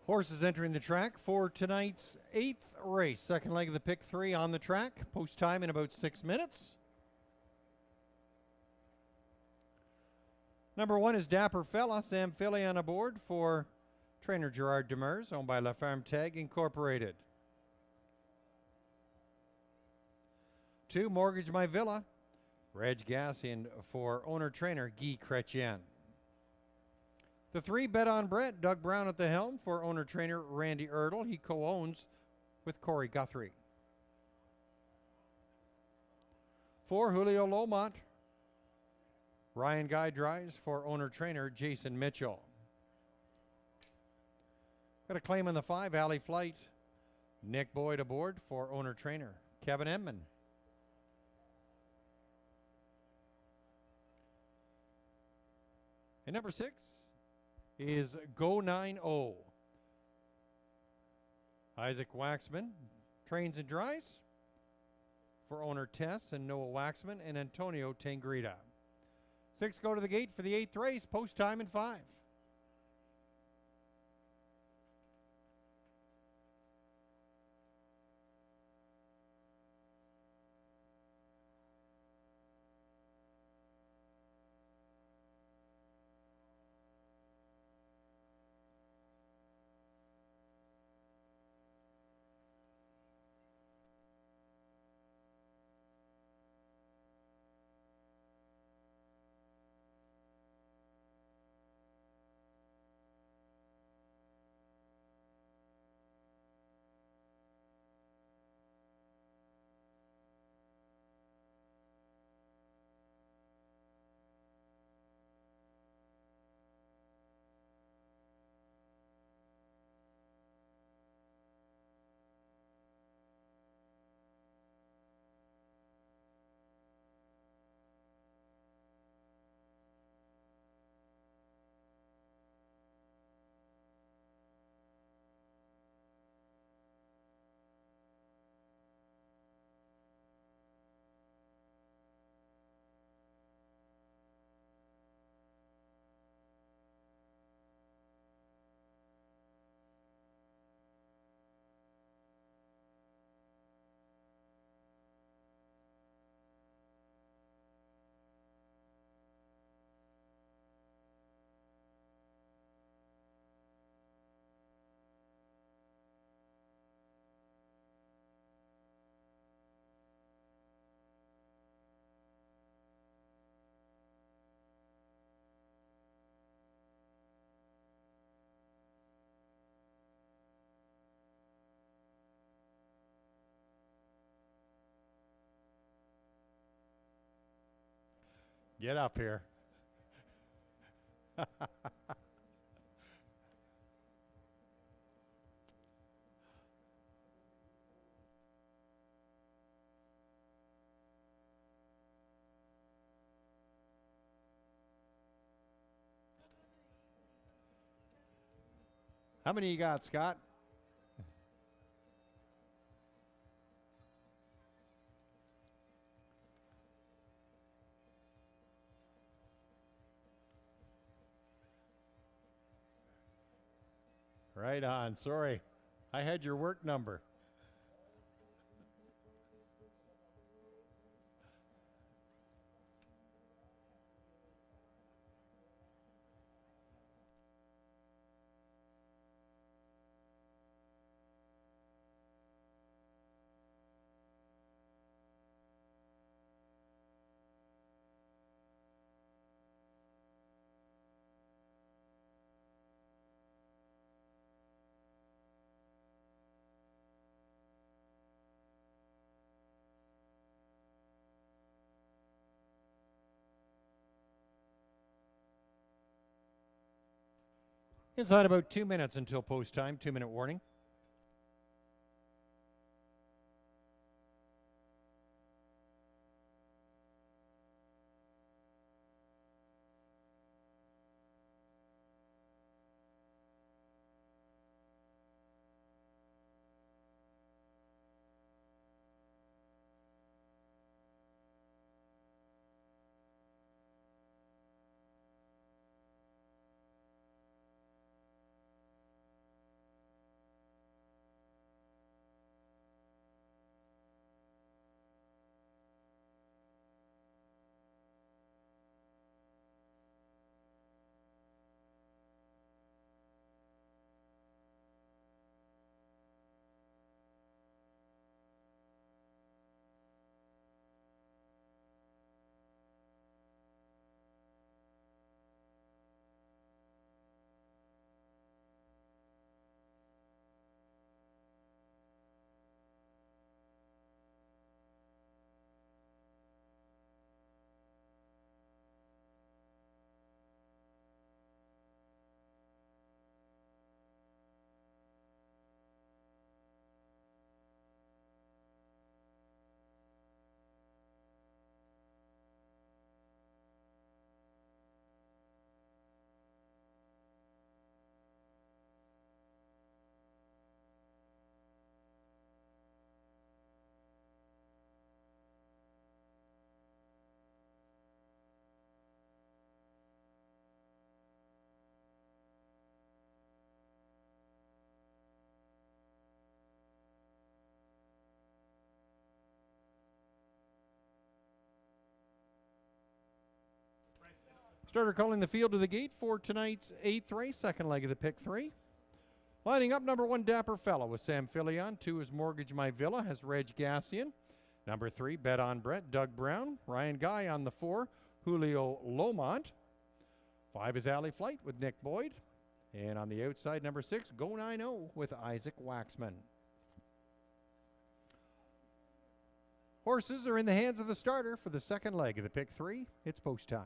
Horses entering the track for tonight's 8th race. Second leg of the pick 3 on the track. Post time in about 6 minutes. Number 1 is Dapper Fella. Sam Philly on aboard for trainer Gerard Demers, owned by La Farm Tag Incorporated. 2, Mortgage My Villa. Reg Gassian for owner-trainer Guy Chrétien. The 3, Bet on Brett. Doug Brown at the helm for owner-trainer Randy Erdl. He co-owns with Corey Guthrie. 4, Julio Lomont. Ryan Guy drives for owner-trainer Jason Mitchell. Got a claim on the 5, Alley Flight. Nick Boyd aboard for owner-trainer Kevin Edmond. And number 6 is Go 9-0. Isaac Waxman trains and drives for owner Tess and Noah Waxman and Antonio Tangrita. 6 go to the gate for the 8th race, post time in 5. Get up here. How many you got, Scott? Right on. Sorry. I had your work number. Inside about 2 minutes until post time, 2-minute warning. Starter calling the field to the gate for tonight's 8th race, second leg of the pick 3. Lining up, number 1, Dapper Fella with Sam Filion. 2 is Mortgage My Villa, has Reg Gassian. Number 3, Bet on Brett, Doug Brown. Ryan Guy on the 4, Julio Lomont. 5 is Alley Flight with Nick Boyd. And on the outside, number 6, Go 9-0 with Isaac Waxman. Horses are in the hands of the starter for the second leg of the pick 3. It's post time.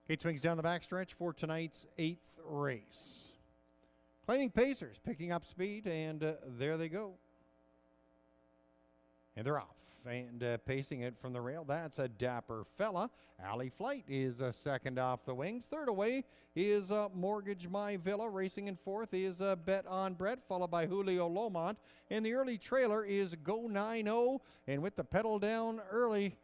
Gate swings down the backstretch for tonight's 8th race. Claiming Pacers, picking up speed, and there they go. And they're off. And pacing it from the rail, that's a Dapper Fella. Alley Flight is second off the wings. Third away is Mortgage My Villa. Racing in fourth is Bet on Brett, followed by Julio Lomont. And the early trailer is Go 9-0. And with the pedal down early,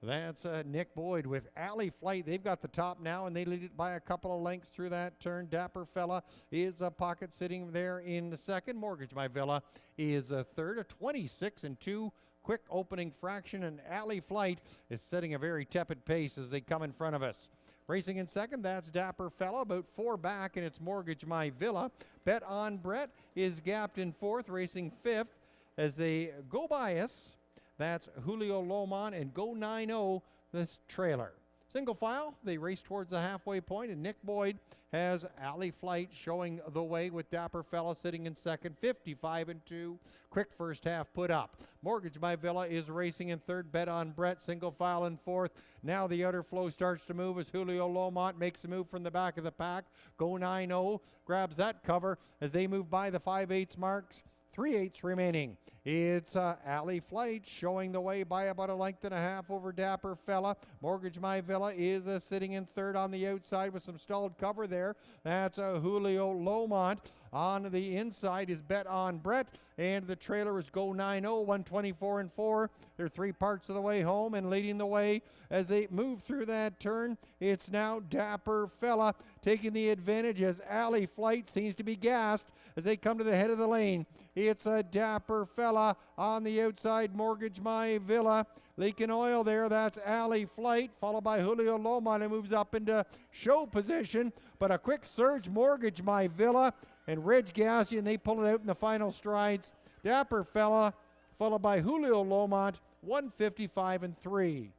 that's Nick Boyd with Alley Flight. They've got the top now, and they lead it by a couple of lengths through that turn. Dapper Fella is a pocket sitting there in the second. Mortgage My Villa is third, a 26-2 quick opening fraction, and Alley Flight is setting a very tepid pace as they come in front of us. Racing in second, that's Dapper Fella, about 4 back, and it's Mortgage My Villa. Bet on Brett is gapped in fourth, racing fifth as they go by us. That's Julio Lomont and Go 9-0, this trailer. Single file, they race towards the halfway point, and Nick Boyd has Alley Flight showing the way with Dapper Fella sitting in second, 55-2. Quick first half put up. Mortgage My Villa is racing in third. Bet on Brett, single file in fourth. Now the outer flow starts to move as Julio Lomont makes a move from the back of the pack. Go 9-0 grabs that cover as they move by the 5/8 marks. 3/8 remaining. It's Alley Flight showing the way by about a length and a half over Dapper Fella. Mortgage My Villa is sitting in third on the outside with some stalled cover there. That's Julio Lomont. On the inside is Bet on Brett, and the trailer is Go 9-0, 124-4. They're 3 parts of the way home, and leading the way as they move through that turn. It's now Dapper Fella taking the advantage as Alley Flight seems to be gassed as they come to the head of the lane. It's a Dapper Fella on the outside. Mortgage My Villa leaking oil there. That's Alley Flight, followed by Julio Lomont, who moves up into show position. But a quick surge, Mortgage My Villa and Reg Gassian, they pull it out in the final strides. Dapper Fella, followed by Julio Lomont, 155-3.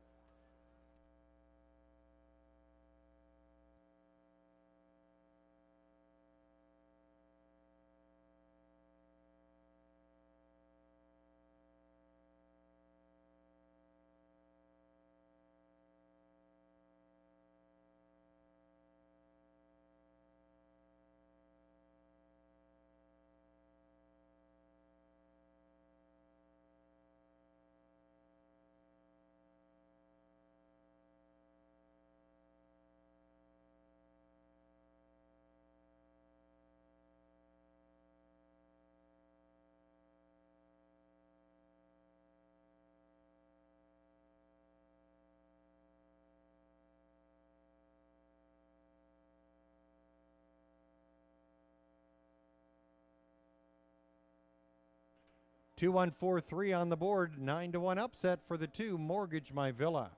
Two, 1, 4, 3 on the board. 9-1 upset for the 2, Mortgage My Villa.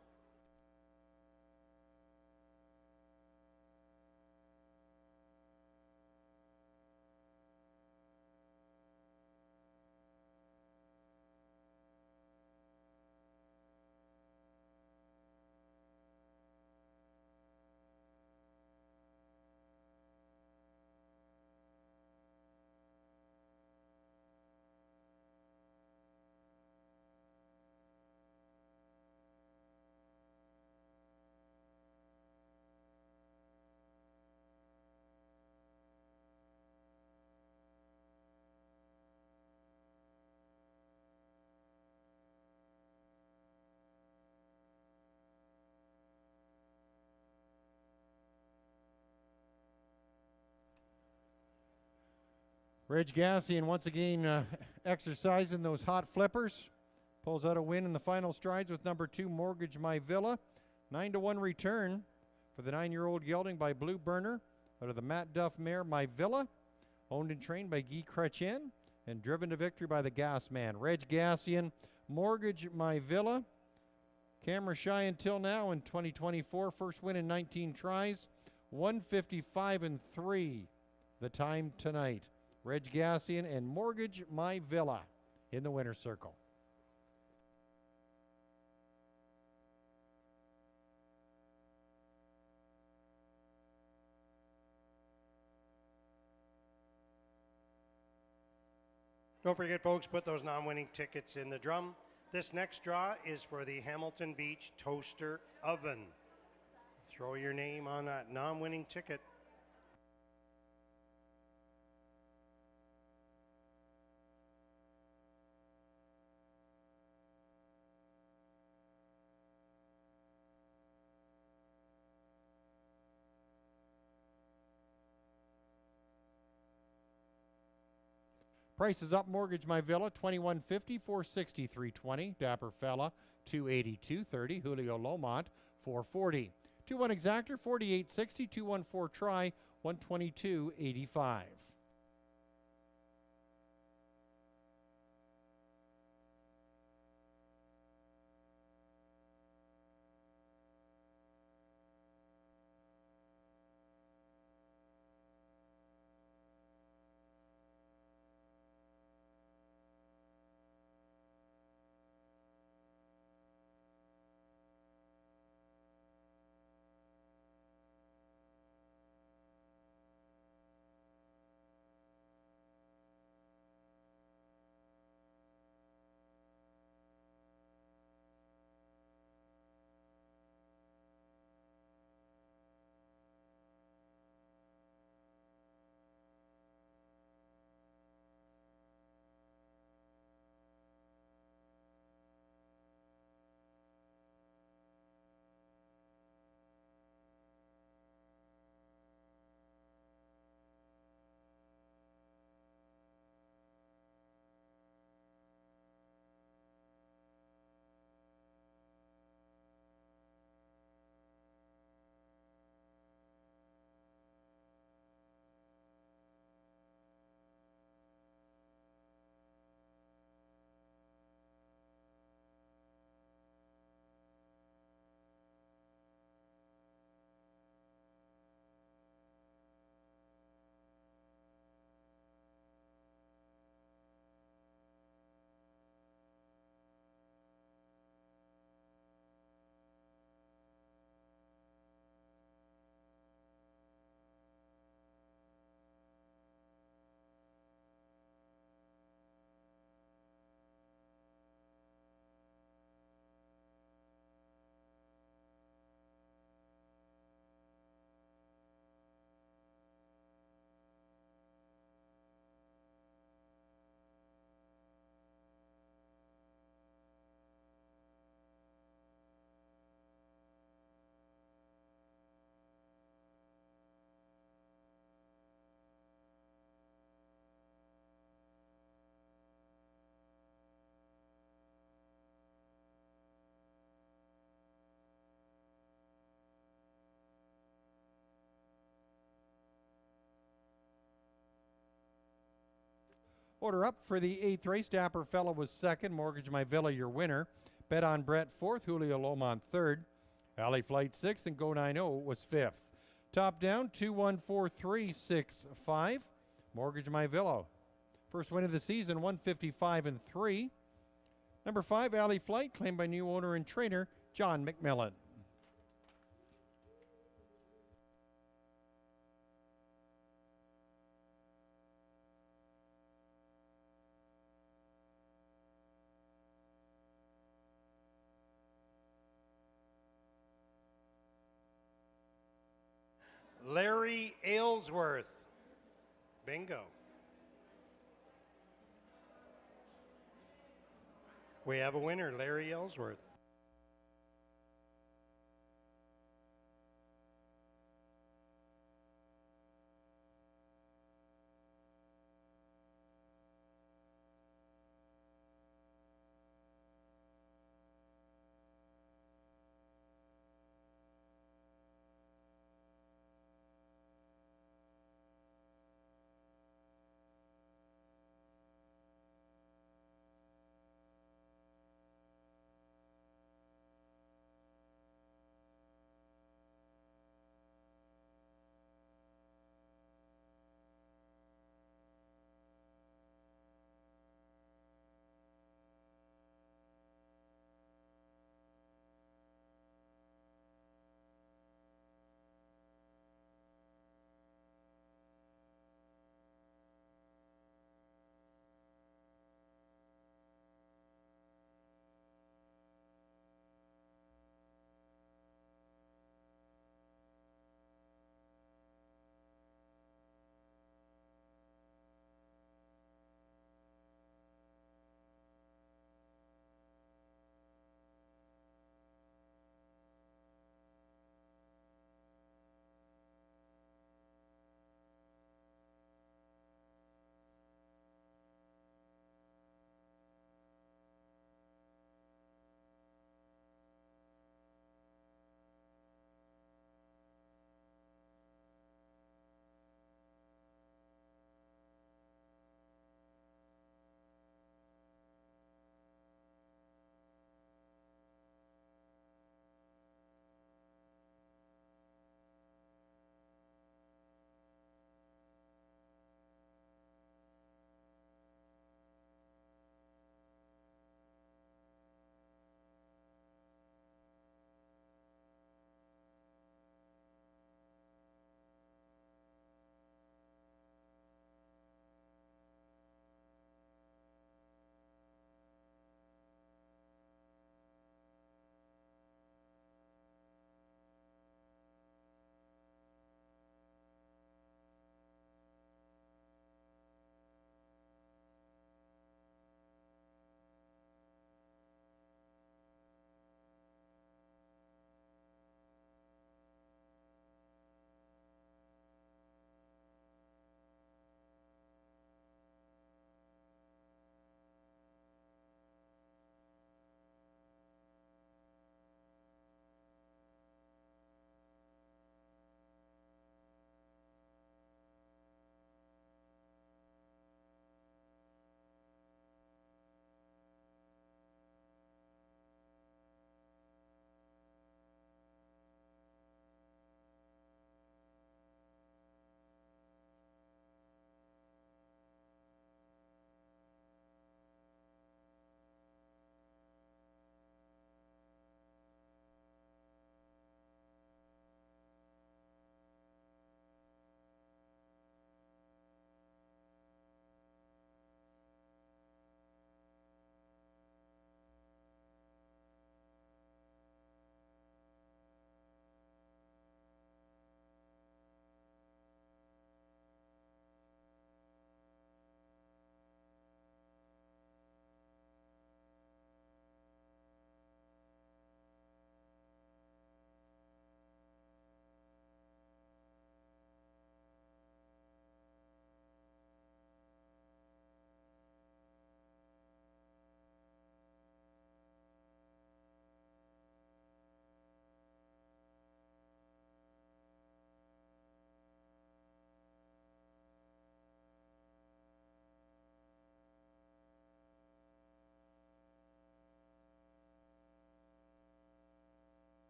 Reg Gassian once again exercising those hot flippers. Pulls out a win in the final strides with number 2, Mortgage My Villa. 9-1 return for the 9-year-old gelding by Blue Burner out of the Matt Duff mare My Villa. Owned and trained by Guy Chrétien and driven to victory by the Gas Man. Reg Gassian Mortgage My Villa. Camera shy until now in 2024. First win in 19 tries. 155-3. The time tonight. Reg Gassian and Mortgage My Villa in the winner's circle. Don't forget, folks, put those non-winning tickets in the drum. This next draw is for the Hamilton Beach Toaster Oven. Throw your name on that non-winning ticket. Price is up. Mortgage My Villa, $21.50, $460, $320. Dapper Fella, $280, $230. Julio Lomont, $440. 2-1 Exactor, $48.60. 2-1-4 Try, $122.85. Order up for the 8th race. Dapper Fella was second. Mortgage My Villa, your winner. Bet on Brett, fourth. Julio Lomont, third. Alley Flight, sixth. And Go 90 was fifth. Top down, 2-1-4-3-6-5. Mortgage My Villa. First win of the season, 155-3. Number 5, Alley Flight, claimed by new owner and trainer, John McMillan. Larry Aylesworth. Bingo. We have a winner, Larry Aylesworth.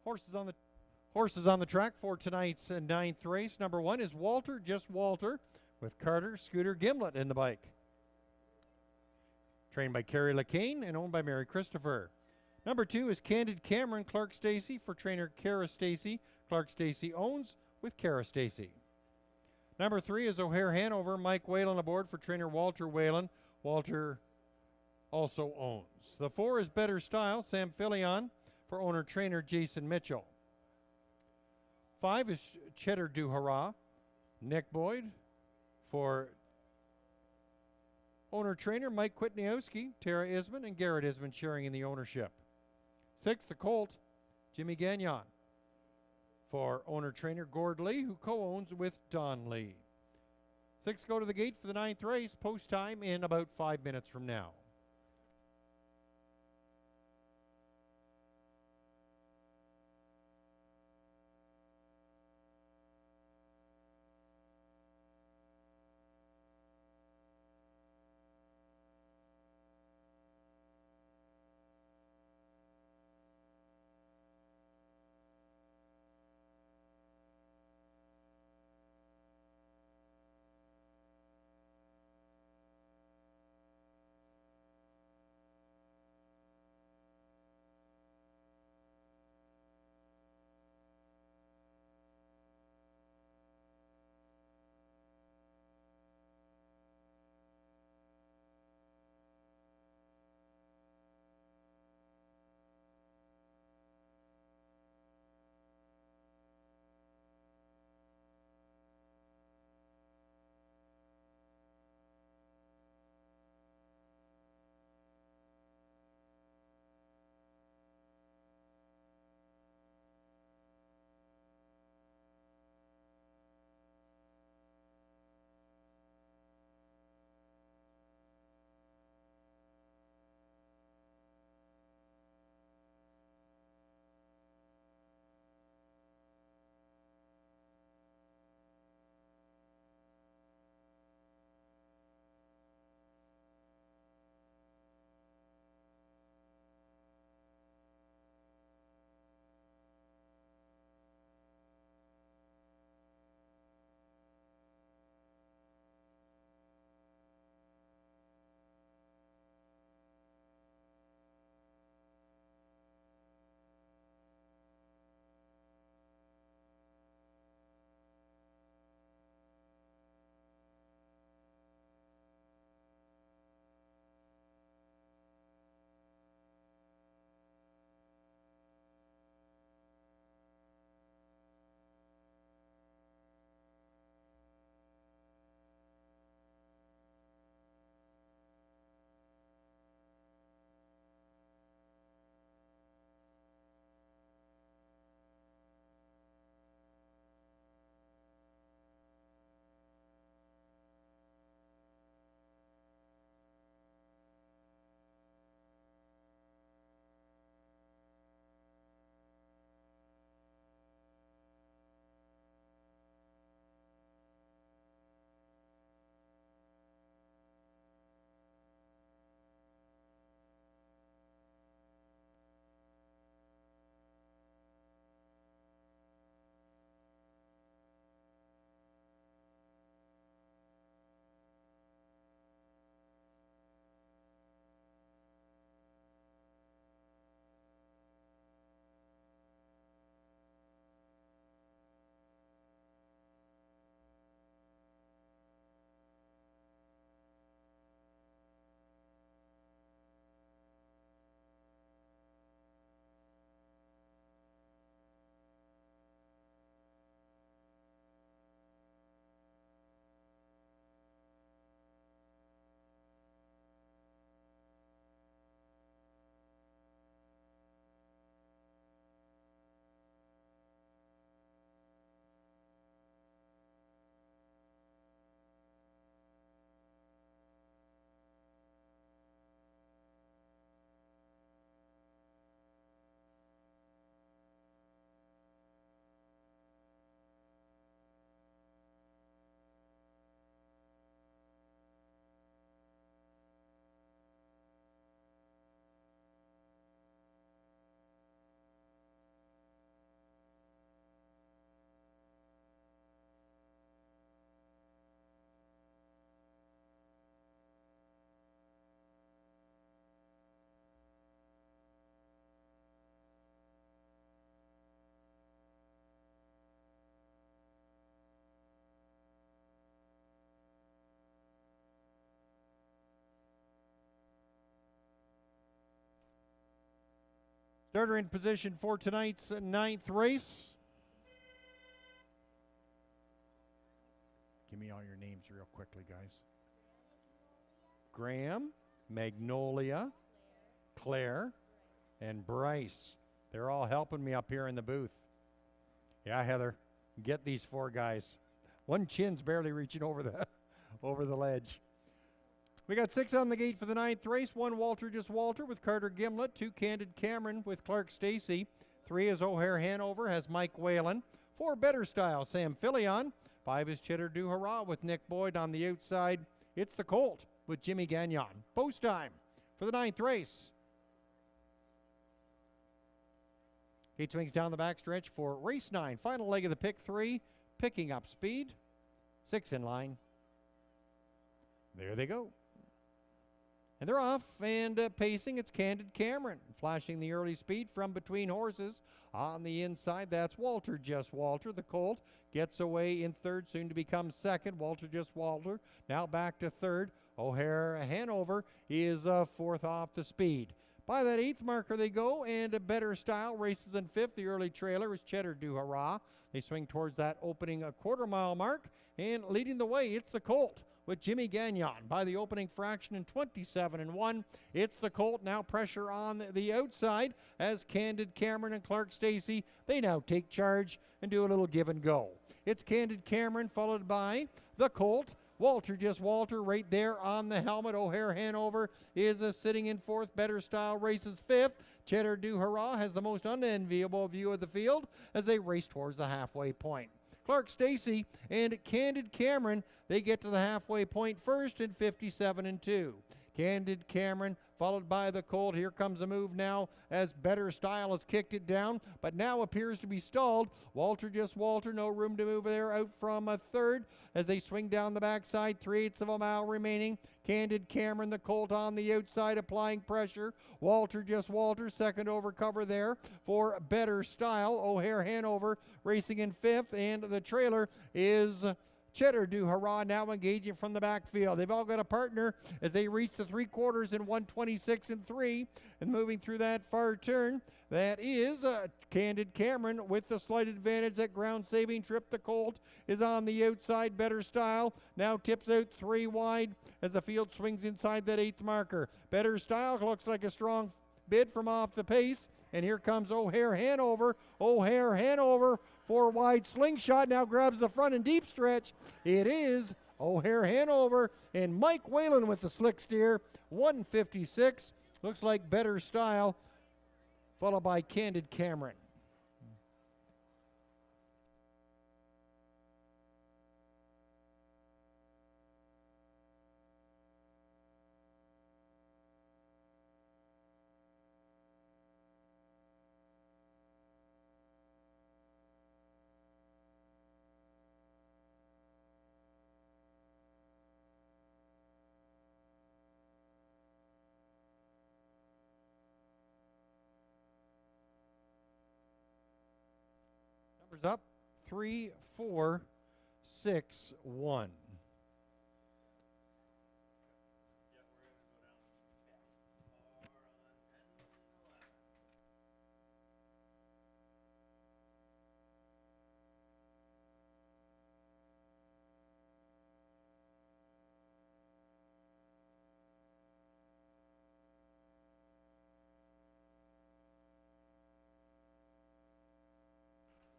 Horses on the track for tonight's ninth race. Number 1 is Walter, Just Walter, with Carter Scooter Gimlet in the bike. Trained by Carrie LeCain and owned by Mary Christopher. Number 2 is Candid Cameron, Clark Stacy, for trainer Kara Stacy. Clark Stacy owns with Kara Stacy. Number 3 is O'Hare Hanover, Mike Whalen aboard for trainer Walter Whalen. Walter also owns. The 4 is Better Style, Sam Filion, for owner trainer Jason Mitchell. 5 is Cheddar Du Hurrah, Nick Boyd, for owner trainer Mike Kwitniowski, Tara Isman, and Garrett Isman sharing in the ownership. 6, the Colt, Jimmy Gagnon, for owner trainer Gord Lee, who co-owns with Don Lee. 6 go to the gate for the 9th race, post time in about 5 minutes from now. Starter in position for tonight's 9th race. Give me all your names real quickly, guys. Graham, Magnolia, Claire, and Bryce. They're all helping me up here in the booth. Yeah, Heather, get these 4 guys. One chin's barely reaching over the ledge. We got 6 on the gate for the 9th race. 1 Walter Just Walter with Carter Gimlet. 2 Candid Cameron with Clark Stacy. 3 is O'Hare Hanover, has Mike Whalen. 4 Better Style, Sam Filion. 5 is Cheddar Du Hurrah with Nick Boyd on the outside. It's the Colt with Jimmy Gagnon. Post time for the 9th race. Gate swings down the backstretch for race 9. Final leg of the pick 3. Picking up speed. 6 in line. There they go. And they're off and pacing. It's Candid Cameron flashing the early speed from between horses. On the inside, that's Walter Just Walter. The Colt gets away in 3rd, soon to become 2nd. Walter Just Walter now back to 3rd. O'Hare Hanover is 4th off the speed. By that 8th marker they go, and a Better Style races in 5th. The early trailer is Cheddar Du Hurrah. They swing towards that opening quarter-mile mark, and leading the way, it's the Colt with Jimmy Gagnon by the opening fraction in 27-1. It's the Colt, now pressure on the outside as Candid Cameron and Clark Stacy, they now take charge and do a little give and go. It's Candid Cameron followed by the Colt. Walter Just Walter right there on the helmet. O'Hare Hanover is sitting in 4th. Better Style races 5th. Cheddar Du Hurrah has the most unenviable view of the field as they race towards the halfway point. Clark Stacy and Candid Cameron, they get to the halfway point first in 57-2. Candid Cameron followed by the Colt. Here comes a move now as Better Style has kicked it down, but now appears to be stalled. Walter Just Walter, no room to move there, out from a 3rd as they swing down the backside. 3/8 of a mile remaining. Candid Cameron, the Colt on the outside, applying pressure. Walter Just Walter, 2nd over cover there for Better Style. O'Hare Hanover racing in 5th, and the trailer is Cheddar Du Hurrah now engaging from the backfield. They've all got a partner as they reach the 3/4 in 1:26-3, and moving through that far turn. That is Candid Cameron with the slight advantage. That ground-saving trip. The Colt is on the outside. Better Style now tips out 3 wide as the field swings inside that 8th marker. Better Style looks like a strong bid from off the pace, and here comes O'Hare Hanover. O'Hare Hanover, 4 wide slingshot, now grabs the front and deep stretch. It is O'Hare Hanover and Mike Whalen with the slick steer. 156. Looks like Better Style, followed by Candid Cameron. Numbers up 3, 4, 6, 1.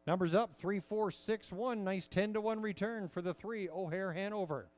Numbers up 3, 4, 6, 1. Nice 10-1 return for the 3 O'Hare Hanover.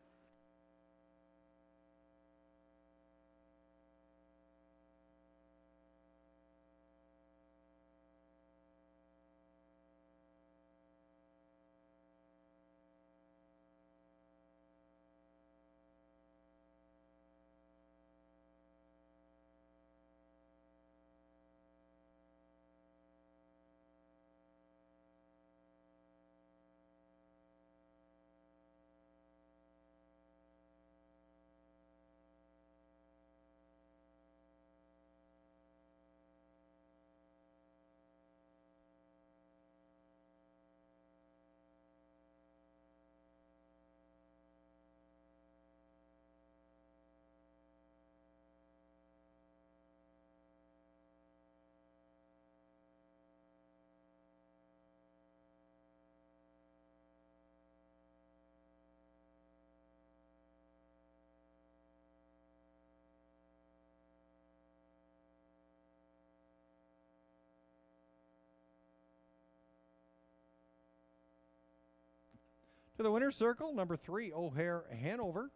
To the winner's circle, number 3, O'Hare Hanover.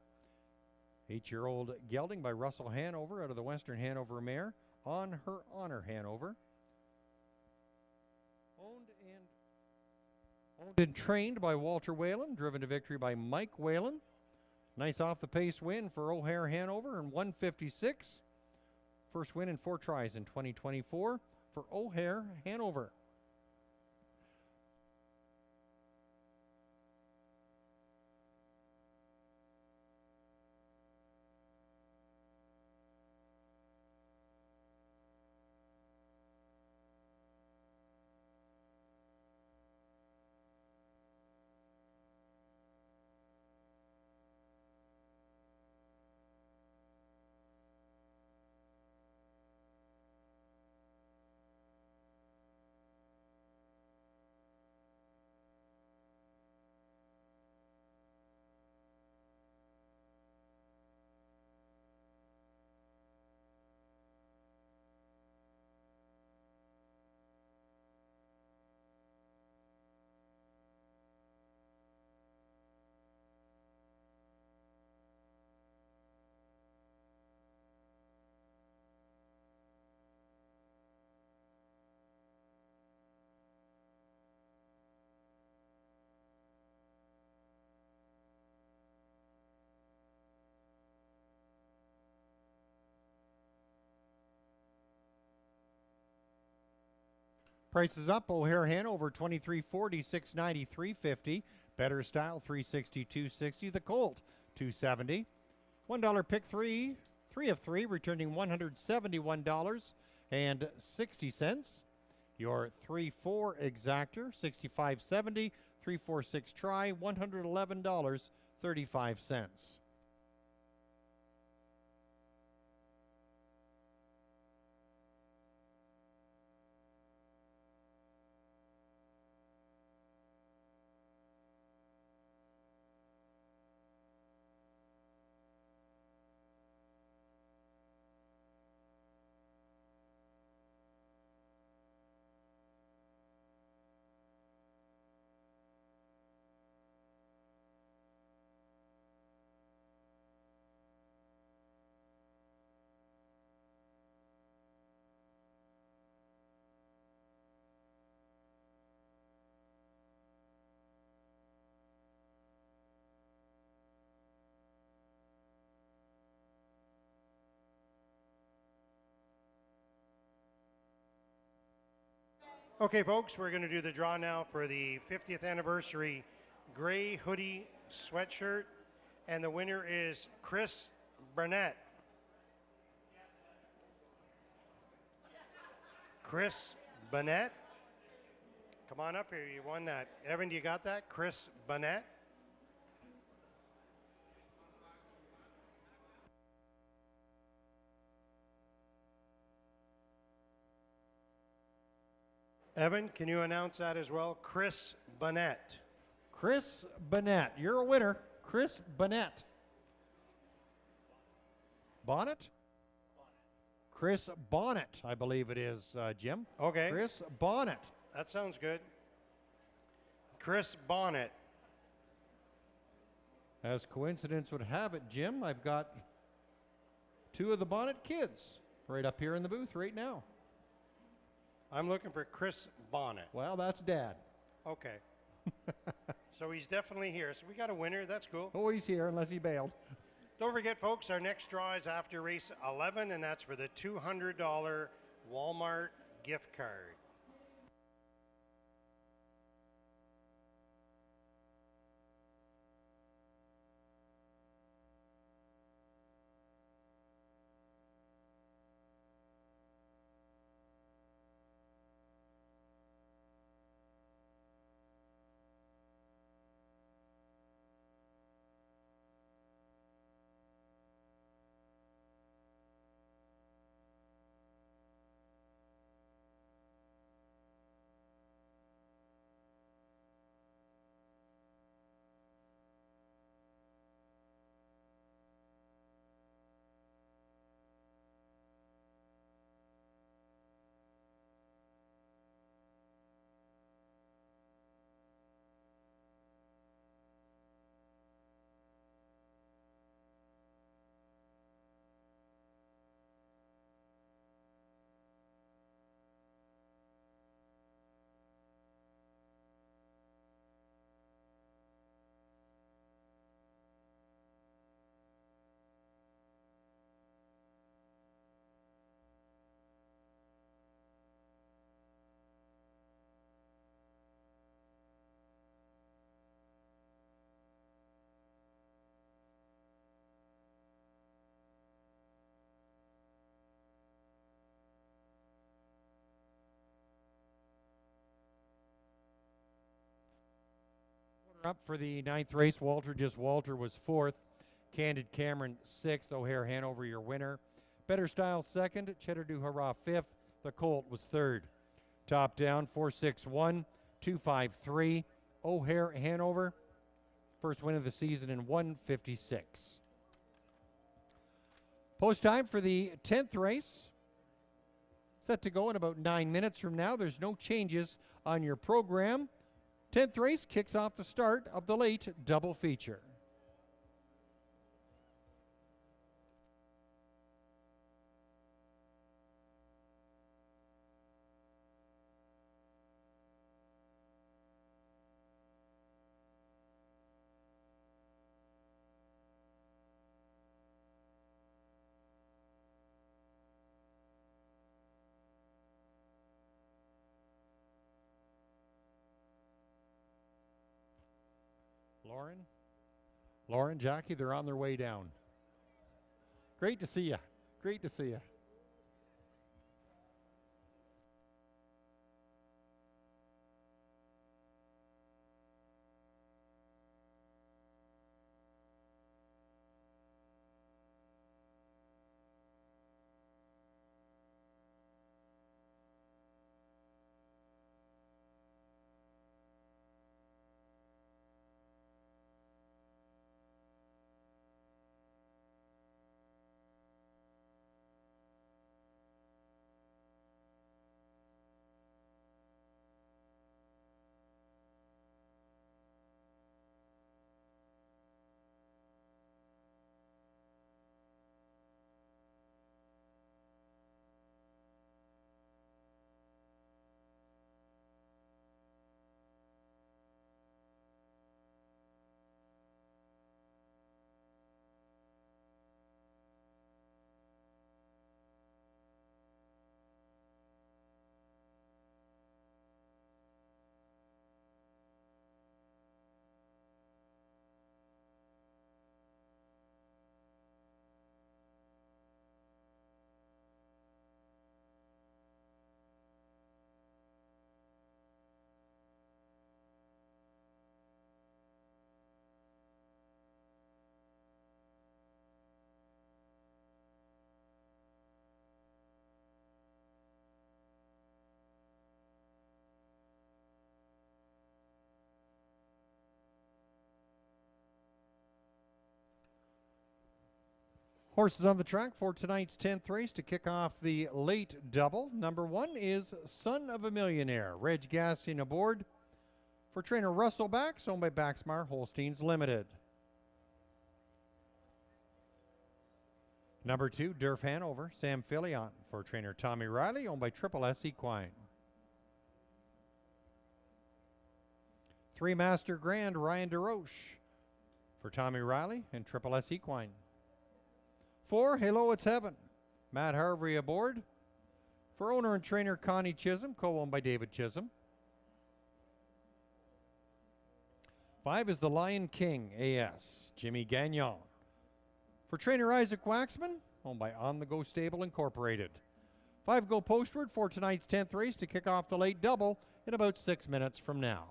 8-year-old gelding by Russell Hanover out of the Western Hanover Mare. On Her Honor Hanover. Owned and trained by Walter Whalen. Driven to victory by Mike Whalen. Nice off-the-pace win for O'Hare Hanover in 156. First win in 4 tries in 2024 for O'Hare Hanover. Prices up. O'Hare Hanover 23.40, 690, 350. Better Style 360, 260. The Colt 270. $1 pick 3 of 3, returning $171.60. Your 3-4 exactor 65.70. 3-4-6 try $111.35. Okay, folks, we're going to do the draw now for the 50th anniversary gray hoodie sweatshirt, and the winner is Chris Burnett. Chris Burnett, come on up here. You won that. Evan, do you got that? Chris Burnett. Evan, can you announce that as well? Chris Burnett. Chris Burnett, you're a winner. Chris Burnett. Bonnet? Chris Bonnet, I believe it is, Jim. Okay. Chris Bonnet. That sounds good. Chris Bonnet. As coincidence would have it, Jim, I've got 2 of the Bonnet kids right up here in the booth right now. I'm looking for Chris Bonnet. Well, that's Dad. Okay. So he's definitely here. So we got a winner. That's cool. Oh, he's here unless he bailed. Don't forget, folks, our next draw is after race 11, and that's for the $200 Walmart gift card. Up for the ninth race, Walter was fourth. Candid Cameron sixth. O'Hare Hanover your winner. Better Style second. Cheddar Du Hurrah fifth. The Colt was third. Top down 461 253. O'Hare Hanover. First win of the season in 156. Post time for the 10th race. Set to go in about 9 minutes from now. There's no changes on your program. 10th race kicks off the start of the late double feature. Lauren, Jackie, they're on their way down. Great to see you. Great to see you. Horses on the track for tonight's 10th race to kick off the late double. Number 1 is Son of a Millionaire. Reg Gassian aboard for trainer Russell Bax, owned by Baxmar Holsteins Limited. Number 2, Durf Hanover, Sam Fillion for trainer Tommy Riley, owned by Triple S Equine. 3, Master Grand, Ryan DeRoche for Tommy Riley and Triple S Equine. 4, Hello It's Heaven, Matt Harvey aboard for owner and trainer Connie Chisholm, co-owned by David Chisholm. 5 is the Lion King AS, Jimmy Gagnon for trainer Isaac Waxman, owned by On The Go Stable Incorporated. 5 go postward for tonight's 10th race to kick off the late double in about 6 minutes from now.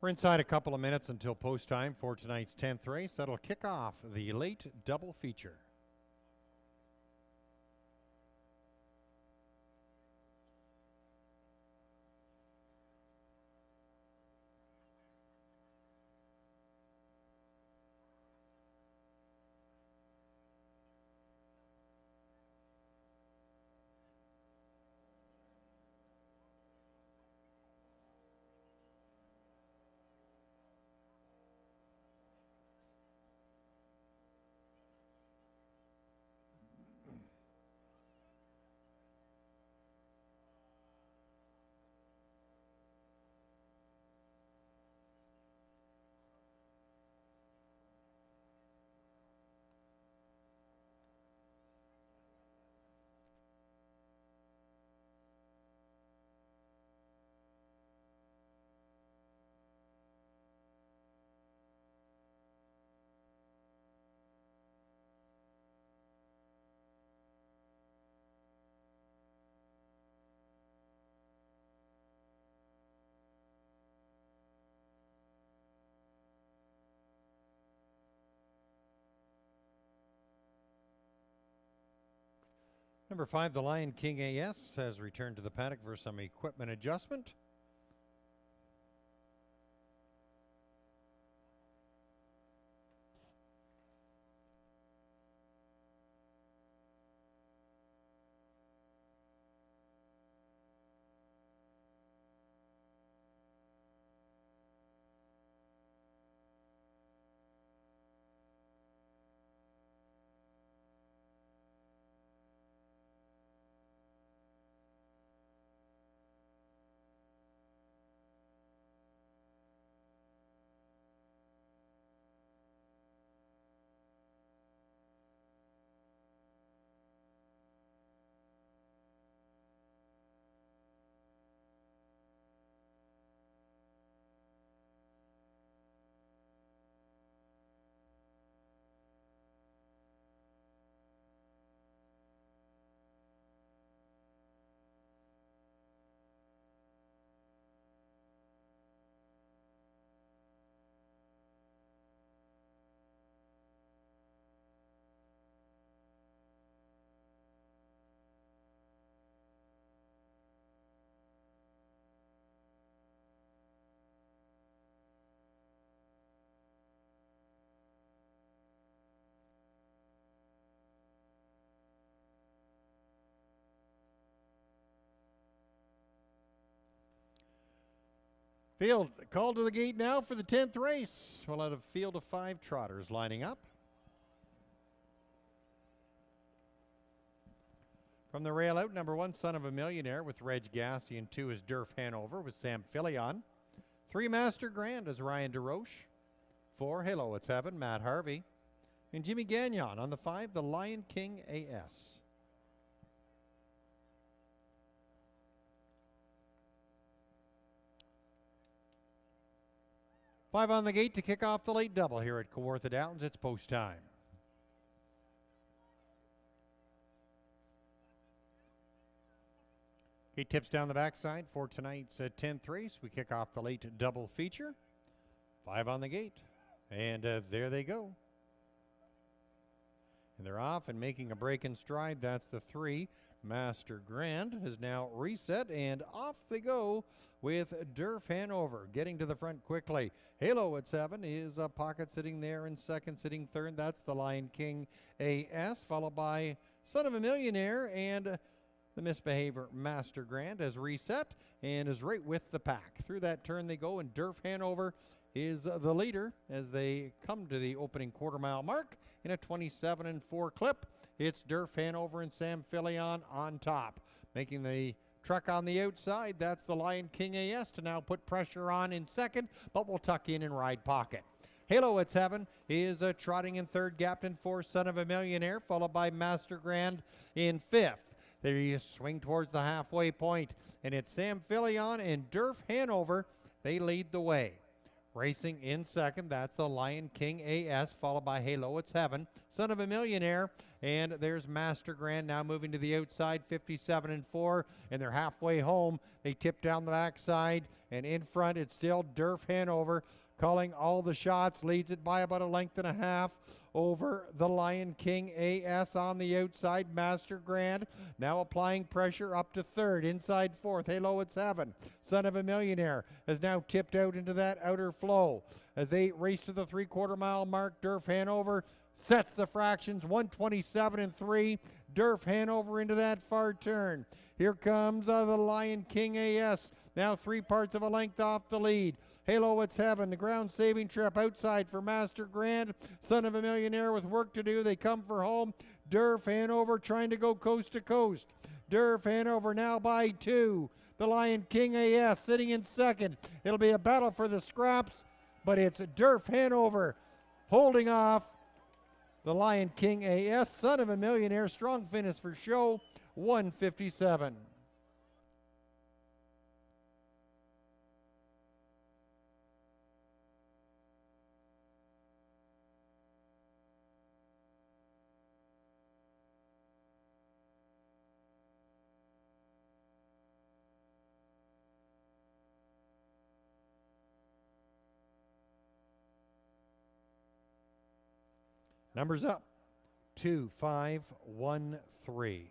We're inside a couple of minutes until post time for tonight's 10th race. That'll kick off the late double feature. Number 5, the Lion King AS has returned to the paddock for some equipment adjustment. Field called to the gate now for the 10th race. We'll have a field of 5 trotters lining up. From the rail out, number 1, Son of a Millionaire with Reg Gassi, and 2 is Durf Hanover with Sam Filion. 3, Master Grand is Ryan DeRoche. 4, Hello, It's Heaven, Matt Harvey. And Jimmy Gagnon on the 5, the Lion King AS. Five on the gate to kick off the late double here at Kawartha Downs. It's post time. Gate tips down the backside for tonight's 10th race. We kick off the late double feature. 5 on the gate. And there they go. And they're off and making a break in stride. That's the 3. Master Grand is now reset, and off they go with Durf Hanover getting to the front quickly. Halo at 7 is a pocket sitting there in second, sitting third. That's the Lion King AS, followed by Son of a Millionaire, and the misbehavior Master Grand has reset and is right with the pack. Through that turn they go, and Durf Hanover is the leader as they come to the opening quarter-mile mark in a 27-4 clip. It's Durf Hanover and Sam Filion on top. Making the truck on the outside, that's the Lion King AS to now put pressure on in second, but will tuck in and ride pocket. Halo at 7 is trotting in third, gapped in 4, Son of a Millionaire, followed by Master Grand in 5th. They swing towards the halfway point, and it's Sam Filion and Durf Hanover. They lead the way. Racing in second, that's the Lion King AS, followed by Halo, It's Heaven, Son of a Millionaire, and there's Master Grand now moving to the outside, 57 and 4, and they're halfway home. They tip down the backside, and in front it's still Durf Hanover calling all the shots, leads it by about a length and a half over the Lion King AS on the outside. Master Grand now applying pressure up to third, inside fourth. Halo, It's Heaven, Son of a Millionaire has now tipped out into that outer flow. As they race to the 3/4 mile mark, Durf Hanover sets the fractions, 127 and 3. Durf Hanover into that far turn. Here comes the Lion King AS, now 3/4 of a length off the lead. Halo, It's Heaven, the ground-saving trip outside for Master Grand. Son of a Millionaire with work to do. They come for home. Durf Hanover trying to go coast to coast. Durf Hanover now by 2. The Lion King AS sitting in second. It'll be a battle for the scraps, but it's Durf Hanover holding off the Lion King AS. Son of a Millionaire, strong finish for show, 157. Numbers up, 2, 5, 1, 3.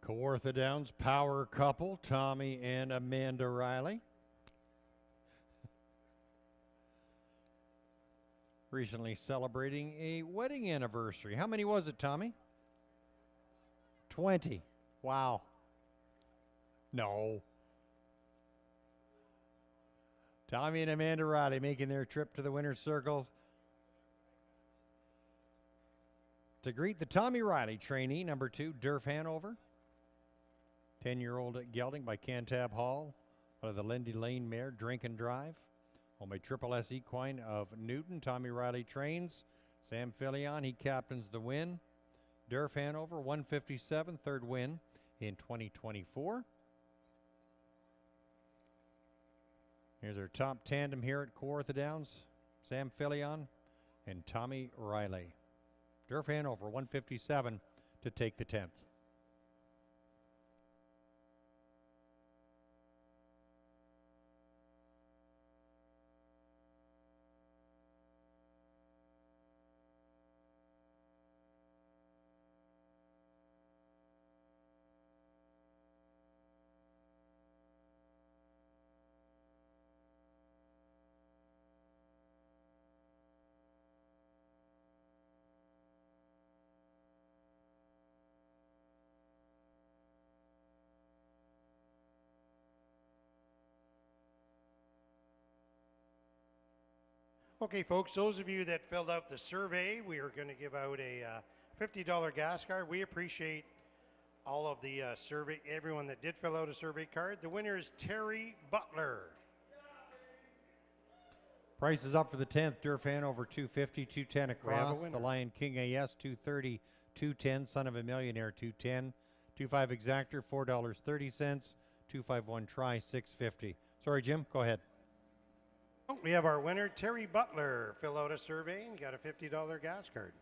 Kawartha Downs power couple, Tommy and Amanda Riley. Recently celebrating a wedding anniversary. How many was it, Tommy? 20. Wow. No. Tommy and Amanda Riley making their trip to the winner's circle to greet the Tommy Riley trainee, number 2, Durf Hanover. 10-year-old gelding by Cantab Hall, out of the Lindy Lane mare, Drink and Drive. Home a Triple S equine of Newton. Tommy Riley trains. Sam Filion, he captains the win. Durf Hanover, 157, third win in 2024. Here's our top tandem here at Kawartha Downs. Sam Filion and Tommy Riley. Durf Hanover, 157 to take the 10th. Okay, folks, those of you that filled out the survey, we are going to give out a $50 gas card. We appreciate all of the everyone that did fill out a survey card. The winner is Terry Butler. Price is up for the 10th. Durf Hanover 250, 210 across. The winner. Lion King AS 230, 210. Son of a Millionaire 210. 25 Exactor $4.30. 251 Try 650. Sorry, Jim. Go ahead. Oh, we have our winner, Terry Butler. Fill out a survey and got a $50 gas card.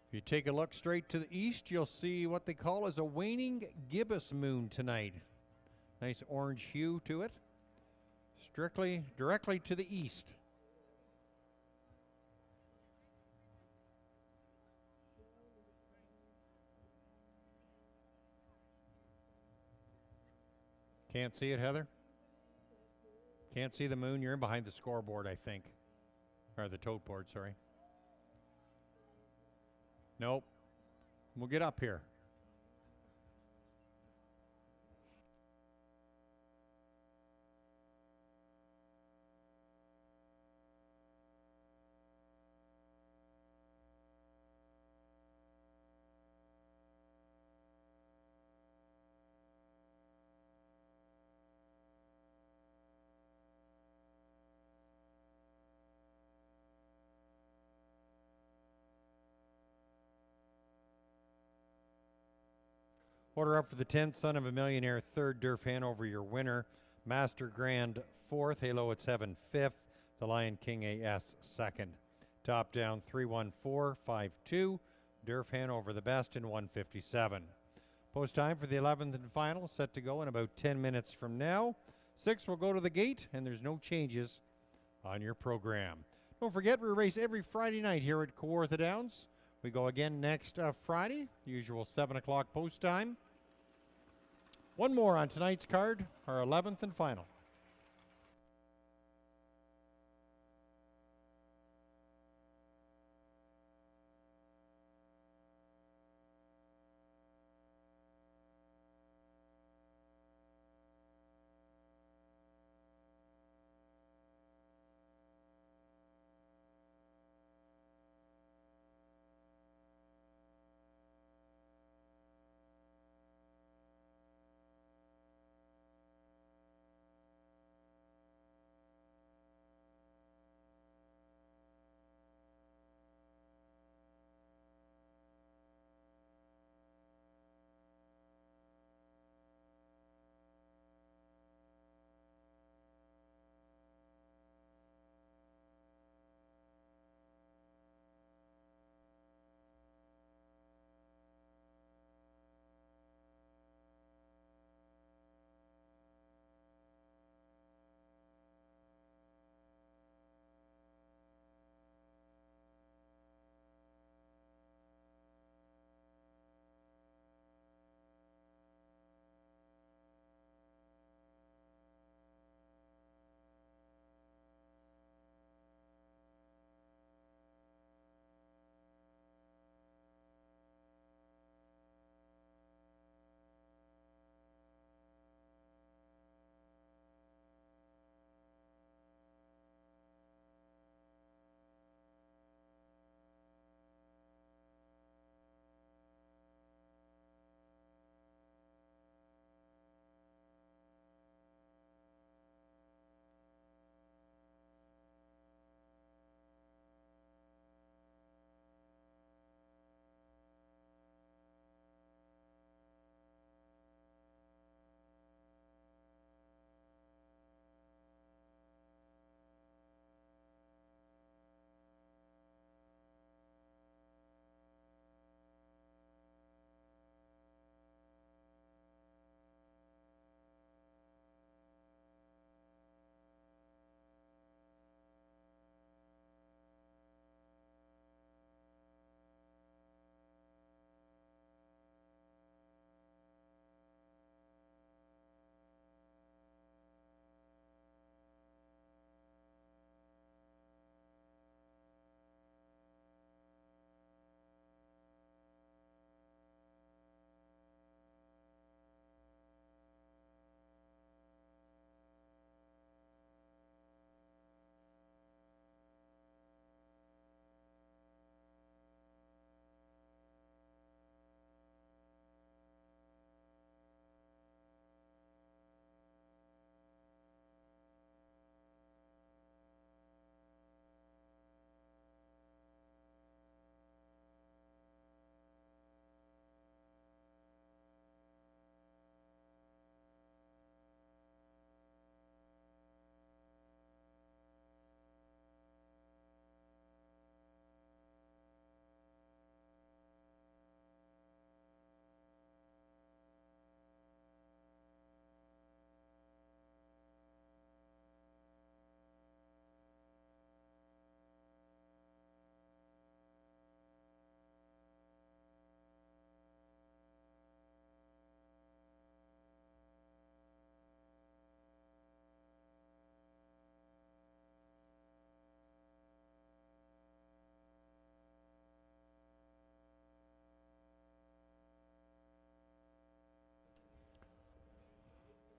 If you take a look straight to the east, you'll see what they call as a waning gibbous moon tonight. Nice orange hue to it. Directly to the east. Can't see it, Heather? Can't see the moon. You're in behind the scoreboard, I think. Or the tote board, sorry. Nope. We'll get up here. Order up for the 10th, Son of a Millionaire 3rd, Durf Hanover, your winner. Master Grand 4th, Halo at 7 5th, the Lion King AS 2nd. Top down 31452, Durf Hanover the best in 157. Post time for the 11th and final, set to go in about 10 minutes from now. 6 will go to the gate, and there's no changes on your program. Don't forget, we race every Friday night here at Kawartha Downs. We go again next Friday, usual 7 o'clock post time. One more on tonight's card, our 11th and final.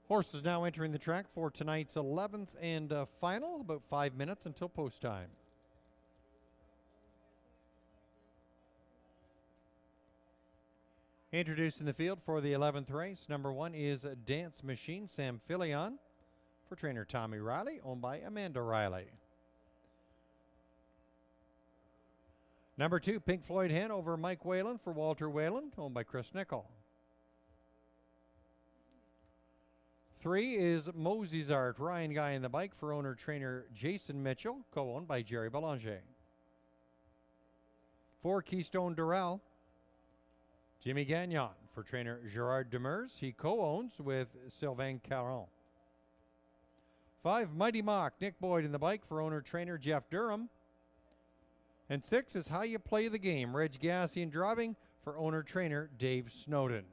Horses now entering the track for tonight's 11th and final. About 5 minutes until post time. Introducing the field for the 11th race. Number 1 is Dance Machine Sam Filion for trainer Tommy Riley, owned by Amanda Riley. Number 2, Pink Floyd Hen over Mike Whalen for Walter Whalen, owned by Chris Nickel. 3 is Mosey's Art, Ryan Guy in the Bike for owner-trainer Jason Mitchell, co-owned by Jerry Belanger. 4, Keystone Durrell, Jimmy Gagnon for trainer Gerard Demers. He co-owns with Sylvain Caron. 5, Mighty Mock, Nick Boyd in the Bike for owner-trainer Jeff Durham. And 6 is How You Play the Game, Reg Gassi and Driving for owner-trainer Dave Snowden.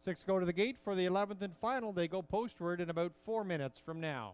6 go to the gate for the 11th and final. They go postward in about 4 minutes from now.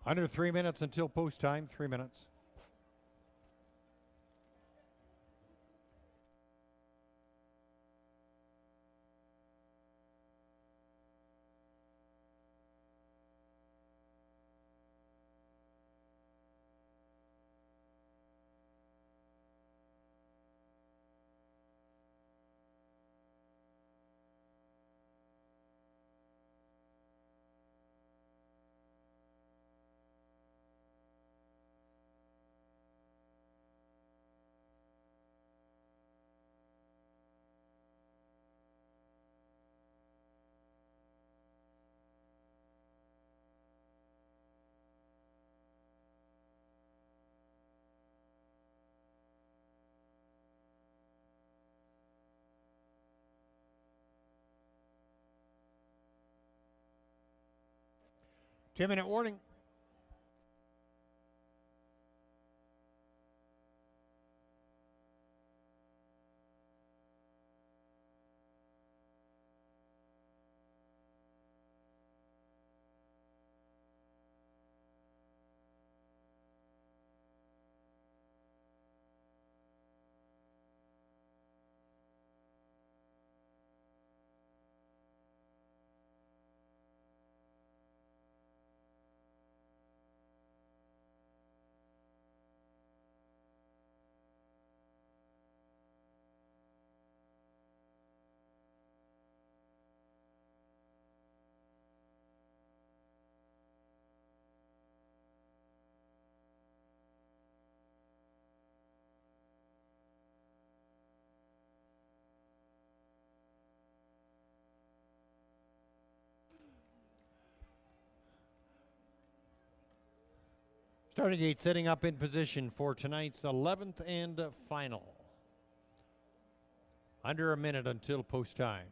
Under 3 minutes until post time, 3 minutes. Two-minute warning. Starting gate setting up in position for tonight's 11th and final. Under a minute until post time.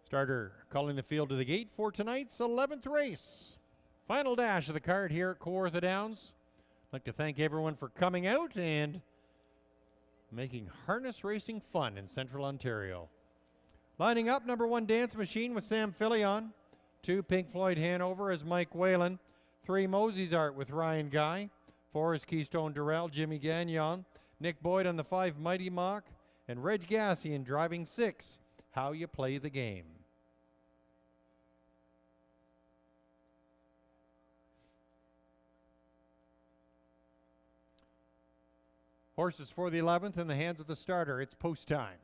Starter calling the field to the gate for tonight's 11th race. Final dash of the card here at Kawartha Downs. I'd like to thank everyone for coming out and making harness racing fun in Central Ontario. Lining up, number 1 Dance Machine with Sam Fillion. 2 Pink Floyd Hanover as Mike Whalen. 3 Mosey's Art with Ryan Guy. 4 is Keystone Durrell, Jimmy Gagnon. Nick Boyd on the 5 Mighty Mock. And Reg Gassian driving 6, How You Play the Game. Horses for the 11th in the hands of the starter. It's post time.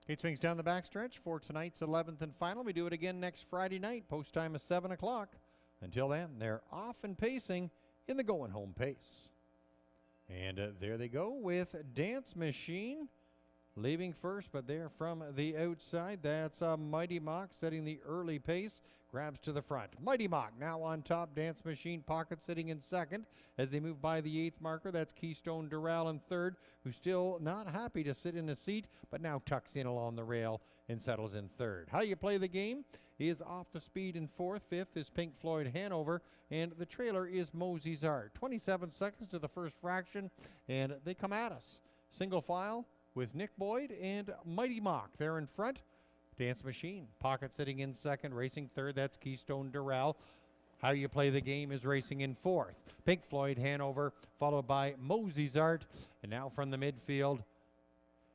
Gate swings down the backstretch for tonight's 11th and final. We do it again next Friday night. Post time is 7 o'clock. Until then, they're off and pacing in the going home pace. And there they go with Dance Machine leaving first, but they're from the outside. That's Mighty Mock setting the early pace. Grabs to the front. Mighty Mock now on top. Dance Machine Pocket sitting in second as they move by the 8th marker. That's Keystone Durrell in third, who's still not happy to sit in a seat, but now tucks in along the rail and settles in third. How You Play the Game is off the speed in fourth. Fifth is Pink Floyd Hanover, and the trailer is Mosey's Art. 27 seconds to the first fraction, and they come at us. Single file with Nick Boyd and Mighty Mock. They're in front. Dance Machine, Pocket sitting in second, racing third. That's Keystone Durrell. How You Play the Game is racing in fourth. Pink Floyd Hanover, followed by Mosey's Art. And now from the midfield,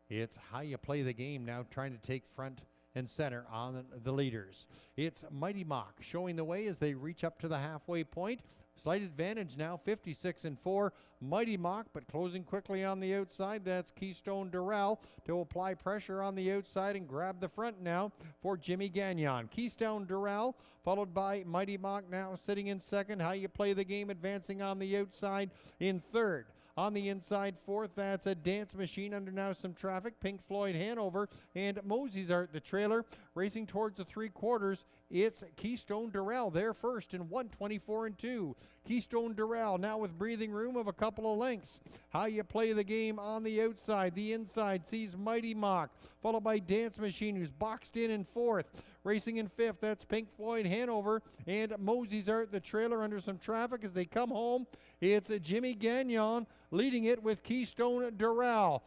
it's How You Play the Game, now trying to take front and center on the leaders. It's Mighty Mock showing the way as they reach up to the halfway point. Slight advantage now, 56 and 4. Mighty Mock, but closing quickly on the outside. That's Keystone Durrell to apply pressure on the outside and grab the front now for Jimmy Gagnon. Keystone Durrell, followed by Mighty Mock now sitting in second. How You Play the Game advancing on the outside in third. On the inside, fourth, that's a Dance Machine under now some traffic. Pink Floyd Hanover and Mosey's Art, the trailer, racing towards the 3/4. It's Keystone Durrell there first in 1:24 and 2. Keystone Durrell now with breathing room of a couple of lengths. How You Play the Game on the outside. The inside sees Mighty Mock, followed by Dance Machine, who's boxed in fourth. Racing in fifth, that's Pink Floyd Hanover and Mosey's Art, the trailer, under some traffic as they come home. It's Jimmy Gagnon leading it with Keystone Durrell.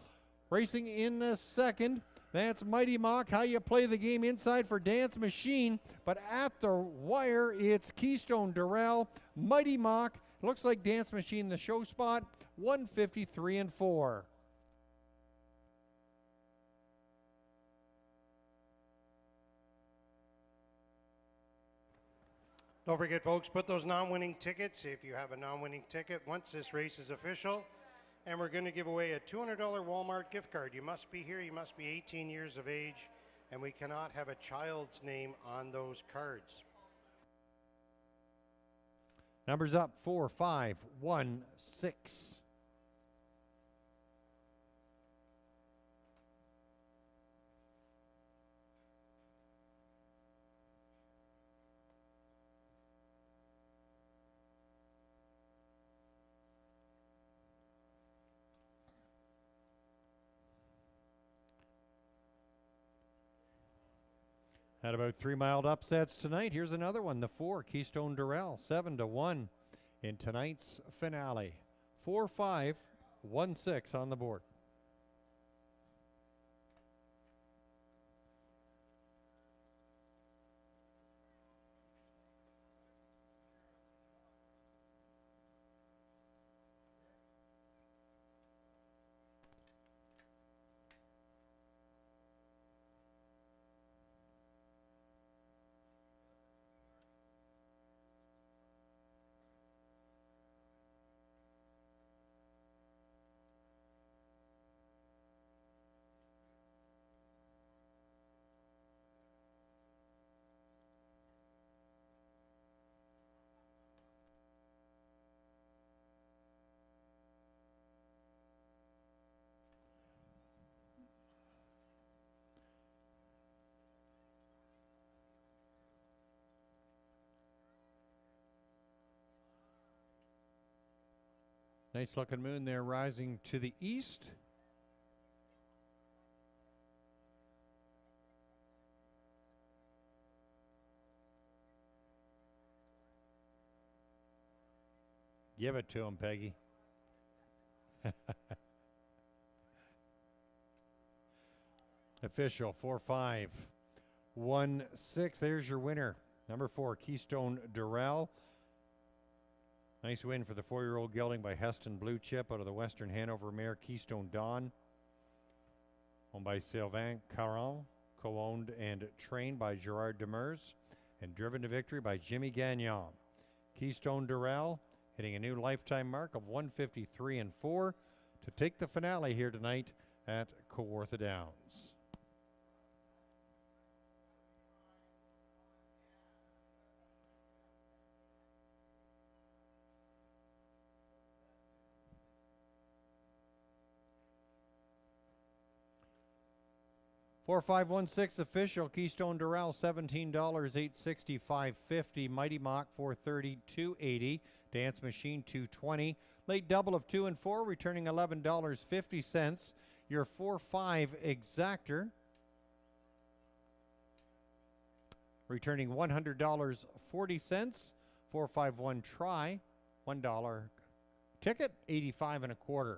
Racing in second, that's Mighty Mock. How You Play the Game inside for Dance Machine, but at the wire, it's Keystone Durrell, Mighty Mock. Looks like Dance Machine the show spot, 153 and 4. Don't forget, folks, put those non-winning tickets, if you have a non-winning ticket, once this race is official. And we're going to give away a $200 Walmart gift card. You must be here. You must be 18 years of age. And we cannot have a child's name on those cards. Numbers up, 4, 5, 1, 6. Had about 3 mild upsets tonight. Here's another one, the 4, Keystone Durrell, 7-1 in tonight's finale. 4, 5, 1, 6 on the board. Nice looking moon there rising to the east. Give it to him, Peggy. Official 4-5-1-6. There's your winner. Number 4, Keystone Durrell. Nice win for the 4-year-old gelding by Heston Blue Chip out of the Western Hanover mare Keystone Dawn. Owned by Sylvain Caron. Co-owned and trained by Gerard Demers. And driven to victory by Jimmy Gagnon. Keystone Durrell hitting a new lifetime mark of 153-4 to take the finale here tonight at Kawartha Downs. $4-5-1-6 official. Keystone Durrell $17, $865.50. Mighty Mock $430, $280. Dance Machine $220. Late double of 2 and 4, returning $11.50. Your 4-5 exactor, returning $100.40. 4-5-1 try, $1 ticket, 85 1/4.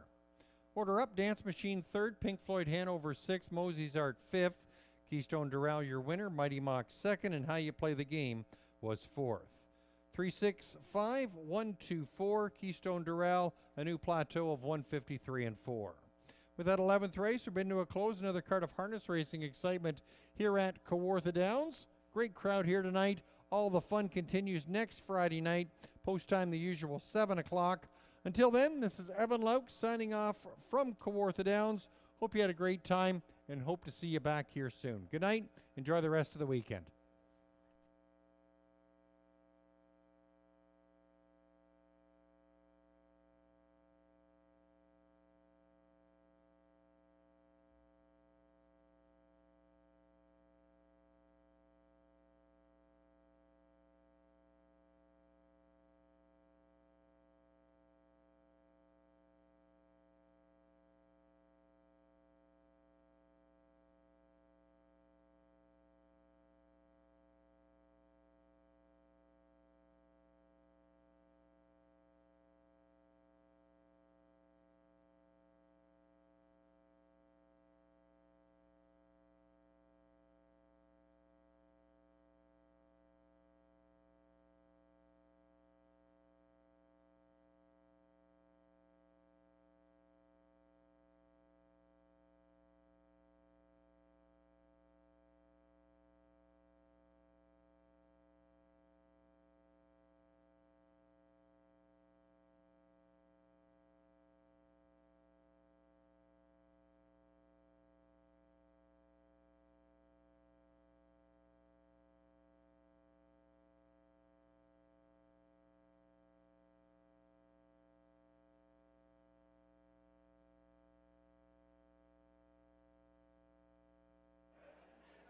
Order up. Dance Machine 3rd, Pink Floyd Hanover 6th, Mosey's Art 5th. Keystone Durrell your winner, Mighty Mock 2nd, and How You Play the Game was 4th. 3-6-5-1-2-4, Keystone Durrell, a new plateau of 153-4. With that 11th race, we've been to a close. Another card of harness racing excitement here at Kawartha Downs. Great crowd here tonight. All the fun continues next Friday night. Post time the usual 7 o'clock. Until then, this is Evan Lauk signing off from Kawartha Downs. Hope you had a great time and hope to see you back here soon. Good night. Enjoy the rest of the weekend.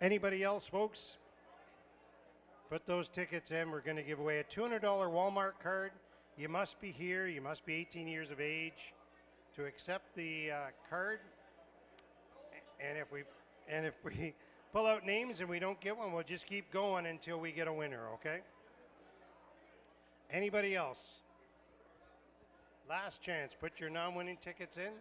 Anybody else, folks? Put those tickets in. We're going to give away a $200 Walmart card. You must be here. You must be 18 years of age to accept the card. And if we pull out names and we don't get one, we'll just keep going until we get a winner, okay? Anybody else? Last chance. Put your non-winning tickets in.